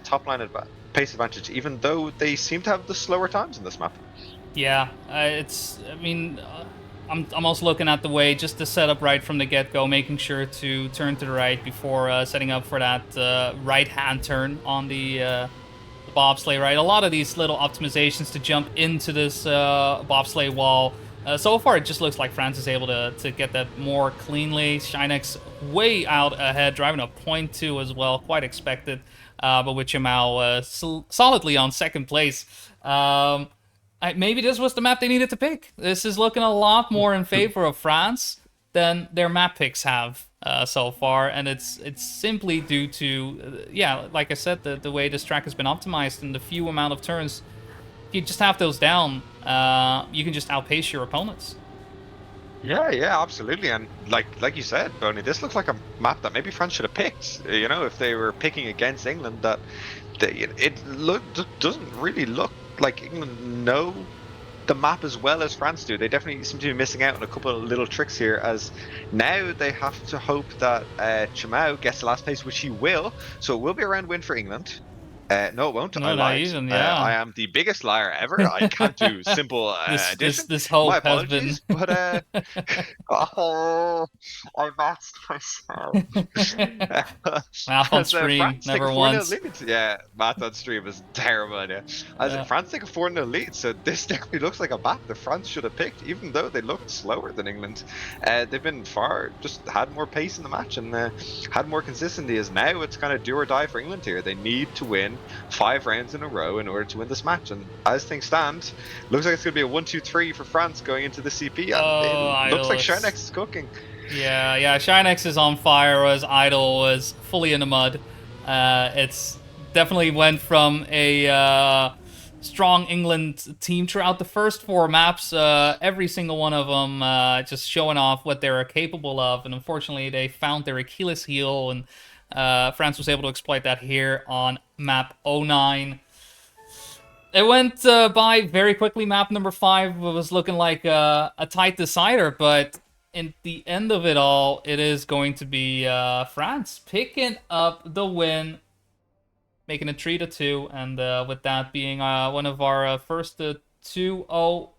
top line pace advantage, even though they seem to have the slower times in this map. Yeah, I mean, I'm also looking at the way just to set up right from the get-go, making sure to turn to the right before setting up for that right-hand turn on the bobsleigh, right? A lot of these little optimizations to jump into this bobsleigh wall. So far, it just looks like France is able to get that more cleanly. Shinex way out ahead, driving a .2 as well, quite expected. But with Jamal solidly on second place. Maybe this was the map they needed to pick. This is looking a lot more in favor of France than their map picks have so far, and it's simply due to yeah, like I said, the way this track has been optimized and the few amount of turns. If you just have those down, you can just outpace your opponents. Yeah, absolutely. And like you said, Boney, this looks like a map that maybe France should have picked. If they were picking against England, that doesn't really look like England know the map as well as France do. They definitely seem to be missing out on a couple of little tricks here, as now they have to hope that Chamau gets the last place, which he will. So it will be a round win for England. No, it won't. No, I not lied. even. Yeah. I am the biggest liar ever. I can't do simple addition. This hope My has been. apologies, but oh, I matched myself. Math on As stream, France take a never 4-0 once. lead. Yeah, math on stream is a terrible idea. France take a 4-0 lead, so this definitely looks like a map that France should have picked, even though they looked slower than England. They've been just had more pace in the match and had more consistency. As now it's kind of do or die for England here. They need to win 5 rounds in a row in order to win this match. And as things stand, looks like it's going to be a 1-2-3 for France going into the CP. And it looks like Shinex is cooking. Yeah, Shinex is on fire, whereas Idol was fully in the mud. It's definitely went from a strong England team throughout the first 4 maps, every single one of them just showing off what they were capable of, and unfortunately they found their Achilles heel, and France was able to exploit that here on map 09. It went by very quickly. Map number 5 was looking like a tight decider, but in the end of it all, it is going to be France picking up the win, making it 3-2, and with that being one of our first 2-0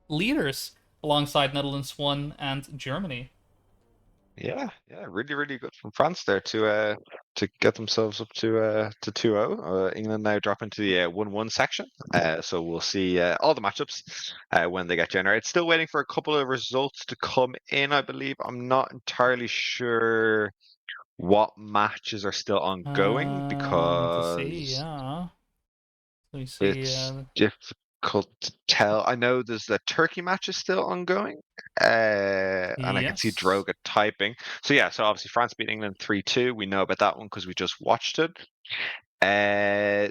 leaders alongside Netherlands 1 and Germany. Yeah, really, really good from France there to get themselves up to 2-0. England now drop into the 1-1 section. So we'll see all the matchups when they get generated. Still waiting for a couple of results to come in, I believe. I'm not entirely sure what matches are still ongoing Need to see, because yeah. Let me see. it's difficult to tell. I know there's the Turkey match is still ongoing, and I can see Yes. Droga typing. So yeah, so obviously France beat England 3-2. We know about that one because we just watched it.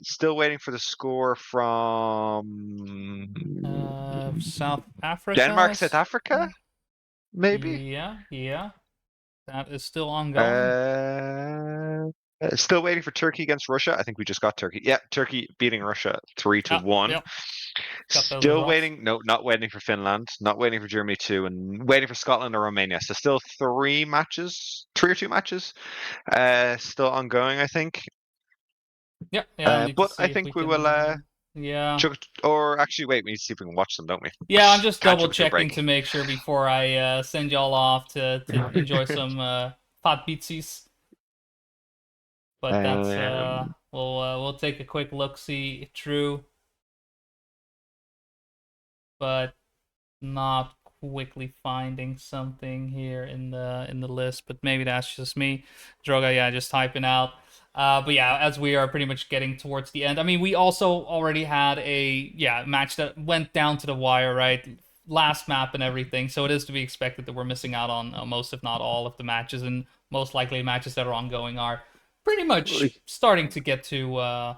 Still waiting for the score from South Africa. Denmark, South Africa, maybe. Yeah. That is still ongoing. Still waiting for Turkey against Russia. I think we just got Turkey. Yeah, Turkey beating Russia 3-1. Yep. Still waiting. No, not waiting for Finland. Not waiting for Germany 2, and waiting for Scotland or Romania. So still 3 or 2 matches. Still ongoing, I think. Yeah. But I think we will. Yeah. Or actually, wait. We need to see if we can watch them, don't we? Yeah, I'm just Catch double up to a checking break. to make sure before I send y'all off to enjoy some pot beatsies. But that's we'll take a quick look see through, but not quickly finding something here in the list. But maybe that's just me. Droga, yeah, just typing out. But yeah, as we are pretty much getting towards the end, I mean, we also already had a match that went down to the wire, right? last map and everything, so it is to be expected that we're missing out on most, if not all, of the matches, and most likely matches that are ongoing are pretty much starting to get to I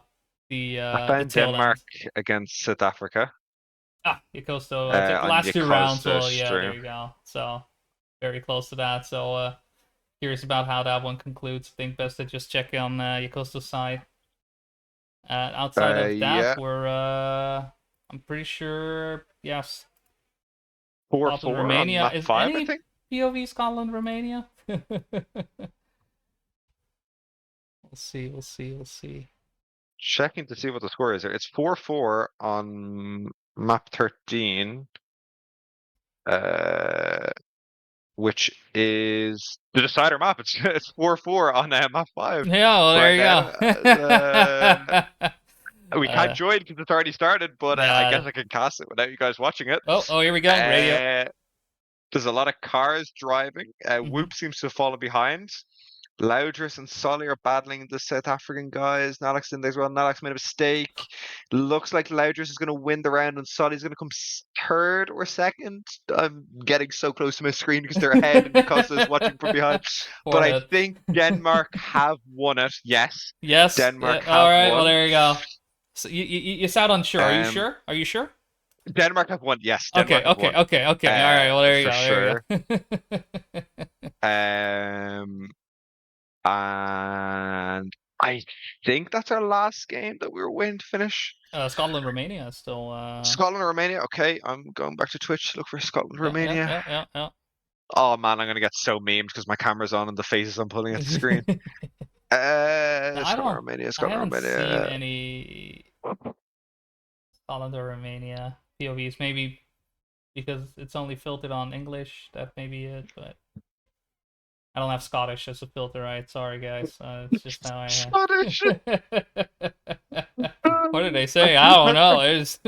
the found tail Denmark end. against South Africa Yokosto, take the on last two rounds. Yokosto Well, yeah, there stream. you go. So very close to that. So curious about how that one concludes. I think best to just check on Yokosto's side. Outside of that, Yeah, we're I'm pretty sure, yes, Scotland, 4-4 on Romania. map Is 5, I any think. POV Scotland, Romania? We'll see. We'll see. We'll see. Checking to see what the score is here. It's 4-4 on map 13, uh, which is the decider map. It's 4-4 on map 5 Yeah, well, there right you now. go. We can't join because it's already started, but I Yeah. guess I can cast it without you guys watching it. Oh, here we go. Radio. There's a lot of cars driving. Hmm. Whoop seems to have fallen behind. Loudress and Solly are battling the South African guys. Nalax in there as well. Nalax made a mistake. Looks like Loudress is going to win the round and Solly's going to come third or second. I'm getting so close to my screen because they're ahead and Yokosta is watching from behind. But I Forehead. think Denmark have won it. Yes. Yes. Denmark All have right. Well, won. there you go. So you sound unsure. Are you Um, sure? Are you sure? Denmark have won. Yes, Okay. Denmark have Okay. won. Okay. Okay. All right. Well, there you For go. sure. There you go. And I think that's our last game that we were waiting to finish. Scotland, Romania is still. Scotland, Romania. Okay, I'm going back to Twitch to look for Scotland, Romania. Yeah. Oh man, I'm gonna get so memed because my camera's on and the faces I'm pulling at the screen. Now, Scotland, Romania, I Scotland, haven't seen Romania. any Scotland or Romania POVs. Maybe because it's only filtered on English. That may be it, but I don't have Scottish as a filter, right? Sorry, guys. It's just how I. Scottish. What did they say? I don't know. It's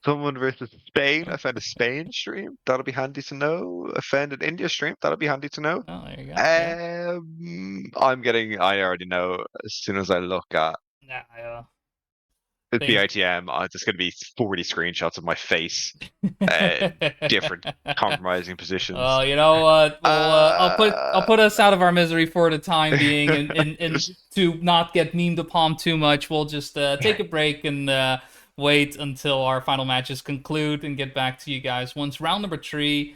Someone versus Spain. I found a Spain stream. That'll be handy to know. I found an India stream. That'll be handy to know. Oh, there you go. Yeah. I already know as soon as I look at Yeah. the Things- ITM, there's going to be 40 screenshots of my face, different compromising positions. Well, you know what? I'll put us out of our misery for the time being, and to not get memed upon too much, we'll just take a break and wait until our final matches conclude and get back to you guys. Once round number 3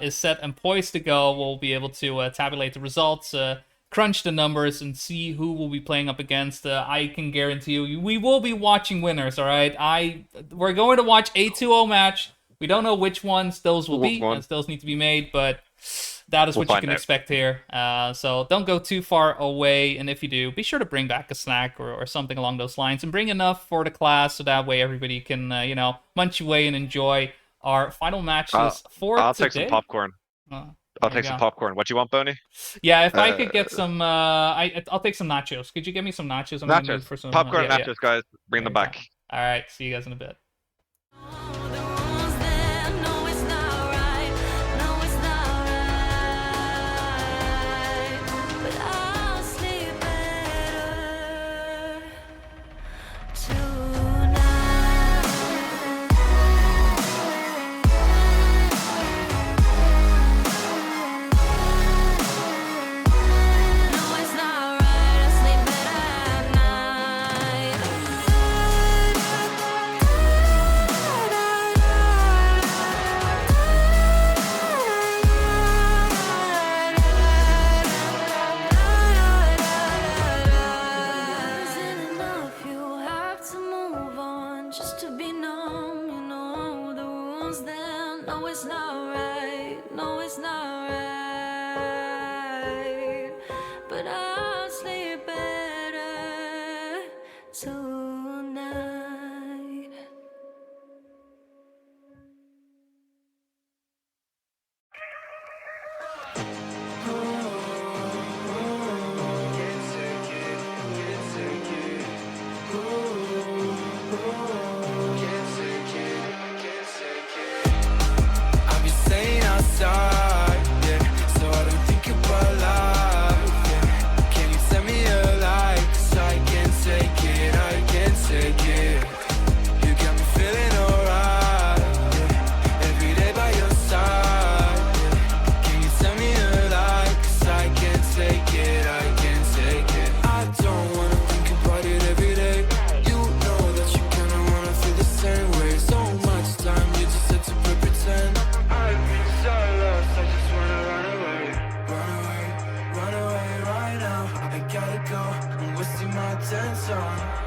is set and poised to go, we'll be able to tabulate the results, crunch the numbers, and see who we'll be playing up against. I can guarantee you, we will be watching winners. All right, we're going to watch a 2-0 match. We don't know which ones those will be, as those need to be made, but that is what you can expect here. So don't go too far away, and if you do, be sure to bring back a snack or something along those lines, and bring enough for the class so that way everybody can, munch away and enjoy our final matches for today. I'll take some popcorn. I'll take some popcorn. What do you want, Boney? Yeah, if I could get some, I'll take some nachos. Could you get me some nachos? I'm gonna move for some popcorn nachos, guys. Bring them back. All right, see you guys in a bit.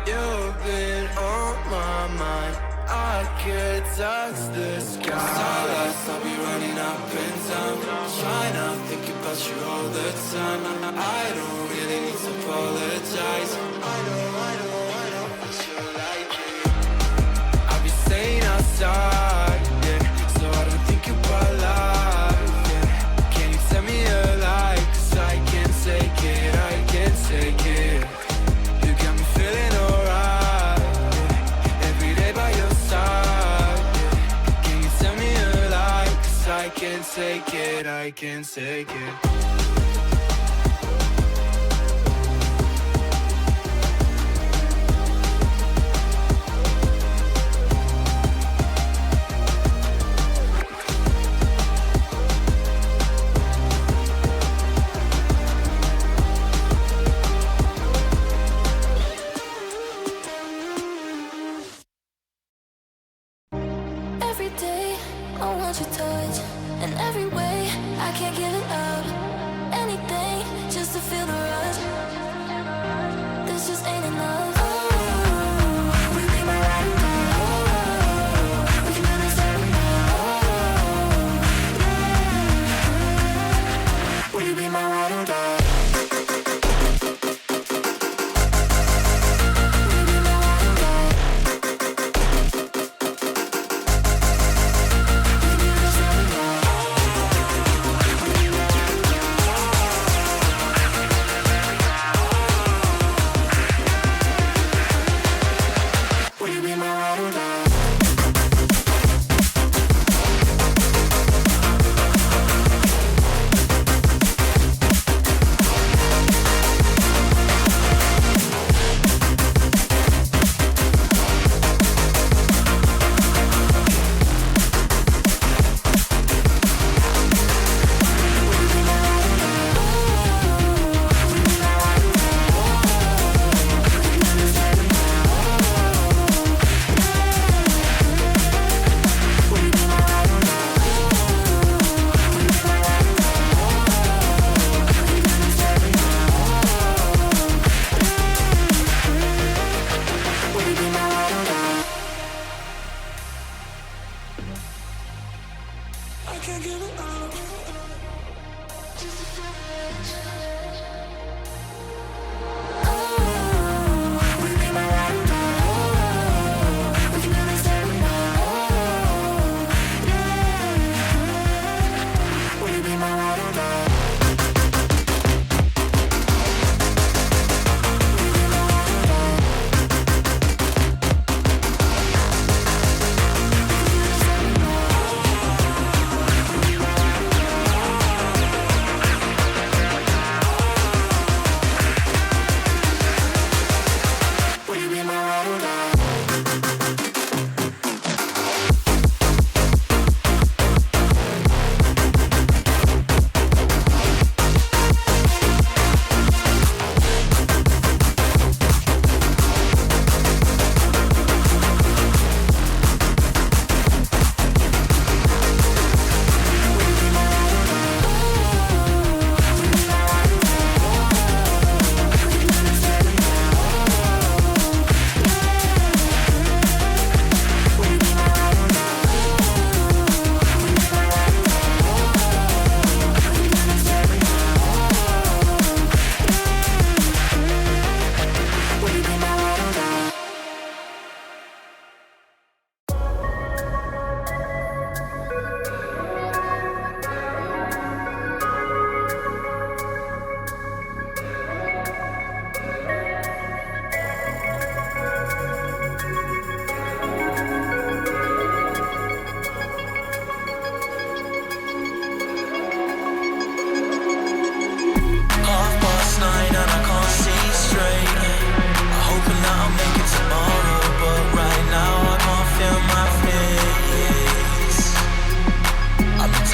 You've been on my mind. I could touch the sky. Starlights, I'll be running up and down, trying to think about you all the time. I don't really need to apologize. I know, but you like it. I'll be staying outside, yeah, so I don't think about life, yeah. Can you tell me a lie? 'Cause I can't take it, I can't take it. You got me feeling alright, yeah. Every day by your side, yeah. Can you tell me a lie? 'Cause I can't take it, I can't take it. Every day, I want your touch. And every way, I can't give it up. Anything, just to feel the rush. This just ain't enough. Oh, will you be my ride or die? Oh, we can do this every night. Oh, yeah. Will you be my ride or die?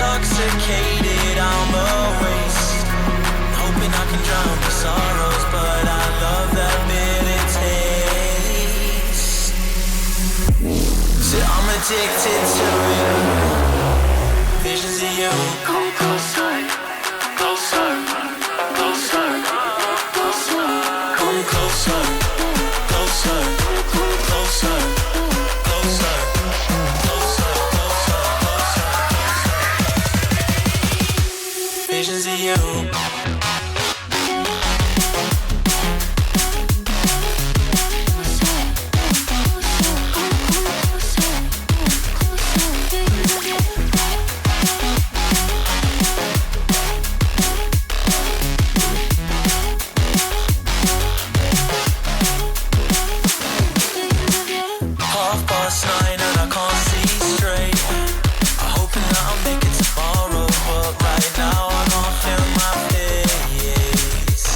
intoxicated, I'm a waste. Hoping I can drown my sorrows, but I love that bitter taste. So I'm addicted to it. Visions of you. Come closer, closer, closer, closer. Come closer, '9 and I can't see straight. I'm hoping that I'll make it tomorrow, but right now I can't feel my face.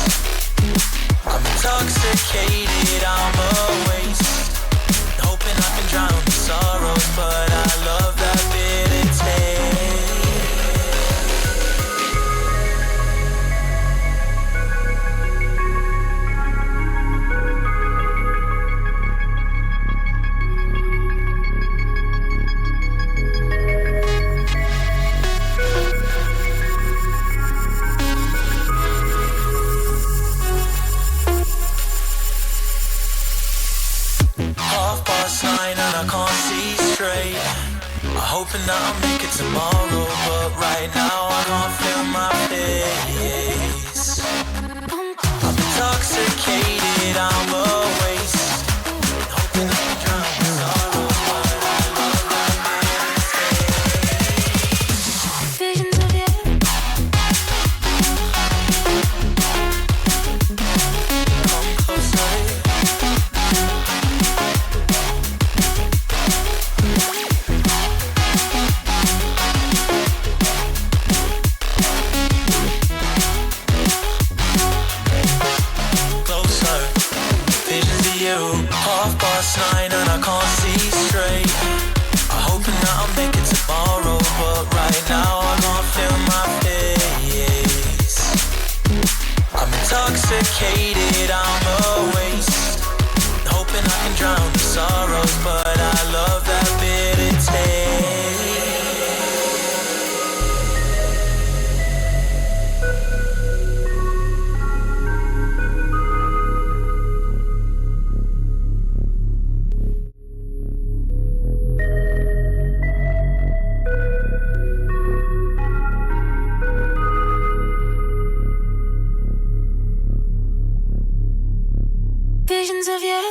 I'm intoxicated, I'm a waste. Hoping I can drown the sorrows, but I love that bitter taste. '9 and I can't see straight. I'm hoping that I'll make it tomorrow, but right now I can't feel my face. I'm intoxicated, I'm a waste. Hoping I can drown the sorrow, but I love that bitter taste. Visions of you. Come closer. '9 and I can't see straight. I'm hoping that I'll make it tomorrow, but right now I can't feel my face. I'm intoxicated, I'm a waste. Hoping I can drown the sorrows, but I love that bitter taste. Visions of you.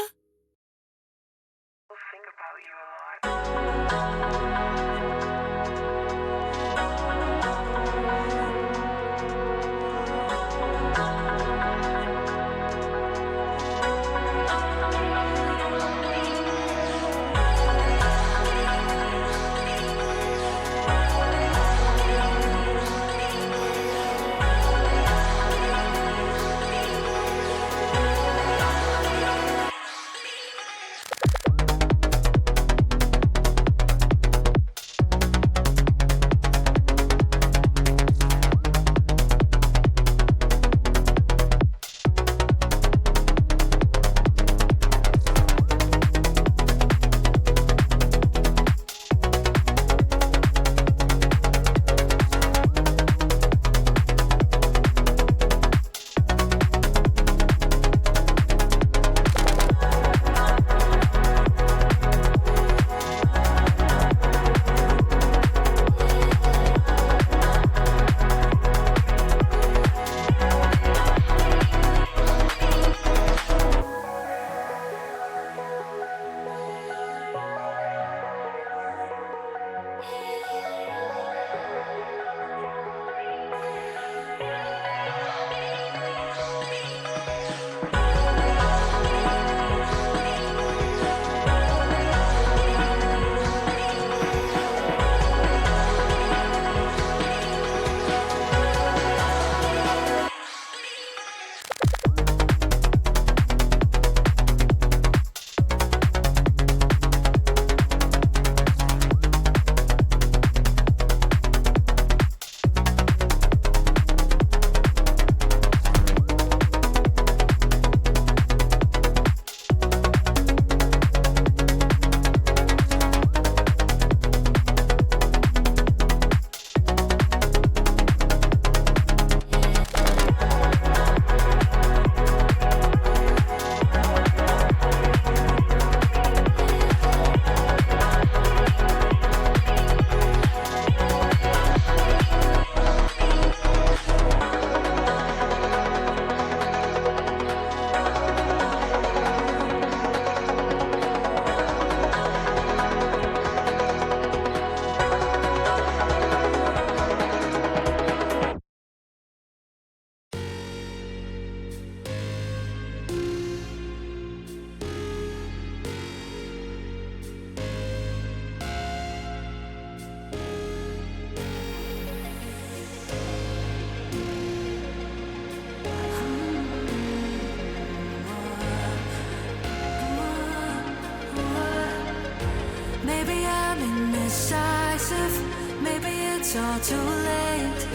it's all too late.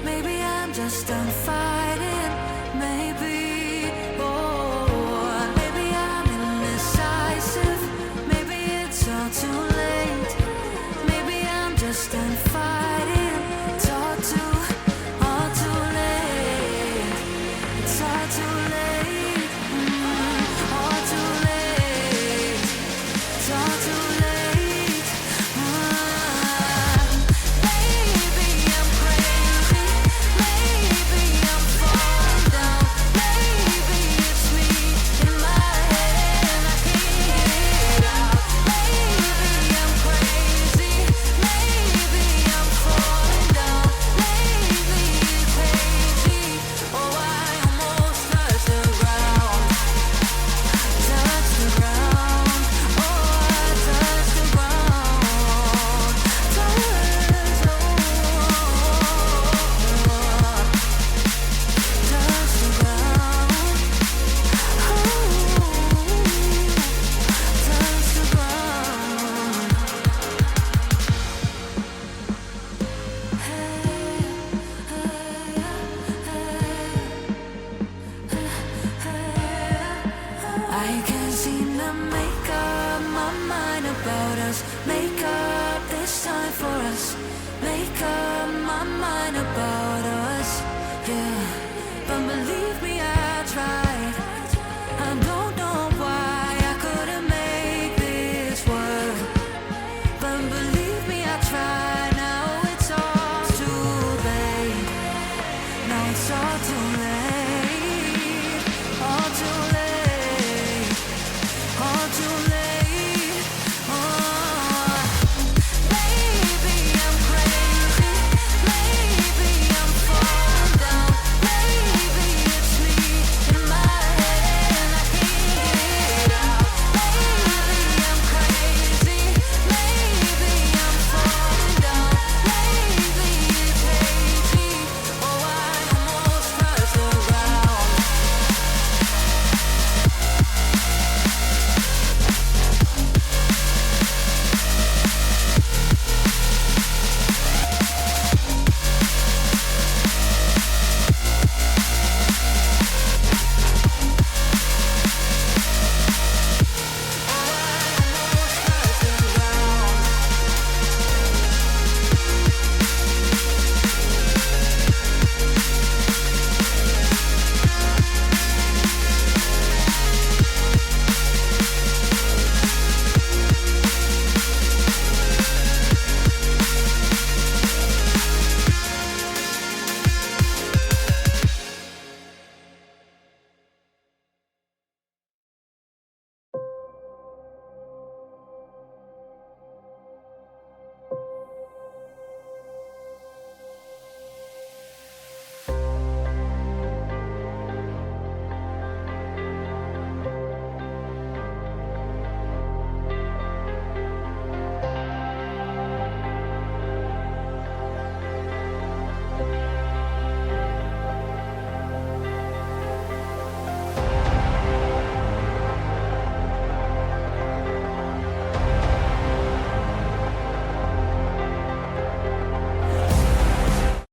Maybe I'm just done fighting. Maybe, oh, maybe I'm indecisive. Maybe it's all too late. Maybe I'm just done fighting. It's all too late. It's all too late. All too late. It's all too late. Maybe I'm crazy. Maybe I'm falling down. Maybe it's me in my head and I can't get out. Maybe I'm crazy. Maybe I'm falling down. Maybe it's crazy. Oh, I almost touched the ground. Touch the ground. Oh, I touched the ground. Touch the ground. Touch the ground. I can't seem to make up my mind about us. Make up this time for us. Make up my mind about us. Yeah, but believe me, I tried. I don't know why I couldn't make this work. But believe me, I tried. Now it's all too late. Now it's all too late. All too late. All too late. Oh, maybe I'm crazy. Maybe I'm falling down. Maybe it's me in my head and I can't get out. Maybe I'm crazy. Maybe I'm falling down. Maybe it's crazy. Oh, I almost touched the ground.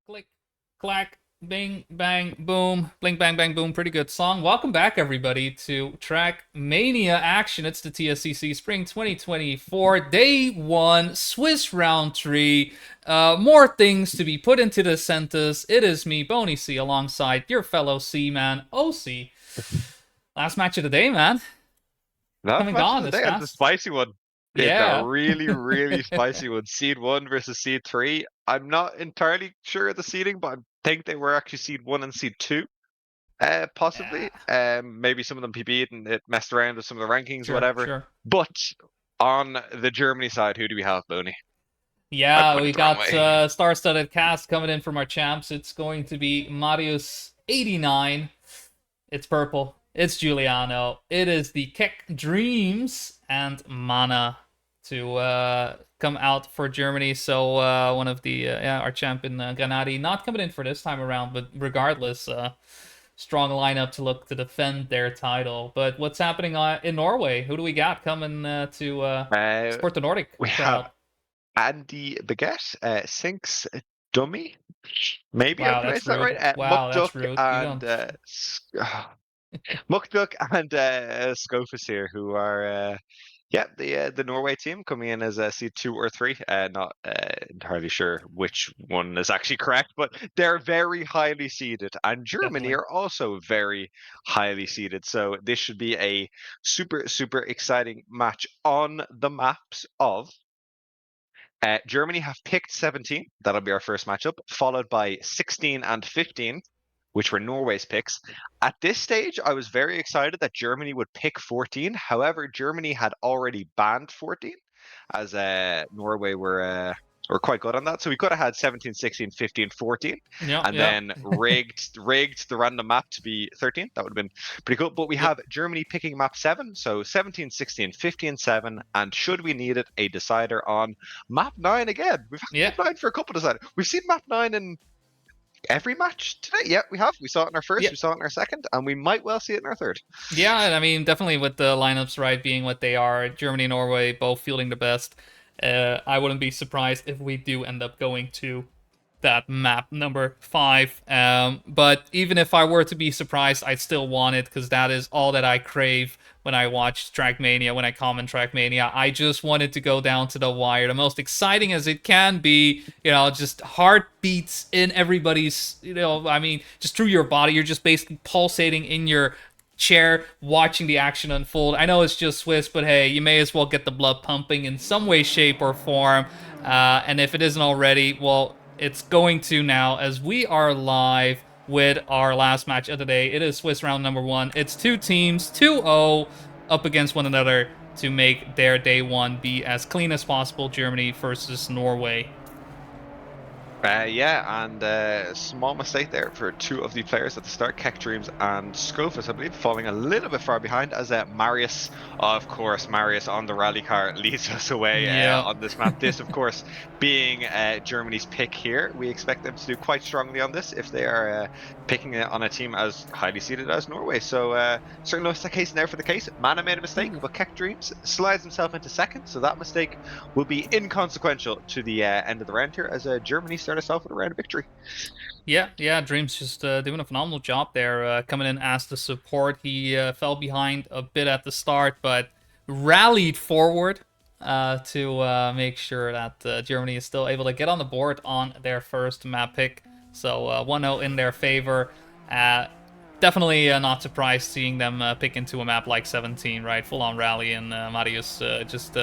Click, clack, bing, bang, boom, blink, bang, bang, boom. Pretty good song. Welcome back, everybody, to Trackmania action. It's the TSCC Spring 2024 Day 1 Swiss Round 3. More things to be put into the sentence. It is me, Boney C, alongside your fellow C-man, OC. Last match of the day, man. Last Coming match on of the this day, it's a fast. spicy one. It's Yeah. a really, really spicy one. Seed 1 versus Seed 3. I'm not entirely sure of the seeding, but I think they were actually Seed 1 and Seed 2. Possibly. Maybe some of them PB'd and it messed around with some of the rankings, Sure, whatever. sure. But on the Germany side, who do we have, Boney? Yeah, put it we the wrong got way. star-studded cast coming in from our champs. It's going to be Marius89. It's purple. It's Giuliano. It is the Keck Dreams and Mana to come out for Germany. So one of the our champion Granadi not coming in for this time around, but regardless, strong lineup to look to defend their title. But what's happening in Norway? Who do we got coming to Uh, support the Nordic we crowd? have Andy Baguette sinks dummy. Maybe I Wow, that's pronounced that rude. right. Wow, Mukduk that's rude. Keep and going. Mukduk and Skofus here, who are yeah, the Norway team coming in as seed 2 or 3. Not entirely sure which one is actually correct, but they're very highly seeded, and Germany Definitely. are also very highly seeded. So this should be a super exciting match on the maps of. Germany have picked 17. That'll be our first matchup, followed by 16 and 15, which were Norway's picks. At this stage, I was very excited that Germany would pick 14. However, Germany had already banned 14, as Norway were quite good on that. So we could have had 17, 16, 15, 14, Yep, and yep. then rigged the random map to be 13. That would have been pretty cool. But we Yep. have Germany picking map 7, so 17, 16, 15, 7, and should we need it, a decider on map 9 again. We've had Yeah. map 9 for a couple of deciders. We've seen map 9 in every match today. Yeah, we have. We saw it in our first, Yeah. we saw it in our second, and we might well see it in our third. Yeah, and I mean, definitely with the lineups, right, being what they are, Germany and Norway both fielding the best, I wouldn't be surprised if we do end up going to that map number 5. But even if I were to be surprised, I'd still want it because that is all that I crave when I watch Trackmania, when I comment Trackmania. I just want it to go down to the wire, the most exciting as it can be. Just heartbeats in everybody's. I mean, just through your body. You're just basically pulsating in your chair watching the action unfold. I know it's just Swiss, but hey, you may as well get the blood pumping in some way, shape, or form. And if it isn't already, well, it's going to now, as we are live with our last match of the day. It is Swiss round number 1. It's two teams, 2-0, up against one another to make their day 1 be as clean as possible. Germany versus Norway. Yeah, and small mistake there for 2 of the players at the start, Keck Dreams and Scofus, I believe, falling a little bit far behind as Marius, of course, Marius on the rally car leads us away Yeah. on this map. This, of course, being Germany's pick here. We expect them to do quite strongly on this if they are picking on a team as highly seeded as Norway. So certainly not the case now for the case. Mana made a mistake, but Keck Dreams slides himself into second, so that mistake will be inconsequential to the end of the round here as Germany start us off with a round of victory. Yeah, Dream's just doing a phenomenal job there, coming in as the support. He fell behind a bit at the start, but rallied forward to make sure that Germany is still able to get on the board on their first map pick. So 1-0 in their favor. Definitely not surprised seeing them pick into a map like 17, right? Full-on rally, and Marius just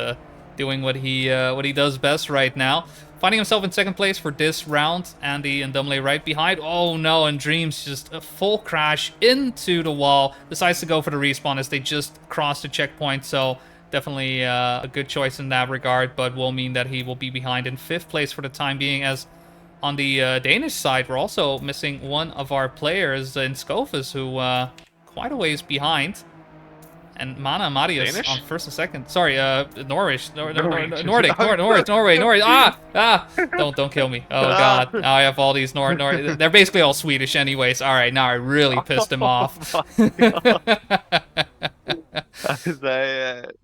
doing what he does best right now. Finding himself in second place for this round. Andy and Dumley right behind. Oh no, and Dreams just a full crash into the wall. Decides to go for the respawn as they just crossed the checkpoint. So definitely a good choice in that regard, but will mean that he will be behind in 5th place for the time being, as on the Danish side, we're also missing one of our players in Skofus, who quite a ways behind. And Mana Marius Danish? on first and second. Sorry, Norwich, Norwich. Nordic, Norway. Don't kill me. Oh god, now I have all these They're basically all Swedish, anyways. All right, now I really pissed him off.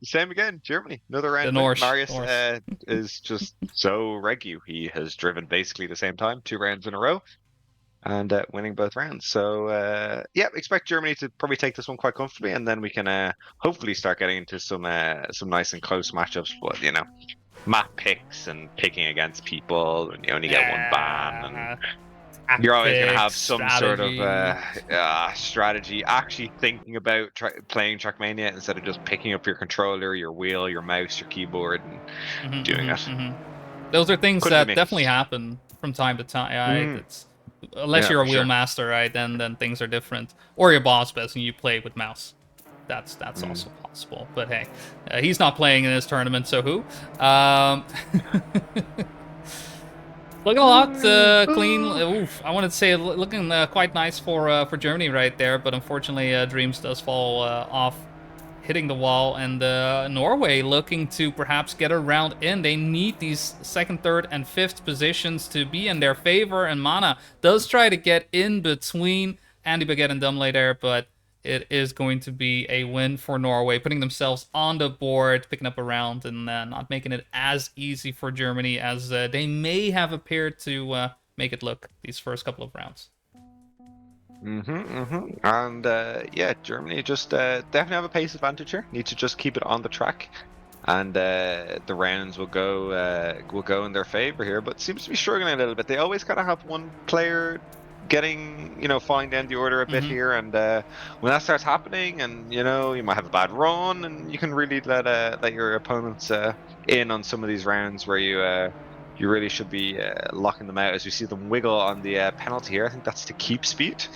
Same again, Germany. Another round. The Norse. Marius is just so regu. He has driven basically the same time, 2 rounds in a row, and winning both rounds. So yeah, expect Germany to probably take this one quite comfortably, and then we can hopefully start getting into some nice and close matchups. But map picks and picking against people, and you only get one ban, and you're always going to have some sort of strategy. Actually thinking about playing Trackmania instead of just picking up your controller, your wheel, your mouse, your keyboard, and doing it. Those are things Could that be definitely happen from time to time. Right? Unless you're a wheel master, right? Then things are different. Or you're boss best and you play with mouse. That's also possible. But hey, he's not playing in this tournament, so who? Looking a lot clean. Oof, I wanted to say looking quite nice for Germany right there, but unfortunately Dreams does fall off, hitting the wall, and Norway looking to perhaps get a round in. They need these 2nd, 3rd, and 5th positions to be in their favor, and Mana does try to get in between Andy Baguette and Dumley there, but it is going to be a win for Norway, putting themselves on the board, picking up a round, and not making it as easy for Germany as they may have appeared to make it look these first couple of rounds. And yeah, Germany just definitely have a pace advantage here. Need to just keep it on the track, and the rounds will go in their favor here. But seems to be struggling a little bit. They always kind of have one player getting, falling down the order a bit here, and when that starts happening, and you might have a bad run, and you can really let your opponents in on some of these rounds where you really should be locking them out. As we see them wiggle on the penalty here, I think that's to keep speed.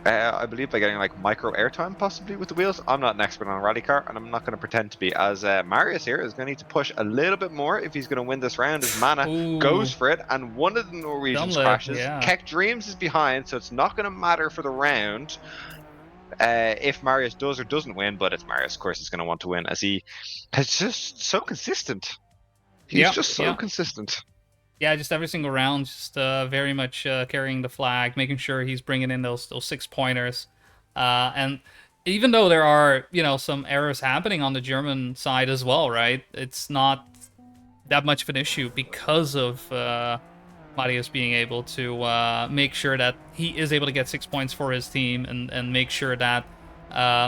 I believe by getting like micro airtime possibly with the wheels. I'm not an expert on a rally car, and I'm not going to pretend to be. As Marius here is going to need to push a little bit more if he's going to win this round. As Mana goes for it, and one of the Norwegians crashes. Yeah. Keck Dreams is behind, so it's not going to matter for the round if Marius does or doesn't win. But it's Marius, of course, is going to want to win, as he is just so consistent. He's just so consistent. Yeah, just every single round, just very much carrying the flag, making sure he's bringing in those 6-pointers. And even though there are, some errors happening on the German side as well, right? It's not that much of an issue because of Marius being able to make sure that he is able to get 6 points for his team and make sure that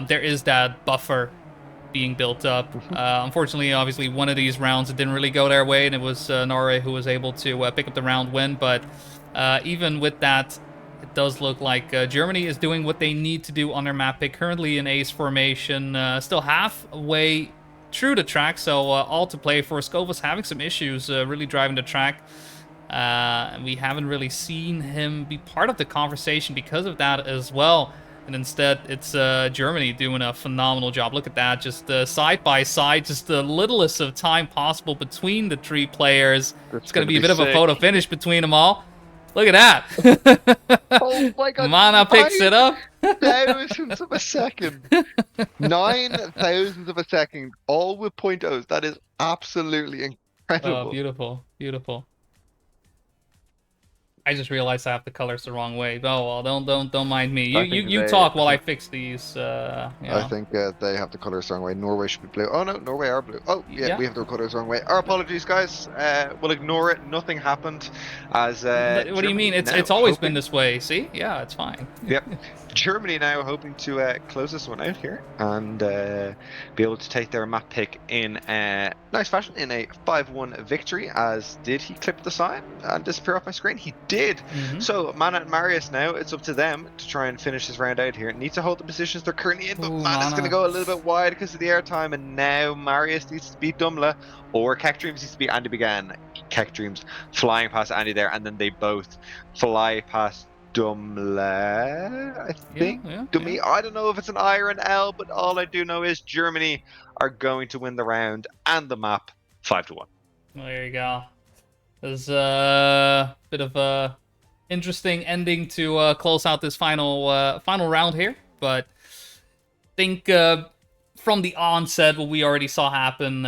there is that buffer being built up. Unfortunately, obviously, one of these rounds, it didn't really go their way, and it was Norway who was able to pick up the round win. But even with that, it does look like Germany is doing what they need to do on their map pick. Currently in ace formation, still halfway through the track, so all to play for. Scova's having some issues really driving the track. We haven't really seen him be part of the conversation because of that as well. And instead, it's Germany doing a phenomenal job. Look at that, just side by side, just the littlest of time possible between the 3 players. It's going to be a bit of a photo finish between them all. Look at that. Oh my god. Mana picks it up. Thousandths of a second. 9 thousandths of a second. All with .0s. That is absolutely incredible. Oh, beautiful. Beautiful. I just realized I have the colors the wrong way. Oh well, don't mind me. You talk while I fix these. I think they have the colors the wrong way. Norway should be blue. Oh no, Norway are blue. Oh yeah, we have the colors the wrong way. Our apologies, guys. We'll ignore it. Nothing happened. As what do you mean? It's always been this way. See? Yeah, it's fine. Yep. Germany now hoping to close this one out here and be able to take their map pick in nice fashion in a 5-1 victory. As did he clip the sign and disappear off my screen? He did. So Mana and Marius now, it's up to them to try and finish this round out here. Need to hold the positions they're currently in, but Mana's going to go a little bit wide because of the airtime, and now Marius needs to beat Dumla, or Keck Dreams needs to beat Andy Began. Keck Dreams flying past Andy there, and then they both fly past Dumla, I think. Dummy. I don't know if it's an I or an L, but all I do know is Germany are going to win the round and the map 5-1. Well, there you go. There's a bit of a interesting ending to close out this final round here, but I think from the onset, what we already saw happen,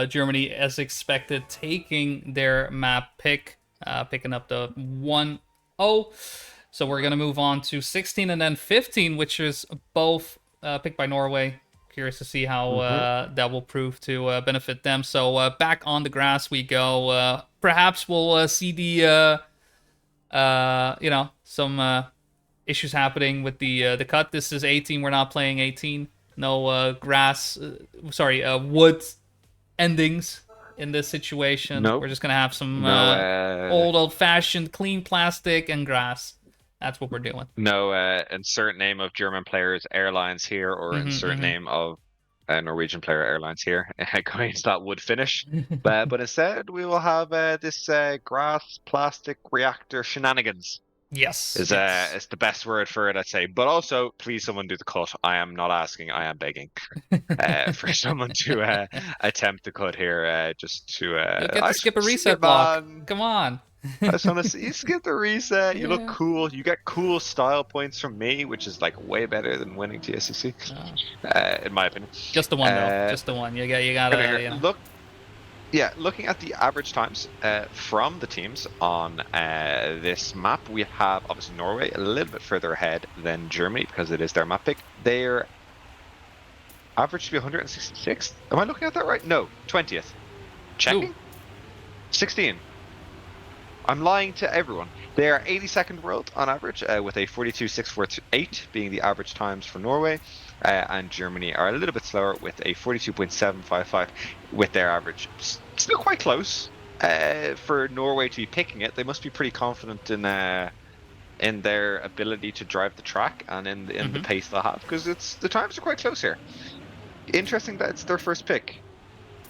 Germany, as expected, taking their map pick, picking up the 1-0. So we're gonna move on to 16 and then 15, which is both picked by Norway. Curious to see how that will prove to benefit them. So back on the grass we go. Perhaps we'll see the some issues happening with the cut. This is 18. We're not playing 18. No grass. Wood endings in this situation. Nope. We're just gonna have some old-fashioned clean plastic and grass. That's what we're doing. No insert name of German players airlines here, or insert name of Norwegian player airlines here. Going into that wood finish. But instead, we will have this grass plastic reactor shenanigans. Yes. Is the best word for it, I'd say. But also, please someone do the cut. I am not asking, I am begging for someone to attempt the cut here. Just to you'll get to skip a reset block. Come on. I just want to see you skip the reset. You look cool. You get cool style points from me, which is like way better than winning TSCC, in my opinion. Just the one though. Just the one. You gotta. Look. Yeah, looking at the average times from the teams on this map, we have obviously Norway a little bit further ahead than Germany because it is their map pick. Their average to be 166th. Am I looking at that right? No, 20th. Ooh. Checking? 16. I'm lying to everyone. They are 82nd world on average, with a 42.648 being the average times for Norway, and Germany are a little bit slower with a 42.755 with their average. Still quite close for Norway to be picking it. They must be pretty confident in their ability to drive the track and in the Hmm. pace they'll have because it's the times are quite close here. Interesting that it's their first pick.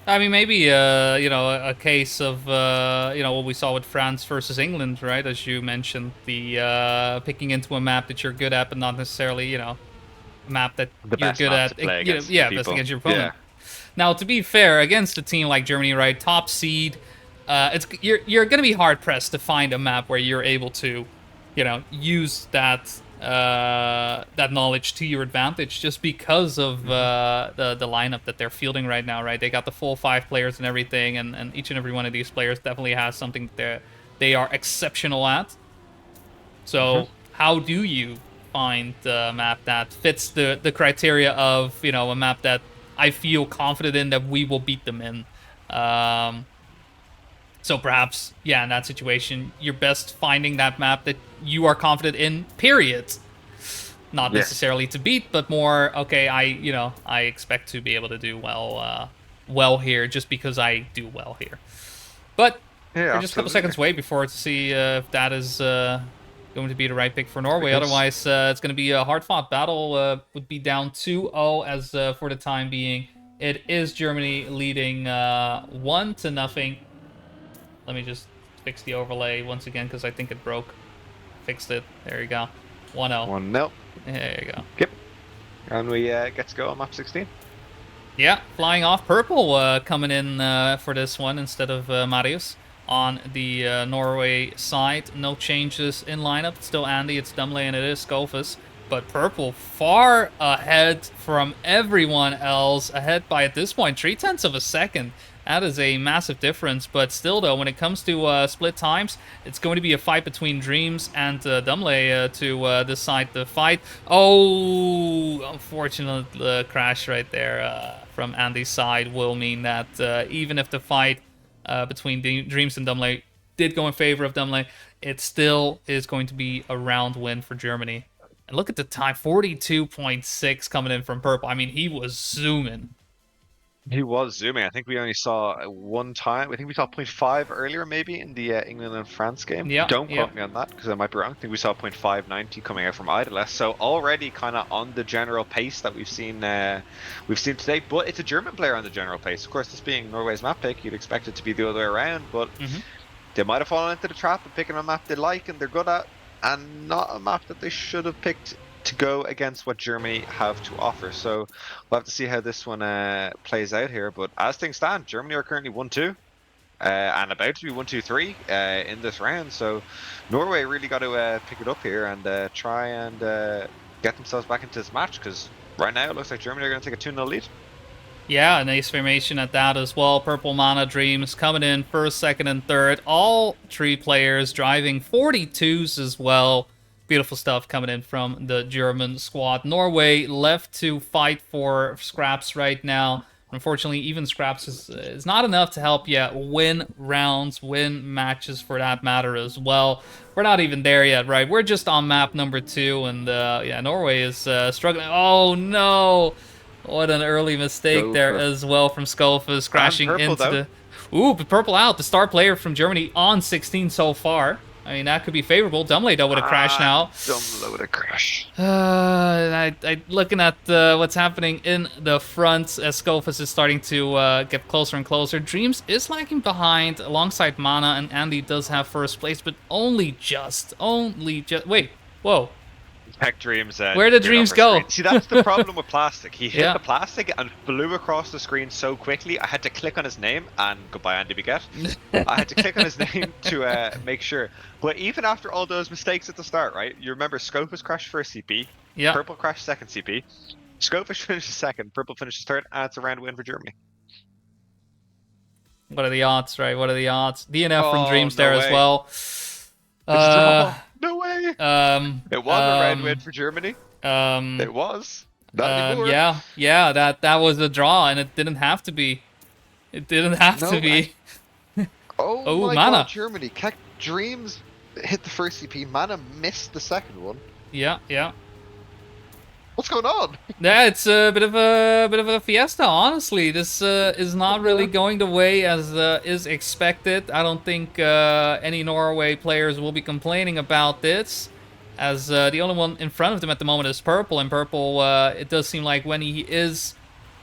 I mean, maybe a case of what we saw with France versus England, right? As you mentioned, the picking into a map that you're good at, but not necessarily a map that The you're best good map to at. play against the Best people. against your Yeah. opponent. Now, to be fair, against a team like Germany, right, top seed, you're going to be hard pressed to find a map where you're able to, use that knowledge to your advantage, just because of Hmm. the lineup that they're fielding right now, right? They got the full 5 players and everything, and each and every one of these players definitely has something that they are exceptional at. Hmm. So how do you find a map that fits the criteria of a map that I feel confident in that we will beat them in? Um, so perhaps, yeah, in that situation, you're best finding that map that you are confident in. Period. Not Yes. necessarily to beat, but more okay. I expect to be able to do well here just because I do well here. But Yeah, we're just a couple absolutely. seconds away before to see if that is going to be the right pick for The Norway. case. Otherwise, it's going to be a hard-fought battle. Would be down 2-0 as for the time being. It is Germany leading 1-0. Let me just fix the overlay once again because I think it broke. Fixed it. There you go. 1-0. 1-0. There you go. Yep. And we get to go on map 16. Yeah, flying off purple coming in for this one instead of Marius on the Norway side. No changes in lineup. It's still Andy, it's Dumley, and it is Skofus. But purple far ahead from everyone else. Ahead by, at this point, 0.3 of a second. That is a massive difference. But still, though, when it comes to split times, it's going to be a fight between Dreams and Dumley to decide the fight. Oh, unfortunate crash right there from Andy's side will mean that even if the fight between Dreams and Dumley did go in favor of Dumley, it still is going to be a round win for Germany. And look at the time, 42.6 coming in from Purple. I mean, he was zooming. He was zooming. I think we only saw one time. I think we saw point 0.5 earlier, maybe in the England and France game. Yep, Don't yep. quote me on that because I might be wrong. I think we saw 0.590 coming out from Idles. So already kind of on the general pace that we've seen today. But it's a German player on the general pace. Of course, this being Norway's map pick, you'd expect it to be the other way around. But Mm-hmm. they might have fallen into the trap of picking a map they like and they're good at, and not a map that they should have picked to go against what Germany have to offer. So we'll have to see how this one plays out here. But as things stand, Germany are currently 1-2. And about to be 1-2-3 in this round. So Norway really got to pick it up here and try and get themselves back into this match because right now it looks like Germany are going to take a 2-0 lead. Yeah, an ace formation at that as well. Purple Mana Dreams coming in first, second, and third. All 3 players driving 42s as well. Beautiful stuff coming in from the German squad. Norway left to fight for scraps right now. Unfortunately, even scraps is not enough to help you win rounds, win matches for that matter as well. We're not even there yet, right? We're just on map number 2, and yeah, Norway is struggling. Oh no! What an early mistake Go there for as well from Skulfus and crashing purple into though. the... Ooh, but purple out. The star player from Germany on 16 so far. I mean, that could be favorable. Dumley, though, would have crashed And now. dumb load of crash. Looking at what's happening in the front as Skulfus is starting to get closer and closer. Dreams is lagging behind alongside Mana, and Andy does have first place, but only just. Wait, whoa. Tech Dreams Where did cleared off Dreams our go? screen. See, that's the problem with plastic. He hit Yeah. the plastic and flew across the screen so quickly. I had to click on his name and goodbye, Andy Biget. I had to click on his name to make sure. But even after all those mistakes at the start, right? You remember Scopus crashed first CP, Yeah. Purple crashed second CP, Scopus finishes second, Purple finishes third, and it's a round win for Germany. What are the odds, right? What are the odds? DNF from Oh, Dreams there no as way. well. It's a Uh, draw. No way. um, It was a red win for Germany. um, It was. Not anymore. yeah, that was a draw, and it didn't have to be. It didn't have to No, and be. oh Oh, my god, Mana. Germany. Keck Dreams hit the first CP. Mana missed the second one. Yeah, yeah. What's going on? Yeah, it's a bit of a fiesta. Honestly, this is not really going the way as is expected. I don't think any Norway players will be complaining about this, as the only one in front of them at the moment is Purple. And Purple, it does seem like when he is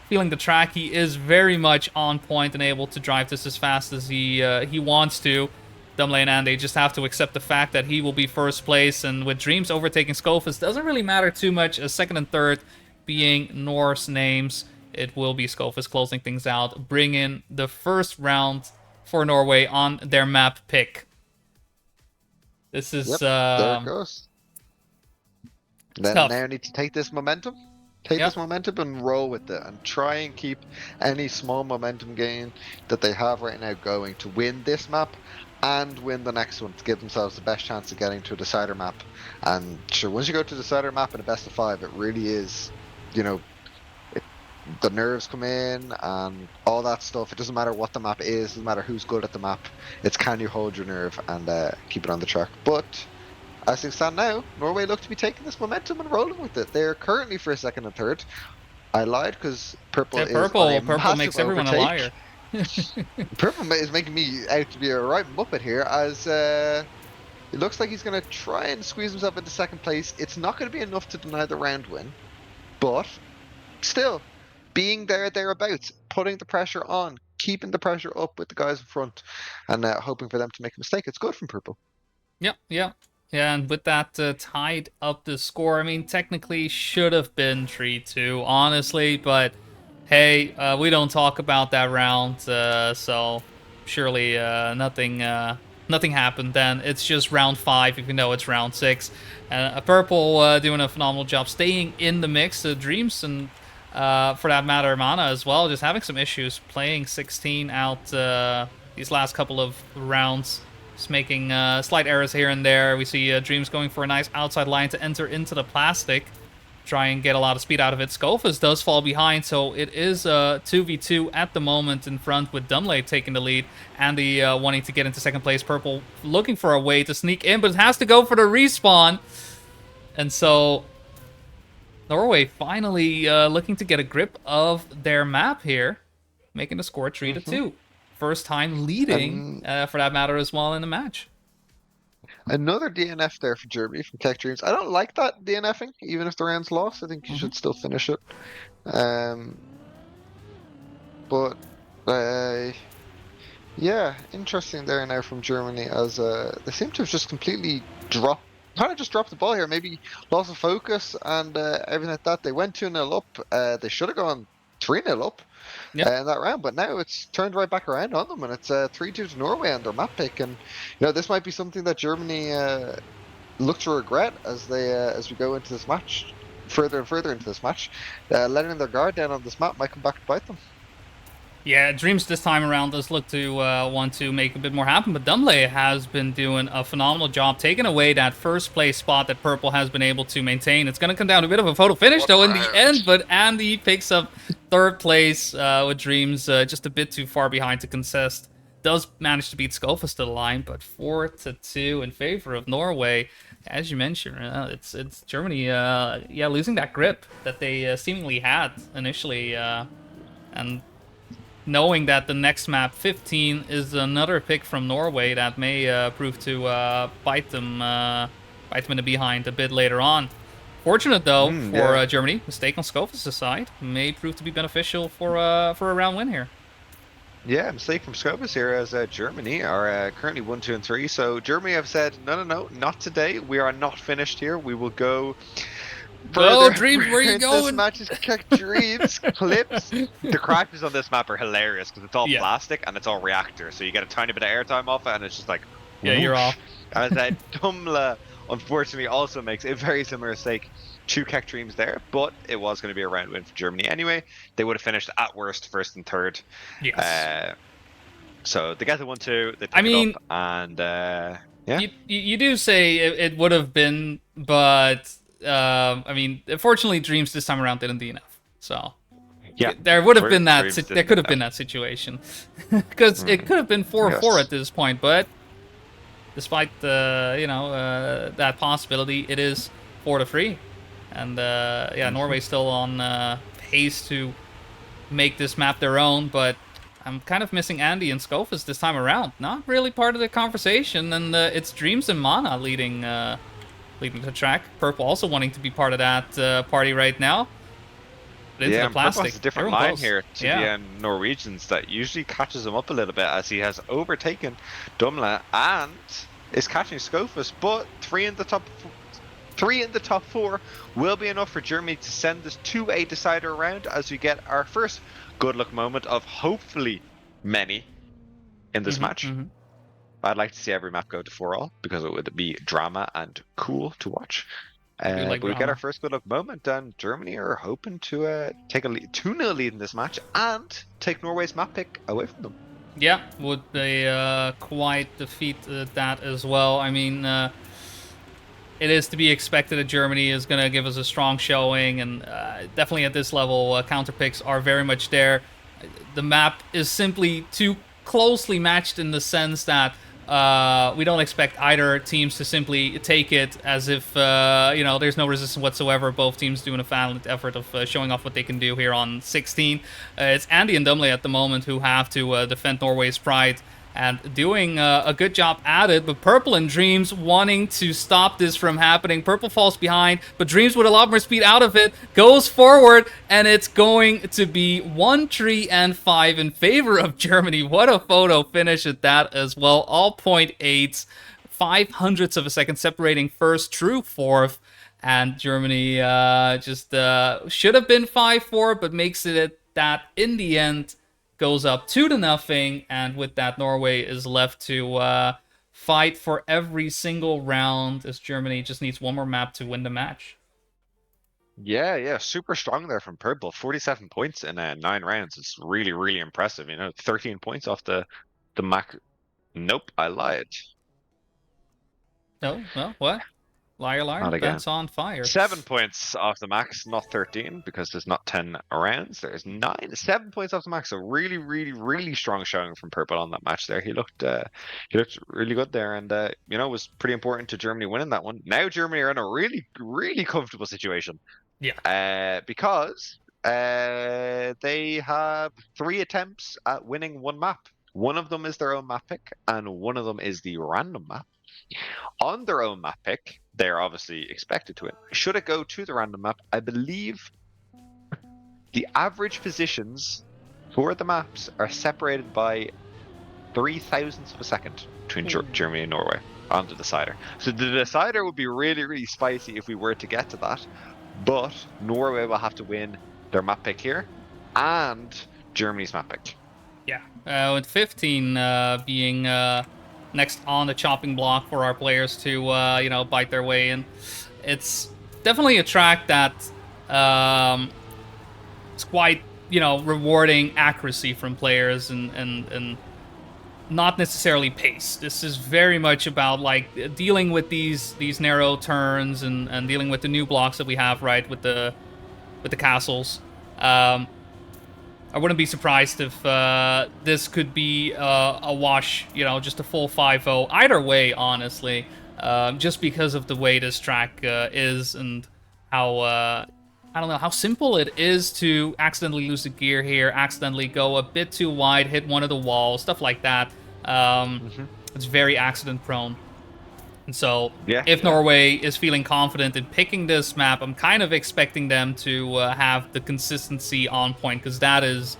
feeling the track, he is very much on point and able to drive this as fast as he wants to. Dumlane and they just have to accept the fact that he will be first place, and with Dreams overtaking Skofus, doesn't really matter too much, as second and third being Norse names. It will be Skofus closing things out, bring in the first round for Norway on their map pick. This is There it goes. Then tough. now need to take this momentum. Take Yep. this momentum and roll with it, and try and keep any small momentum gain that they have right now going to win this map and win the next one to give themselves the best chance of getting to a decider map. And sure, once you go to the decider map in a best of 5, it really is, you know, the nerves come in and all that stuff. It doesn't matter what the map is, doesn't matter who's good at the map. It's can you hold your nerve and keep it on the track. But as things stand now, Norway look to be taking this momentum and rolling with it. They're currently for second and third. I lied because Purple Yeah, is on a Purple massive makes everyone overtake. a liar. Purple is making me out to be a right muppet here, as it looks like he's going to try and squeeze himself into second place. It's not going to be enough to deny the round win, but still, being thereabouts, putting the pressure on, keeping the pressure up with the guys in front, and hoping for them to make a mistake. It's good from Purple. Yep, yeah. Yeah, and with that tied up the score, I mean, technically should have been 3-2, honestly, but hey, we don't talk about that round, so surely nothing happened then. It's just round 5, even though it's round 6. Purple doing a phenomenal job staying in the mix. Dreams and, for that matter, Mana as well, just having some issues playing 16 out these last couple of rounds. Just making slight errors here and there. We see Dreams going for a nice outside line to enter into the plastic. Try and get a lot of speed out of it. Skofus does fall behind, so it is 2v2 at the moment in front, with Dunlay taking the lead. Andy wanting to get into second place. Purple looking for a way to sneak in, but it has to go for the respawn. And so Norway finally looking to get a grip of their map here, making the score 3-2. First time leading, for that matter, as well in the match. Another DNF there for Germany from Tech Dreams. I don't like that DNFing, even if the round's lost. I think you should still finish it. But yeah, interesting there now from Germany, as they seem to have just completely dropped the ball here. Maybe loss of focus and everything like that. They went 2-0 up. They should have gone 3-0 up. Yep. In that round, but now it's turned right back around on them, and it's 3-2 to Norway on their map pick. And you know, this might be something that Germany look to regret as they as we go into this match, further and further into this match. Letting their guard down on this map might come back to bite them. Yeah, Dreams this time around does look to want to make a bit more happen, but Dumley has been doing a phenomenal job taking away that first place spot that Purple has been able to maintain. It's going to come down to a bit of a photo finish, though, in the end, but Andy picks up third place with Dreams just a bit too far behind to contest. Does manage to beat Skofus to the line, but 4-2 in favor of Norway. As you mentioned, it's Germany losing that grip that they seemingly had initially, and knowing that the next map, 15, is another pick from Norway that may prove to bite them in the behind a bit later on. Fortunate, though, for Germany. Mistake on Skofus' side may prove to be beneficial for a round win here. Yeah, mistake from Scopus here, as Germany are currently 1, 2, and 3. So Germany have said, no, not today. We are not finished here. We will go Go, Dreams, where you This going? match is Check Dreams clips. The crashes on this map are hilarious because it's all plastic and it's all reactor, so you get a tiny bit of airtime off it, and it's just like, yeah, you're off. As Dumla unfortunately also makes a very similar mistake to Keck Dreams there, but it was going to be a round win for Germany anyway. They would have finished at worst first and third. Yes. So they get the 1-2, they I pick it mean, up, and yeah. you do say it would have been, but I mean, fortunately, Dreams this time around didn't do enough. So Yeah. there would have been Dreams there didn't could have enough. been that situation because it could have been 4-4 Yes. at this point, but despite that possibility, it is 4-3, and yeah, Norway's still on pace to make this map their own, but I'm kind of missing Andy and Skofus this time around. Not really part of the conversation, and it's Dreams and Mana leading the track. Purple also wanting to be part of that party right now. But into Yeah, the and Purple plastic. has a different Everyone line close. here to Yeah. the Norwegians that usually catches him up a little bit as he has overtaken Dumla and is catching Skofus, but three in the top four will be enough for Germany to send us to a decider round as we get our first good luck moment of hopefully many in this match. I'd like to see every map go to 4-all because it would be drama and cool to watch. like But we get drama. our first good luck moment, and Germany are hoping to take a 2-0 lead in this match and take Norway's map pick away from them. Yeah, would they quite defeat that as well. I mean, it is to be expected that Germany is going to give us a strong showing, and definitely at this level, counter picks are very much there. The map is simply too closely matched in the sense that we don't expect either teams to simply take it as if there's no resistance whatsoever. Both teams doing a valiant effort of showing off what they can do here on 16. It's Andy and Dumley at the moment who have to defend Norway's pride and doing a good job at it, but Purple and Dreams wanting to stop this from happening. Purple falls behind, but Dreams with a lot more speed out of it, goes forward, and it's going to be 1-3-5 in favor of Germany. What a photo finish at that as well. All 0.8s, 0.05 of a second separating first through fourth, and Germany just should have been 5-4, but makes it that in the end goes up 2-0, and with that, Norway is left to fight for every single round as Germany just needs one more map to win the match. Yeah, super strong there from Purple. 47 points in 9 rounds. It's really, really impressive. 13 points off the Mac. Nope, I lied. No, well, what? Liar, Not again. that's on fire. 7 points off the max, not 13, because there's not 10 rounds. There's 7 points off the max. So really, really, really strong showing from Purple on that match there. He looked really good there, and it was pretty important to Germany winning that one. Now Germany are in a really, really comfortable situation. Yeah. Because they have 3 attempts at winning one map. One of them is their own map pick, and one of them is the random map. On their own map pick, they're obviously expected to win. Should it go to the random map, I believe the average positions for the maps are separated by 0.03 of a second between Germany and Norway on the decider. So the decider would be really, really spicy if we were to get to that. But Norway will have to win their map pick here and Germany's map pick. Yeah, with 15 being next on the chopping block for our players to bite their way in. It's definitely a track that it's quite rewarding accuracy from players and not necessarily pace. This is very much about like dealing with these narrow turns and dealing with the new blocks that we have, right, with the castles. I wouldn't be surprised if this could be a wash, just a full 5-0. Either way, honestly, just because of the way this track is and how, I don't know, how simple it is to accidentally lose the gear here, accidentally go a bit too wide, hit one of the walls, stuff like that. It's very accident prone. And so, if Norway is feeling confident in picking this map, I'm kind of expecting them to have the consistency on point, because that is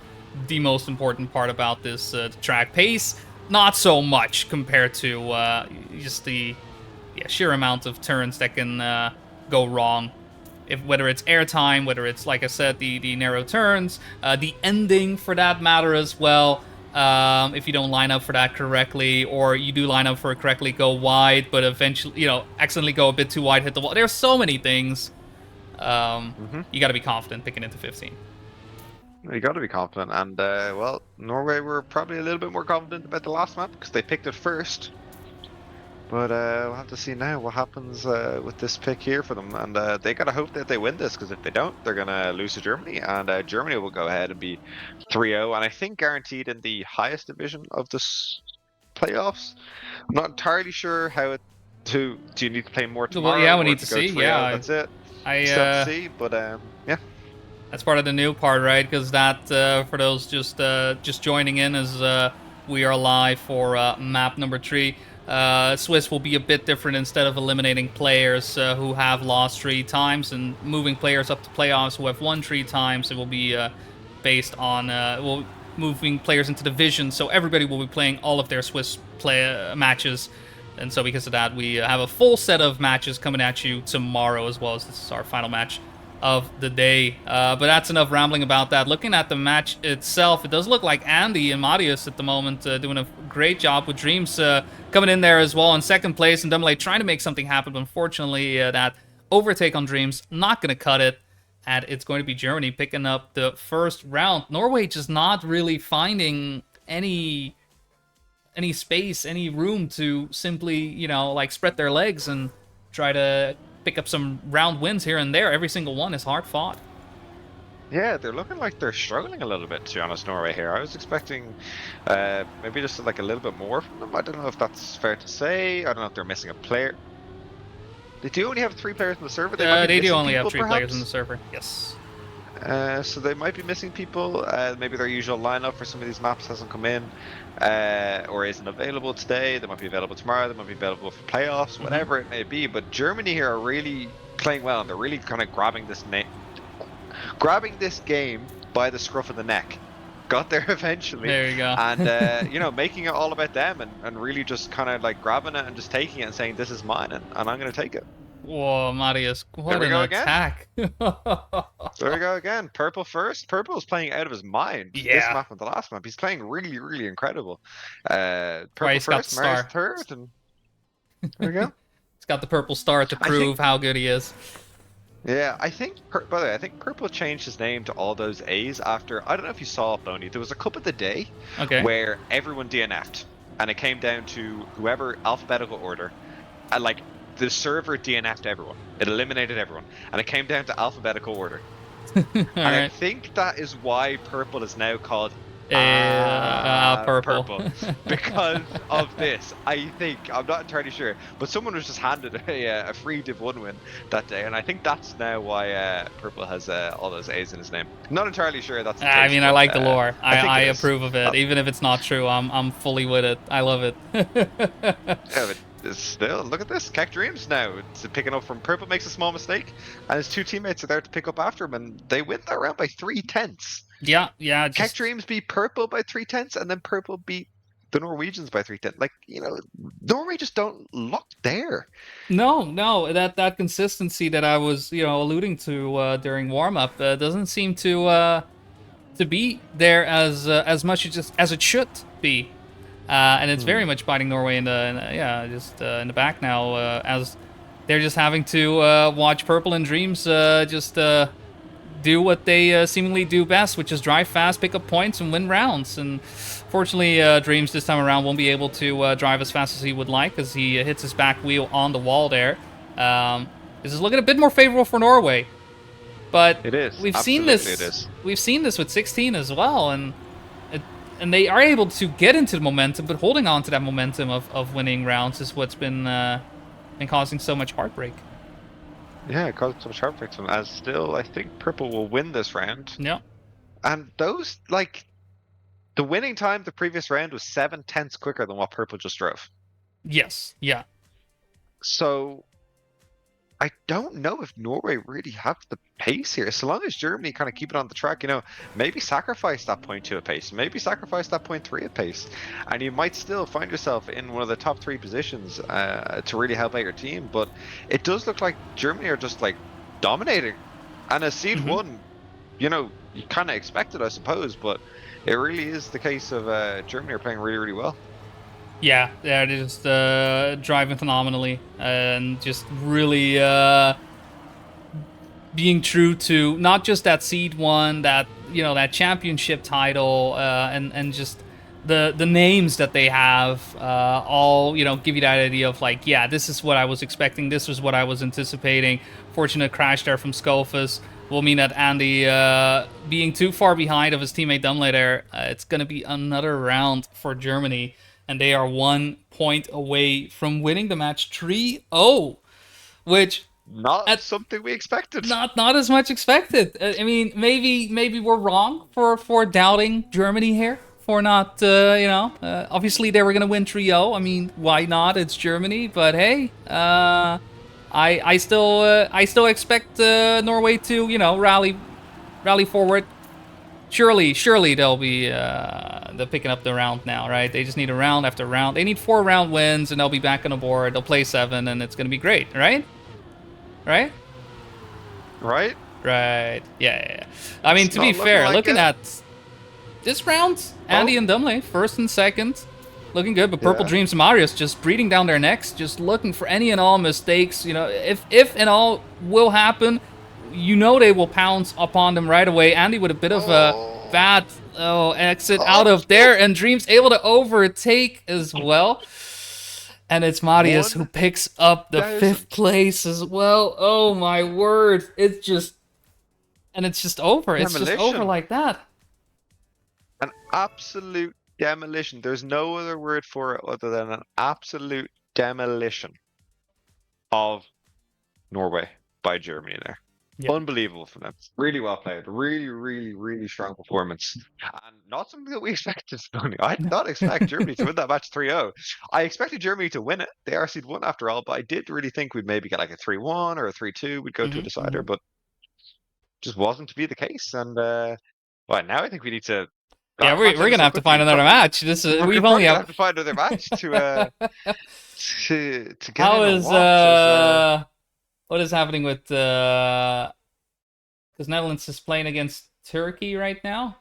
the most important part about this track. Pace, not so much compared to just the sheer amount of turns that can go wrong. Whether it's airtime, whether it's, like I said, the narrow turns, the ending for that matter as well. If you don't line up for that correctly, or you do line up for it correctly, go wide, but eventually, accidentally go a bit too wide, hit the wall. There's so many things. You got to be confident picking into 15. You got to be confident, and well, Norway were probably a little bit more confident about the last map because they picked it first. But we'll have to see now what happens with this pick here for them, and they gotta hope that they win this because if they don't, they're gonna lose to Germany, and Germany will go ahead and be 3-0, and I think guaranteed in the highest division of this playoffs. I'm not entirely sure how it. Do you need to play more Well, yeah, tomorrow, we or need to to go see. 3-0? Yeah, That's it. I Still have to see, but yeah. that's part of the new part, right? Because that, for those just joining in, as we are live for map number 3. Swiss will be a bit different. Instead of eliminating players who have lost 3 times and moving players up to playoffs who have won 3 times, it will be based on moving players into division. So everybody will be playing all of their Swiss matches. And so because of that, we have a full set of matches coming at you tomorrow as well, as this is our final match of the day. But that's enough rambling about that. Looking at the match itself, it does look like Andy and Marius at the moment doing a great job, with Dreams coming in there as well in second place, and Dumoulin trying to make something happen. But unfortunately, that overtake on Dreams not going to cut it, and it's going to be Germany picking up the first round. Norway just not really finding any space, any room to simply, like spread their legs and try to pick up some round wins here and there. Every single one is hard fought. Yeah, they're looking like they're struggling a little bit, to be honest, Norway here. I was expecting maybe just like a little bit more from them. I don't know if that's fair to say. I don't know if they're missing a player. They do only have 3 players on the server. They do only have people, 3 perhaps? players on the server. Yes. So they might be missing people. Maybe their usual lineup for some of these maps hasn't come in, or isn't available today. They might be available tomorrow. They might be available for playoffs, whatever it may be. But Germany here are really playing well, and they're really kind of grabbing this game by the scruff of the neck. Got there eventually. There you go. And making it all about them, and really just kind of like grabbing it and just taking it and saying, "This is mine, and I'm going to take it." Whoa, Marius, what an attack. There we go again. Purple first. Purple is playing out of his mind. Yeah. This map and the last map. He's playing really, really incredible. Purple he's got first, the Marius star. third, and there we go. He's got the purple star to prove how good he is. Yeah, I think, by the way, I think Purple changed his name to all those A's after, I don't know if you saw it, Boney, there was a cup of the day where everyone DNF'd, and it came down to whoever alphabetical order, and like, the server DNF'd everyone. It eliminated everyone. And it came down to alphabetical order. And I think that is why Purple is now called Purple. because of this. I think. I'm not entirely sure. But someone was just handed a free Div 1 win that day. And I think that's now why Purple has all those A's in his name. Not entirely sure that's the case, I mean, I like the lore. I approve approve of it. Even if it's not true, I'm fully with it. I love it. Yeah, but still, look at this. Keck Dreams now. It's picking up from Purple, makes a small mistake, and his 2 teammates are there to pick up after him, and they win that round by 3/10. Yeah. Keck Dreams beat Purple by 3/10, and then Purple beat the Norwegians by 3/10. Like, Norway just don't look there. No, that consistency that I was, alluding to during warm up doesn't seem to be there as much as it should be. And it's very much biting Norway in the back now, as they're just having to watch Purple and Dreams just do what they seemingly do best, which is drive fast, pick up points, and win rounds. And fortunately, Dreams this time around won't be able to drive as fast as he would like, as he hits his back wheel on the wall there. This is looking a bit more favorable for Norway, but it is. We've Absolutely seen this. It is. We've seen this with 16 as well, and they are able to get into the momentum, but holding on to that momentum of winning rounds is what's been causing so much heartbreak. Yeah, it caused so much heartbreak to them. As still, I think Purple will win this round. Yeah. And those, like, the winning time the previous round was 7/10 quicker than what Purple just drove. Yes. Yeah. So I don't know if Norway really have the pace here. So long as Germany kind of keep it on the track, maybe sacrifice that 0.2 at pace, maybe sacrifice that 0.3 at pace, and you might still find yourself in one of the top 3 positions to really help out your team. But it does look like Germany are just like dominating, and as seed 1, you kind of expect it, I suppose, but it really is the case of Germany are playing really, really well. Yeah, they're just driving phenomenally and just really being true to not just that seed 1 that that championship title, and just the names that they have, all give you that idea of like, yeah, this is what I was expecting, this was what I was anticipating. Fortunate crash there from Skolfus will mean that Andy, being too far behind of his teammate Dumley there, it's gonna be another round for Germany, and they are 1 point away from winning the match 3-0, which Not something we expected. not as much expected. I mean, maybe we're wrong for doubting Germany here, for not obviously they were gonna win 3-0. I mean, why not? It's Germany, but hey, I still expect Norway to rally forward. Surely they'll be they're picking up the round now, right? They just need a round after round. They need 4 round wins, and they'll be back on the board. They'll play 7, and it's gonna be great, right? Right? Right? Right. Yeah. I mean, It's to be not looking fair, like looking it. at this round, Andy and Dumley, first and second, looking good. But Purple Yeah. Dreams and Marius just breathing down their necks, just looking for any and all mistakes. If and all will happen, they will pounce upon them right away. Andy with a bit of a bad exit out of there, and Dreams able to overtake as well. And it's Marius who picks up the 5th place as well. Oh my word. It's just over. It's just over Demolition. like that. An absolute demolition. There's no other word for it other than an absolute demolition of Norway by Germany there. Yeah. Unbelievable from them. Really well played. Really, really, really strong performance. And not something that we expected. I did not expect Germany to win that match 3-0. I expected Germany to win it. They are seed 1 after all, but I did really think we'd maybe get like a 3-1 or a 3-2. We'd go to a decider, but just wasn't to be the case. And now I think we need to. Yeah, we're gonna have to find another match. This is We're we've probably only gonna have. have to find another match to get How in is and watch. what is happening with because Netherlands is playing against Turkey right now?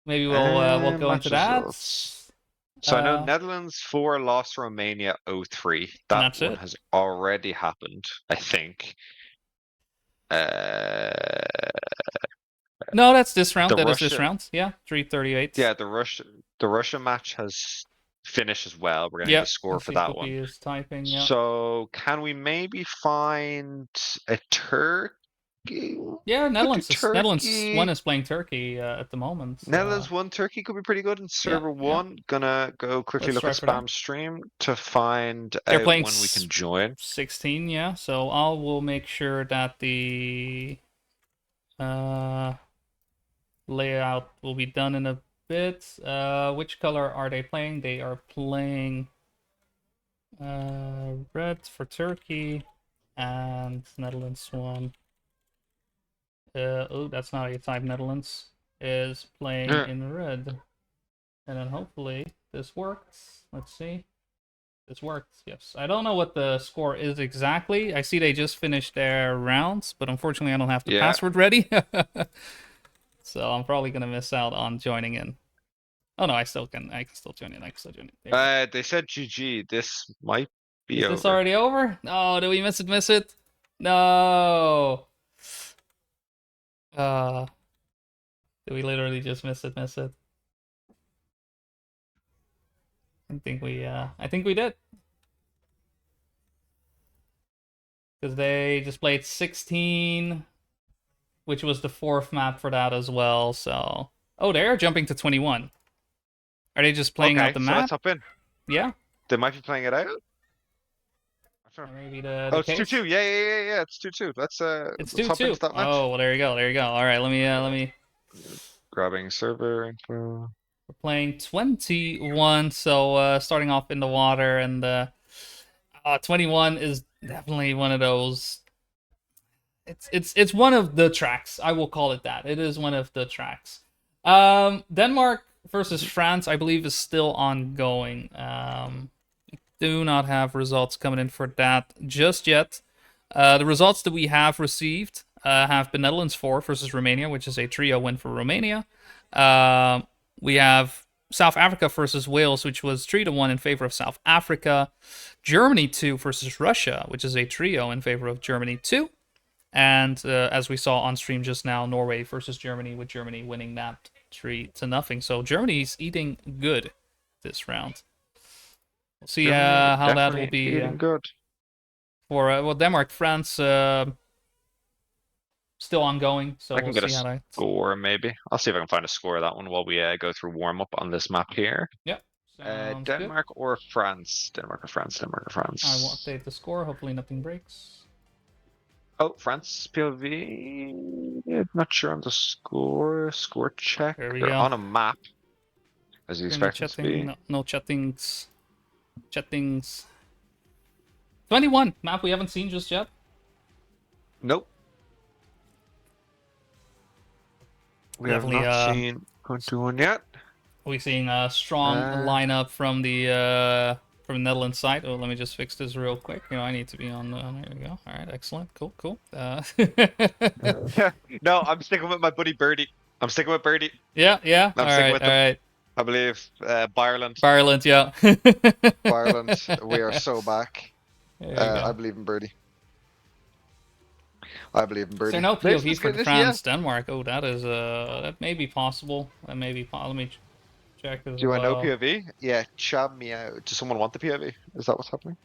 Maybe we'll go Match into that. results. So I know Uh, Netherlands 4 lost to Romania 0-3. That that's one it. has already happened, I think. Uh, No, that's this round. The That is this Russia- round. Yeah, 3:38. yeah, the Russia match has finished as well. We're gonna Yeah. need a score for that one. Is typing. Yeah. So can we maybe find a Turkey? Yeah, Netherlands Turkey. 1 is playing Turkey at the moment. Netherlands 1 Turkey could be pretty good. And server 1, gonna go quickly Let's look at try for that. spam stream to find They're out playing when we can join. 16, yeah. So will make sure that the layout will be done in a bit. Which color are they playing? They are playing red for Turkey and Netherlands 1. Oh, that's not how you type Netherlands. Is playing in red. And then hopefully this works. Let's see. This worked, yes. I don't know what the score is exactly. I see they just finished their rounds, but unfortunately I don't have the password ready. So I'm probably gonna miss out on joining in. Oh no, I can still join in. I can still join in. They said GG. This might be Is over. this already over? No, did we miss it? No. Did we literally just miss it? I think we did. Because they just played 16, which was the 4th map for that as well. So, they're jumping to 21. Are they just playing out the map? Let's hop in. Yeah. They might be playing it out. Maybe the it's case? 2-2. Yeah. It's 2-2. It's let's 2-2. hop into that match. Oh, well, there you go. All right, let me. Grabbing server info. We're playing 21, so starting off in the water, and 21 is definitely one of those. It's one of the tracks. I will call it that. It is one of the tracks. Denmark versus France, I believe, is still ongoing. Do not have results coming in for that just yet. The results that we have received have been Netherlands 4 versus Romania, which is a 3-0 win for Romania. We have South Africa versus Wales, which was 3-1 in favor of South Africa. Germany 2 versus Russia, which is a 3-0 in favor of Germany 2. And as we saw on stream just now, Norway versus Germany, with Germany winning that 3-0. So Germany's eating good this round. We'll see Germany how that will definitely be eating good. for well, Denmark, France still ongoing. So I can we'll get a see how that. score, maybe. I'll see if I can find a score of that one while we go through warm up on this map here. Yep, sounds good. Denmark or France? Denmark or France? Denmark or France? I will update the score. Hopefully nothing breaks. Oh, France POV. Not sure on the score. Score check. There we They're go. on a map, as you expect it to be. No chattings. Chattings. 21 map we haven't seen just yet. Nope. We Definitely, have not seen 21 yet. We're seeing a strong lineup from the Netherlands side. Oh, let me just fix this real quick. You know, I need to be on. There we go. All right, excellent, cool. No, I'm sticking with my buddy Birdie. I'm sticking with Birdie. Yeah. I'm All sticking with right, all them. right. I believe Ireland. Ireland, yeah. Ireland, we are so back. There you go. I believe in Birdie. I believe in Is Birdie. there no Let's POV for get this, France Denmark? Oh, that is that may be possible. That may be. Let me check as Do I know well. POV? Yeah, chat me out. Does someone want the POV? Is that what's happening?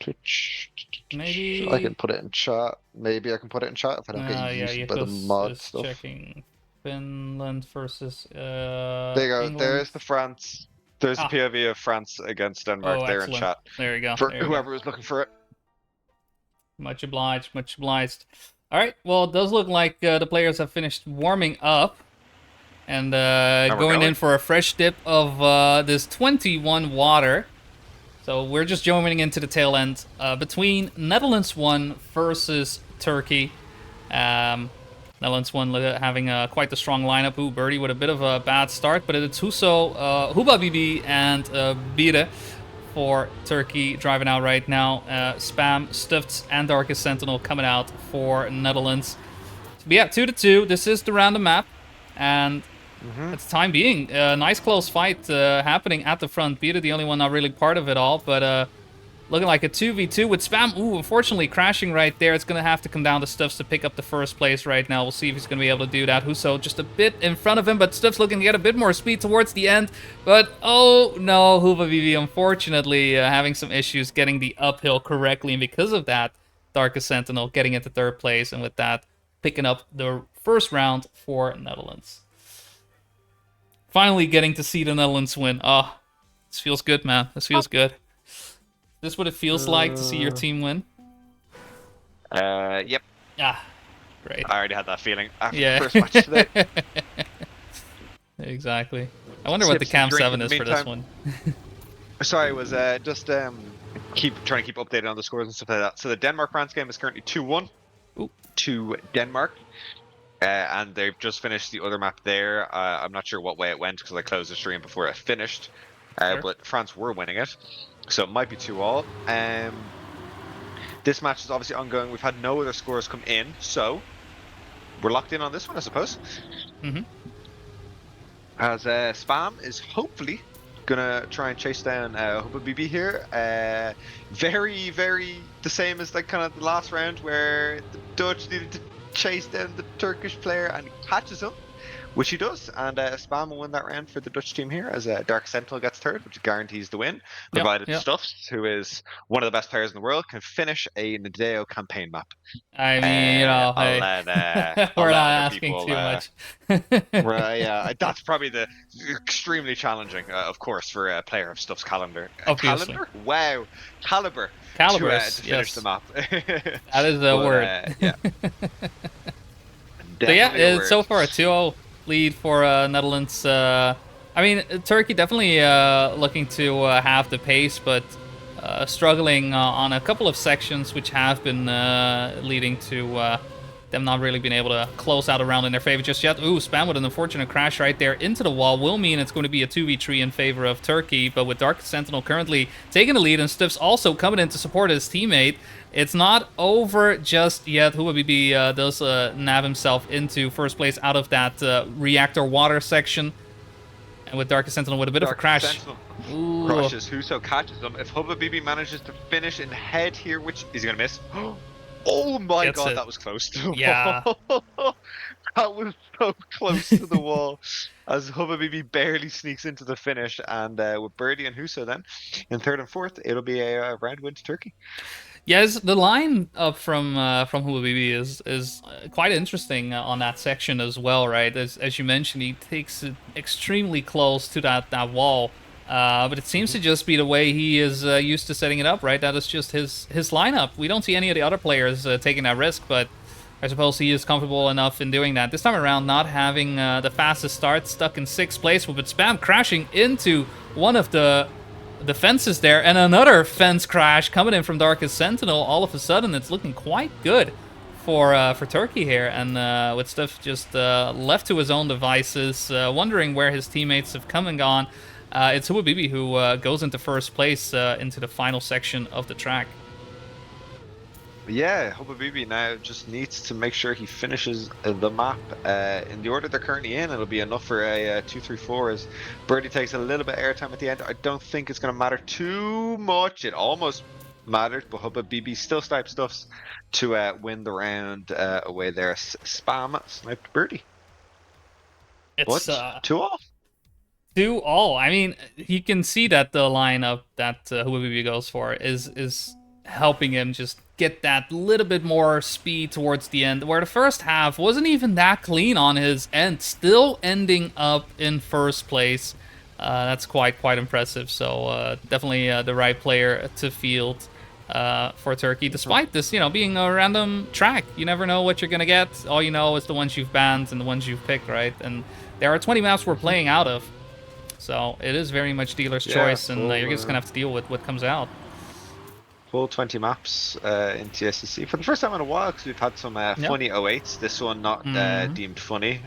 Twitch. Maybe. I can put it in chat. Maybe I can put it in chat if I don't get Yeah, used by the mod is stuff. checking Finland versus There you go. England. There's the France. There's the POV of France against Denmark Oh, there in excellent. chat. There you go. For there you whoever go. was looking for it. Much obliged, much obliged. All right, well, it does look like the players have finished warming up and going in for a fresh dip of this 21 water. So we're just joining into the tail end between Netherlands 1 versus Turkey. Netherlands 1 having quite the strong lineup. Ooh, Birdie with a bit of a bad start, but it's Huso, Huba Bibi, and Bire for Turkey driving out right now. Spam, Stuffed, and Darkest Sentinel coming out for Netherlands. But yeah, 2-2. This is the random map, and at the time being, nice close fight happening at the front. Bire the only one not really part of it all, but looking like a 2v2 with Spam. Ooh, unfortunately crashing right there. It's going to have to come down to Stuffs to pick up the first place right now. We'll see if he's going to be able to do that. Huso just a bit in front of him, but Stuffs looking to get a bit more speed towards the end. But, oh no, Huba Vivi unfortunately having some issues getting the uphill correctly. And because of that, Darkest Sentinel getting into third place. And with that, picking up the first round for Netherlands. Finally getting to see the Netherlands win. Oh, this feels good, man. This feels good. Is this what it feels like to see your team win? Yep. Ah, great. I already had that feeling after Yeah. the first match today. Exactly. I wonder what the Sips Cam and drink 7 in is the for this meantime. one. Sorry, I was just trying to keep updated on the scores and stuff like that. So the Denmark-France game is currently 2-1 Ooh. to Denmark. And they've just finished the other map there. I'm not sure what way it went because I closed the stream before it finished. Sure. But France were winning it. So it might be 2-all. This match is obviously ongoing. We've had no other scores come in. So we're locked in on this one, I suppose. Mm-hmm. As Spam is hopefully gonna try and chase down Huba BB here. Very, very the same as like kind of the last round where the Dutch needed to chase down the Turkish player and he catches him, which he does. And Spam will win that round for the Dutch team here as Dark Sentinel gets third, which guarantees the win. Provided yep. Stuffs, who is one of the best players in the world, can finish a Nadeo campaign map. I mean, you know, I'll hey, let, we're I'll let not other asking people, too much. Right, yeah, that's probably the extremely challenging, of course, for a player of Stuff's calendar. Obviously. Calendar? Wow, caliber. Calibers, to finish yes. the map. That is a word. Yeah. So yeah, Definitely a it's so word. far a 2-0 lead for Netherlands. I mean, Turkey definitely looking to have the pace, but struggling on a couple of sections, which have been leading to them not really being able to close out a round in their favor just yet. Ooh, Spam with an unfortunate crash right there into the wall will mean it's going to be a 2v3 in favor of Turkey, but with Dark Sentinel currently taking the lead and Stiffs also coming in to support his teammate, it's not over just yet. Huba BB does nab himself into first place out of that reactor water section. And with Dark Sentinel with a bit of a crash. Sentinel Ooh. crushes Huso, catches him. If Huba BB manages to finish in head here, which is he going to miss? Oh my Gets god, it. that was close to the Yeah. wall. That was so close to the wall as Hubbabibi barely sneaks into the finish. And with Birdie and Huso then in third and fourth, it'll be a round win to Turkey. Yes, the line up from Hulabibi is quite interesting on that section as well, right? As you mentioned, he takes it extremely close to that wall, but it seems to just be the way he is used to setting it up, right? That is just his lineup. We don't see any of the other players taking that risk, but I suppose he is comfortable enough in doing that. This time around, not having the fastest start, stuck in 6th place, with Spam crashing into one of the fences there, and another fence crash coming in from Darkest Sentinel. All of a sudden, it's looking quite good for Turkey here, and with stuff just left to his own devices, wondering where his teammates have come and gone. It's Huabibi who goes into first place into the final section of the track. Yeah, Hubbabibi now just needs to make sure he finishes the map in the order they're currently in. It'll be enough for a 2-3-4 as Birdie takes a little bit of airtime at the end. I don't think it's going to matter too much. It almost mattered, but Hubbabibi still stuffs to win the round away there. Spam sniped Birdie. It's But 2-all. 2-all. I mean, you can see that the lineup that Huabibi goes for is helping him just get that little bit more speed towards the end, where the first half wasn't even that clean on his end, still ending up in first place. That's quite impressive. So definitely the right player to field for Turkey, despite this, being a random track. You never know what you're gonna get. All you know is the ones you've banned and the ones you've picked, right? And there are 20 maps we're playing out of, so it is very much dealer's choice, and you're just gonna have to deal with what comes out. Full 20 maps in TSCC for the first time in a while, because we've had some funny 08s. This one not deemed funny.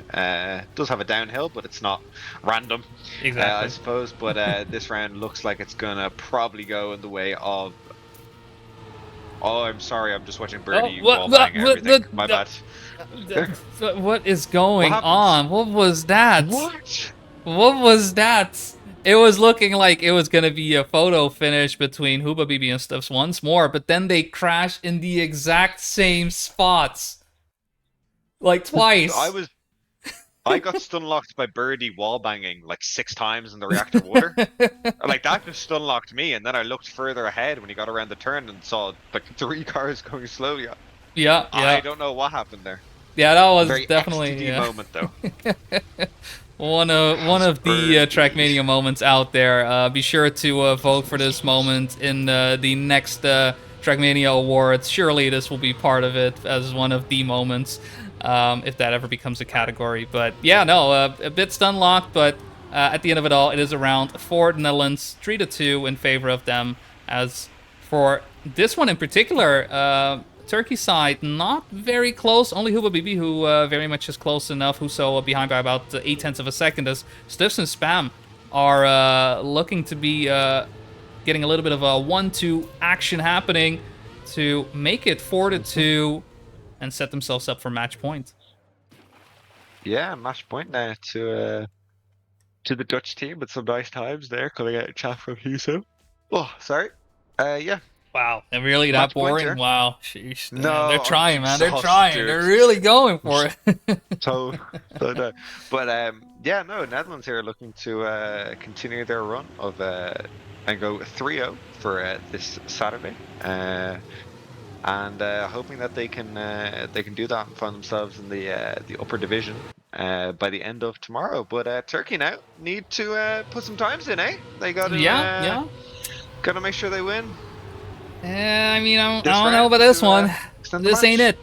Does have a downhill, but it's not random, Exactly. I suppose. But this round looks like it's gonna probably go in the way of. Oh, I'm sorry. I'm just watching Birdie wallbang everything. My bad. What is going What on? What was that? What? What was that? It was looking like it was gonna be a photo finish between Hubabibi and Stuffs once more, but then they crashed in the exact same spots, like twice. I got stun locked by Birdie wall banging like 6 times in the reactor water. Like that just stun locked me, and then I looked further ahead when he got around the turn and saw like 3 cars going slowly. Yeah. I don't know what happened there. Yeah, that was Very definitely XTD moment though. one of the Trackmania moments out there. Be sure to vote for this moment in the next Trackmania Awards. Surely this will be part of it as one of the moments, if that ever becomes a category. But yeah, no, a bit stun locked, but at the end of it all, it is a round for the Netherlands, 3-2 in favor of them. As for this one in particular, Turkey side, not very close. Only Hubabibi, who very much is close enough. Huso behind by about 0.8 of a second, as Stiffs and Spam are looking to be getting a little bit of a 1-2 action happening to make it 4-2 and set themselves up for match point. Yeah, match point now to the Dutch team with some nice times there coming out of chat from Huso. Oh, sorry. Yeah. Wow, and really that Match boring? pointer. Wow, sheesh. No, they're trying, I'm man. They're exhausted, trying. dude. They're really going for it. So no. But yeah, no, Netherlands here are looking to continue their run of and go 3-0 for this Saturday, and hoping that they can do that and find themselves in the upper division by the end of tomorrow. But Turkey now need to put some times in, eh? They got to gotta make sure they win. I mean, I This don't know round about this to, one. extend the This ain't match. it.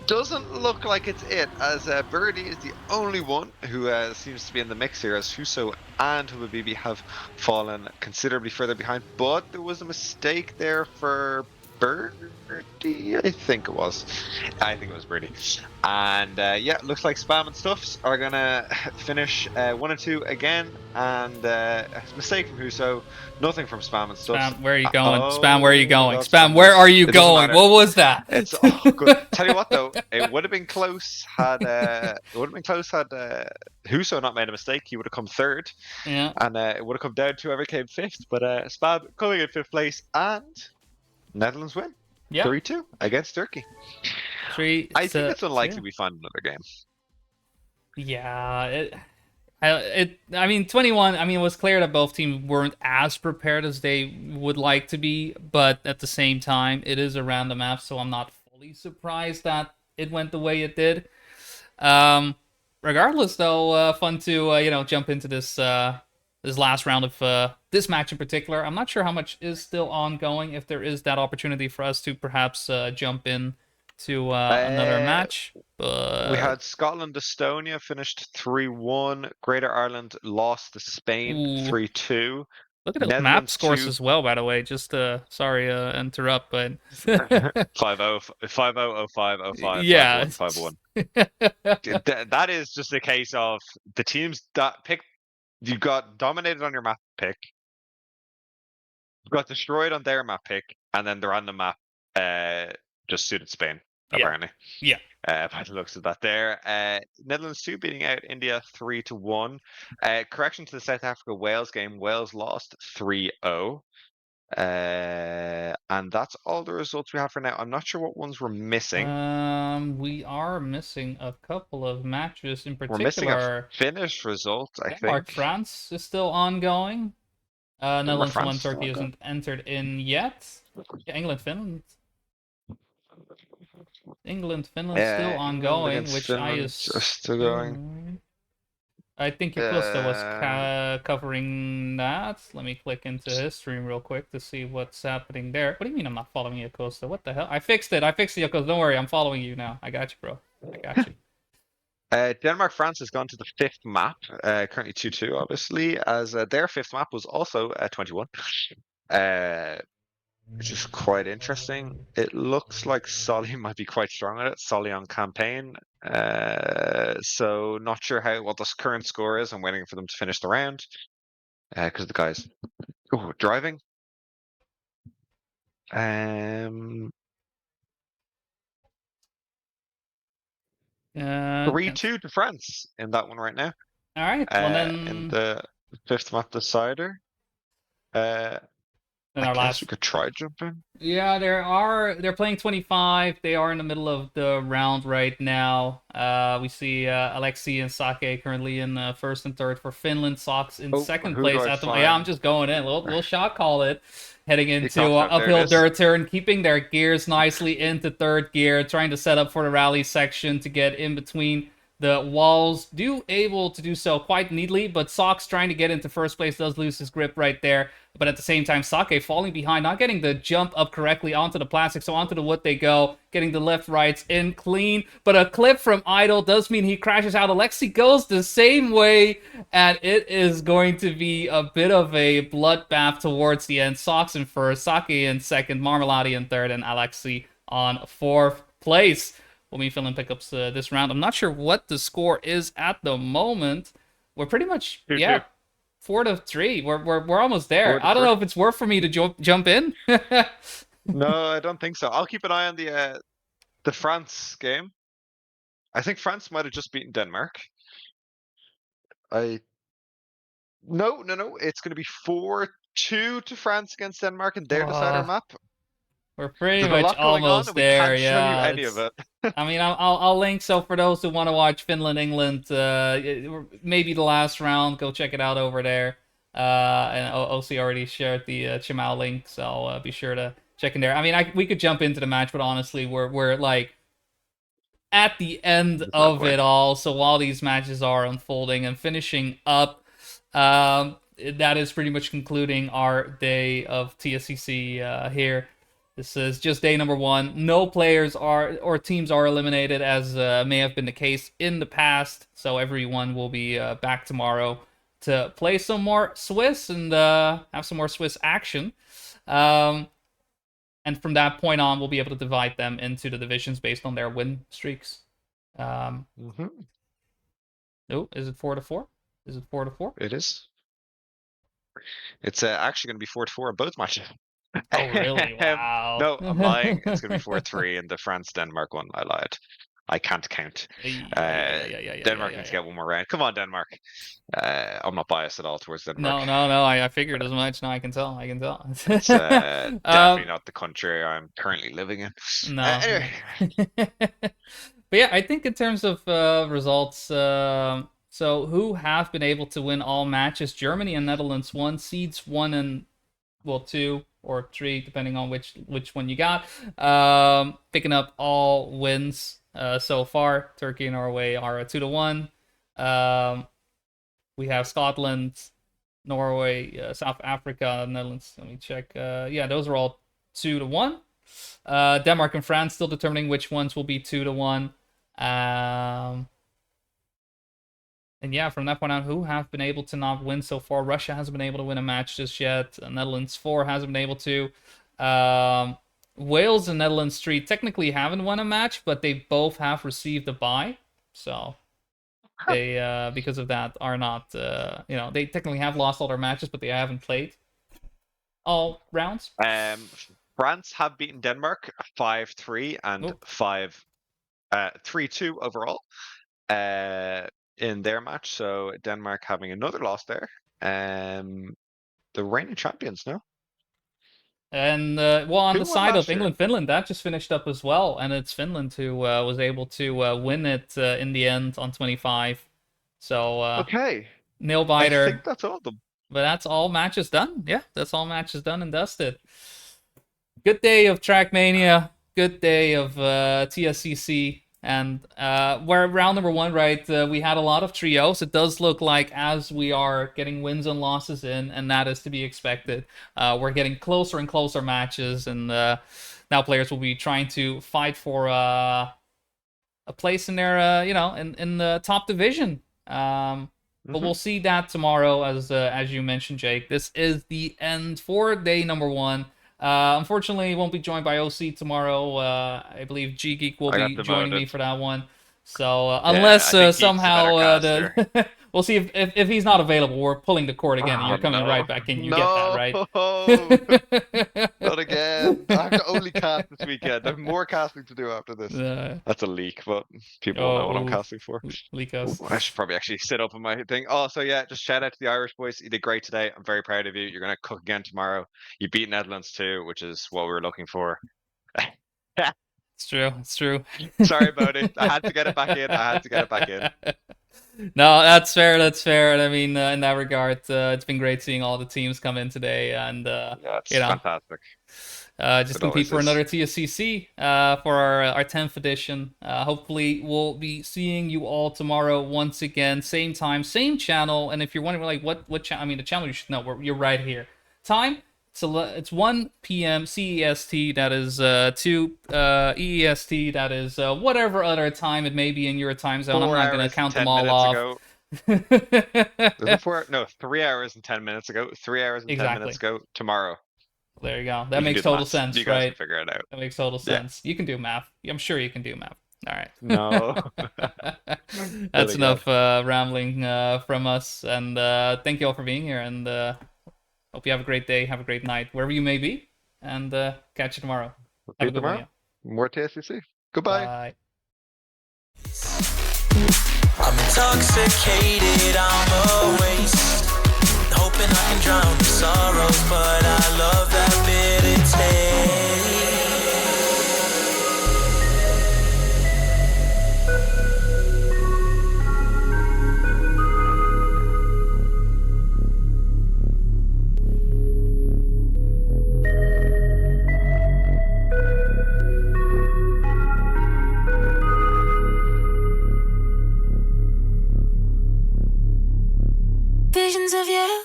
Doesn't look like it's it, as Birdie is the only one who seems to be in the mix here, as Huso and Hubabibi have fallen considerably further behind. But there was a mistake there for Birdie, I think it was. I think it was Birdie. And yeah, looks like Spam and Stuffs are gonna finish 1 and 2 again. And mistake from Huso, nothing from Spam and Stuffs. Spam, where are you going? Oh, Spam, where are you going? God, Spam, where are you it doesn't going? matter. What was that? It's good. Tell you what though, it would have been close had Huso not made a mistake. He would have come third, Yeah. and it would have come down to whoever came fifth. But Spam coming in fifth place, and Netherlands win. Yeah, 3-2 against Turkey. three. I think it's So, yeah. unlikely we find another game. Yeah, I mean, 21. I mean, it was clear that both teams weren't as prepared as they would like to be, but at the same time, it is a random map, so I'm not fully surprised that it went the way it did. Um, Regardless, though, fun to jump into this last round of this match in particular. I'm not sure how much is still ongoing. If there is that opportunity for us to perhaps jump in to another Uh, match, we but had Scotland, Estonia finished 3-1. Greater Ireland lost to Spain ooh. 3-2. Look at those map Netherlands scores 2 as well, by the way. Just sorry interrupt, but 5-0, 5-0, 0-5, 0-5, yeah. 5-1, 5-1. That is just a case of the teams that picked. You got dominated on your map pick, got destroyed on their map pick, and then the random map just suited Spain, Yeah, apparently. yeah. By the looks of that there. Netherlands 2 beating out India 3-1. Correction to the South Africa Wales game. Wales lost 3-0. And that's all the results we have for now. I'm not sure what ones we're missing. We are missing a couple of matches in We're missing a particular. finished result, I Denmark think. France is still ongoing. Denmark Netherlands France won. is still Turkey on go. isn't entered in yet. Yeah, England Finland. England Finland still England ongoing, against which I Finland just still going. assume. I think Yakusta was Uh, covering that. Let me click into his stream real quick to see what's happening there. What do you mean I'm not following Yakusta? What the hell? I fixed it. I fixed it, Yakusta. Don't worry. I'm following you now. I got you, bro. I got you. Denmark France has gone to the fifth map, currently 2-2, obviously, as their fifth map was also 21. Which is quite interesting. It looks like Solly might be quite strong at it. Solly on campaign. So not sure what the current score is. I'm waiting for them to finish the round. Because the guys driving. Um, Yes. 3-2 to France in that one right now. All right. Well, In then, the fifth map decider. Uh, then I our guess we last. could try jumping. Yeah, they're playing 25. They are in the middle of the round right now. We see Alexei and Sake currently in first and third for Finland. Sox in Oh, second who do place I at the. Yeah, I'm find? just going in. Little shot call it. Heading He into topped up. There it uphill is. dirt turn, keeping their gears nicely into third gear, trying to set up for the rally section to get in between the walls. Able to do so quite neatly, but Sox trying to get into first place does lose his grip right there. But at the same time, Sake falling behind, not getting the jump up correctly onto the plastic, so onto the wood they go, getting the left rights in clean. But a clip from Idol does mean he crashes out. Alexi goes the same way, and it is going to be a bit of a bloodbath towards the end. Sox in first, Sake in second, Marmalade in third, and Alexi on fourth place. When we Finland pickups this round, I'm not sure what the score is at the moment. We're pretty much 2-2. 4-3. We're almost there. Four to I don't three. know if it's worth for me to jump in. No, I don't think so. I'll keep an eye on the France game. I think France might have just beaten Denmark. I no. It's going to be 4-2 to France against Denmark in their decider Uh, map. we're pretty There's a much lot going on, almost and we there. can't show you Yeah, any of it's. it. I mean, I'll link. So for those who want to watch Finland England, maybe the last round, go check it out over there. And OC already shared the Chimao link, so be sure to check in there. I mean, we could jump into the match, but honestly, we're like at the end There's no of point. it all. So while these matches are unfolding and finishing up, that is pretty much concluding our day of TSCC here. This is just day number one. No players are or teams are eliminated, as may have been the case in the past. So everyone will be back tomorrow to play some more Swiss and have some more Swiss action. Um, and from that point on, we'll be able to divide them into the divisions based on their win streaks. Mhm. Oh, is it 4-4? Is it 4-4? It is. It's actually going to be 4-4 in both matches. Oh, really? Wow. No, I'm lying. It's going to be 4-3 in the France Denmark one. I lied. I can't count. Yeah. Denmark needs to get one more round. Come on, Denmark. I'm not biased at all towards Denmark. No. I figured as much. No, I can tell. It's definitely not the country I'm currently living in. No. Anyway, But yeah, I think in terms of results, so who have been able to win all matches? Germany and Netherlands won. Seeds 1 and, well, 2 or 3, depending on which one you got. Picking up all wins so far. Turkey and Norway are 2-1. We have Scotland, Norway, South Africa, Netherlands. Let me check. Yeah, those are all 2-1. Denmark and France still determining which ones will be 2-1. And yeah, from that point on, who have been able to not win so far? Russia hasn't been able to win a match just yet. Netherlands 4 hasn't been able to. Wales and Netherlands 3 technically haven't won a match, but they both have received a bye. So they, because of that, are not, they technically have lost all their matches, but they haven't played all rounds. France have beaten Denmark 5-3 and 3-2 overall in their match. So Denmark having another loss there. The reigning champions, no? And well, on Who the won side of last year? England, Finland, that just finished up as well, and it's Finland who was able to win it in the end on 25. So Okay, nail I biter, think that's all of them. but that's all matches done. Yeah, that's all matches done and dusted. Good day of Trackmania. Good day of TSCC. And where round number 1, right, we had a lot of trios. It does look like as we are getting wins and losses in, and that is to be expected, we're getting closer and closer matches, and now players will be trying to fight for a place in their, in the top division. But we'll see that tomorrow, as you mentioned, Jake. This is the end for day number 1. Unfortunately, won't be joined by OC tomorrow. I believe G Geek will be joining me for that one. So unless somehow we'll see if he's not available, we're pulling the cord again, and you're coming right back in. You get that, right? Not again. I have to only cast this weekend. I have more casting to do after this. That's a leak, but people will know what I'm casting for. Leak us. I should probably actually sit up on my thing. Also, yeah, just shout out to the Irish boys. You did great today. I'm very proud of you. You're going to cook again tomorrow. You beat Netherlands too, which is what we were looking for. It's true. It's true. Sorry about it. I had to get it back in. No, that's fair. That's fair. And I mean, in that regard, it's been great seeing all the teams come in today, and it's fantastic. Just compete for another TSCC for our 10th edition. Hopefully, we'll be seeing you all tomorrow once again, same time, same channel. And if you're wondering, like, what channel? I mean, the channel you should know. You're right here. Time. So it's 1 p.m. CEST, that is 2 EEST, that is whatever other time it may be in your time zone. I'm not going to count them all off. 3 hours and 10 minutes ago. 3 hours and 10 minutes ago tomorrow. There you go. That makes total sense, you guys right? Can figure it out. That makes total sense. You can do math. I'm sure you can do math. All right. No. That's enough rambling from us. And thank you all for being here. And hope you have a great day, have a great night, wherever you may be, and catch you tomorrow. Have a good one. More TSCC. Goodbye. Bye. I'm intoxicated, I'm a waste, hoping I can drown the sorrows, but I love that bitter taste. Visions of you.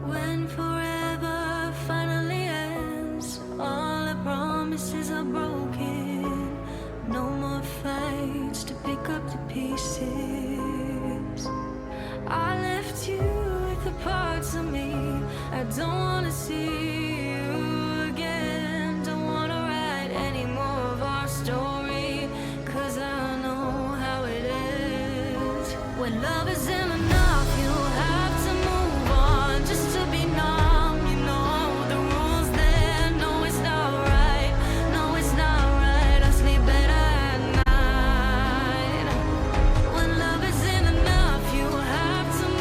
When forever finally ends, all the promises are broken. No more fights to pick up the pieces. I left you with the parts of me I don't wanna see you again. Don't wanna write any more of our story, 'cause I know how it is when love is in the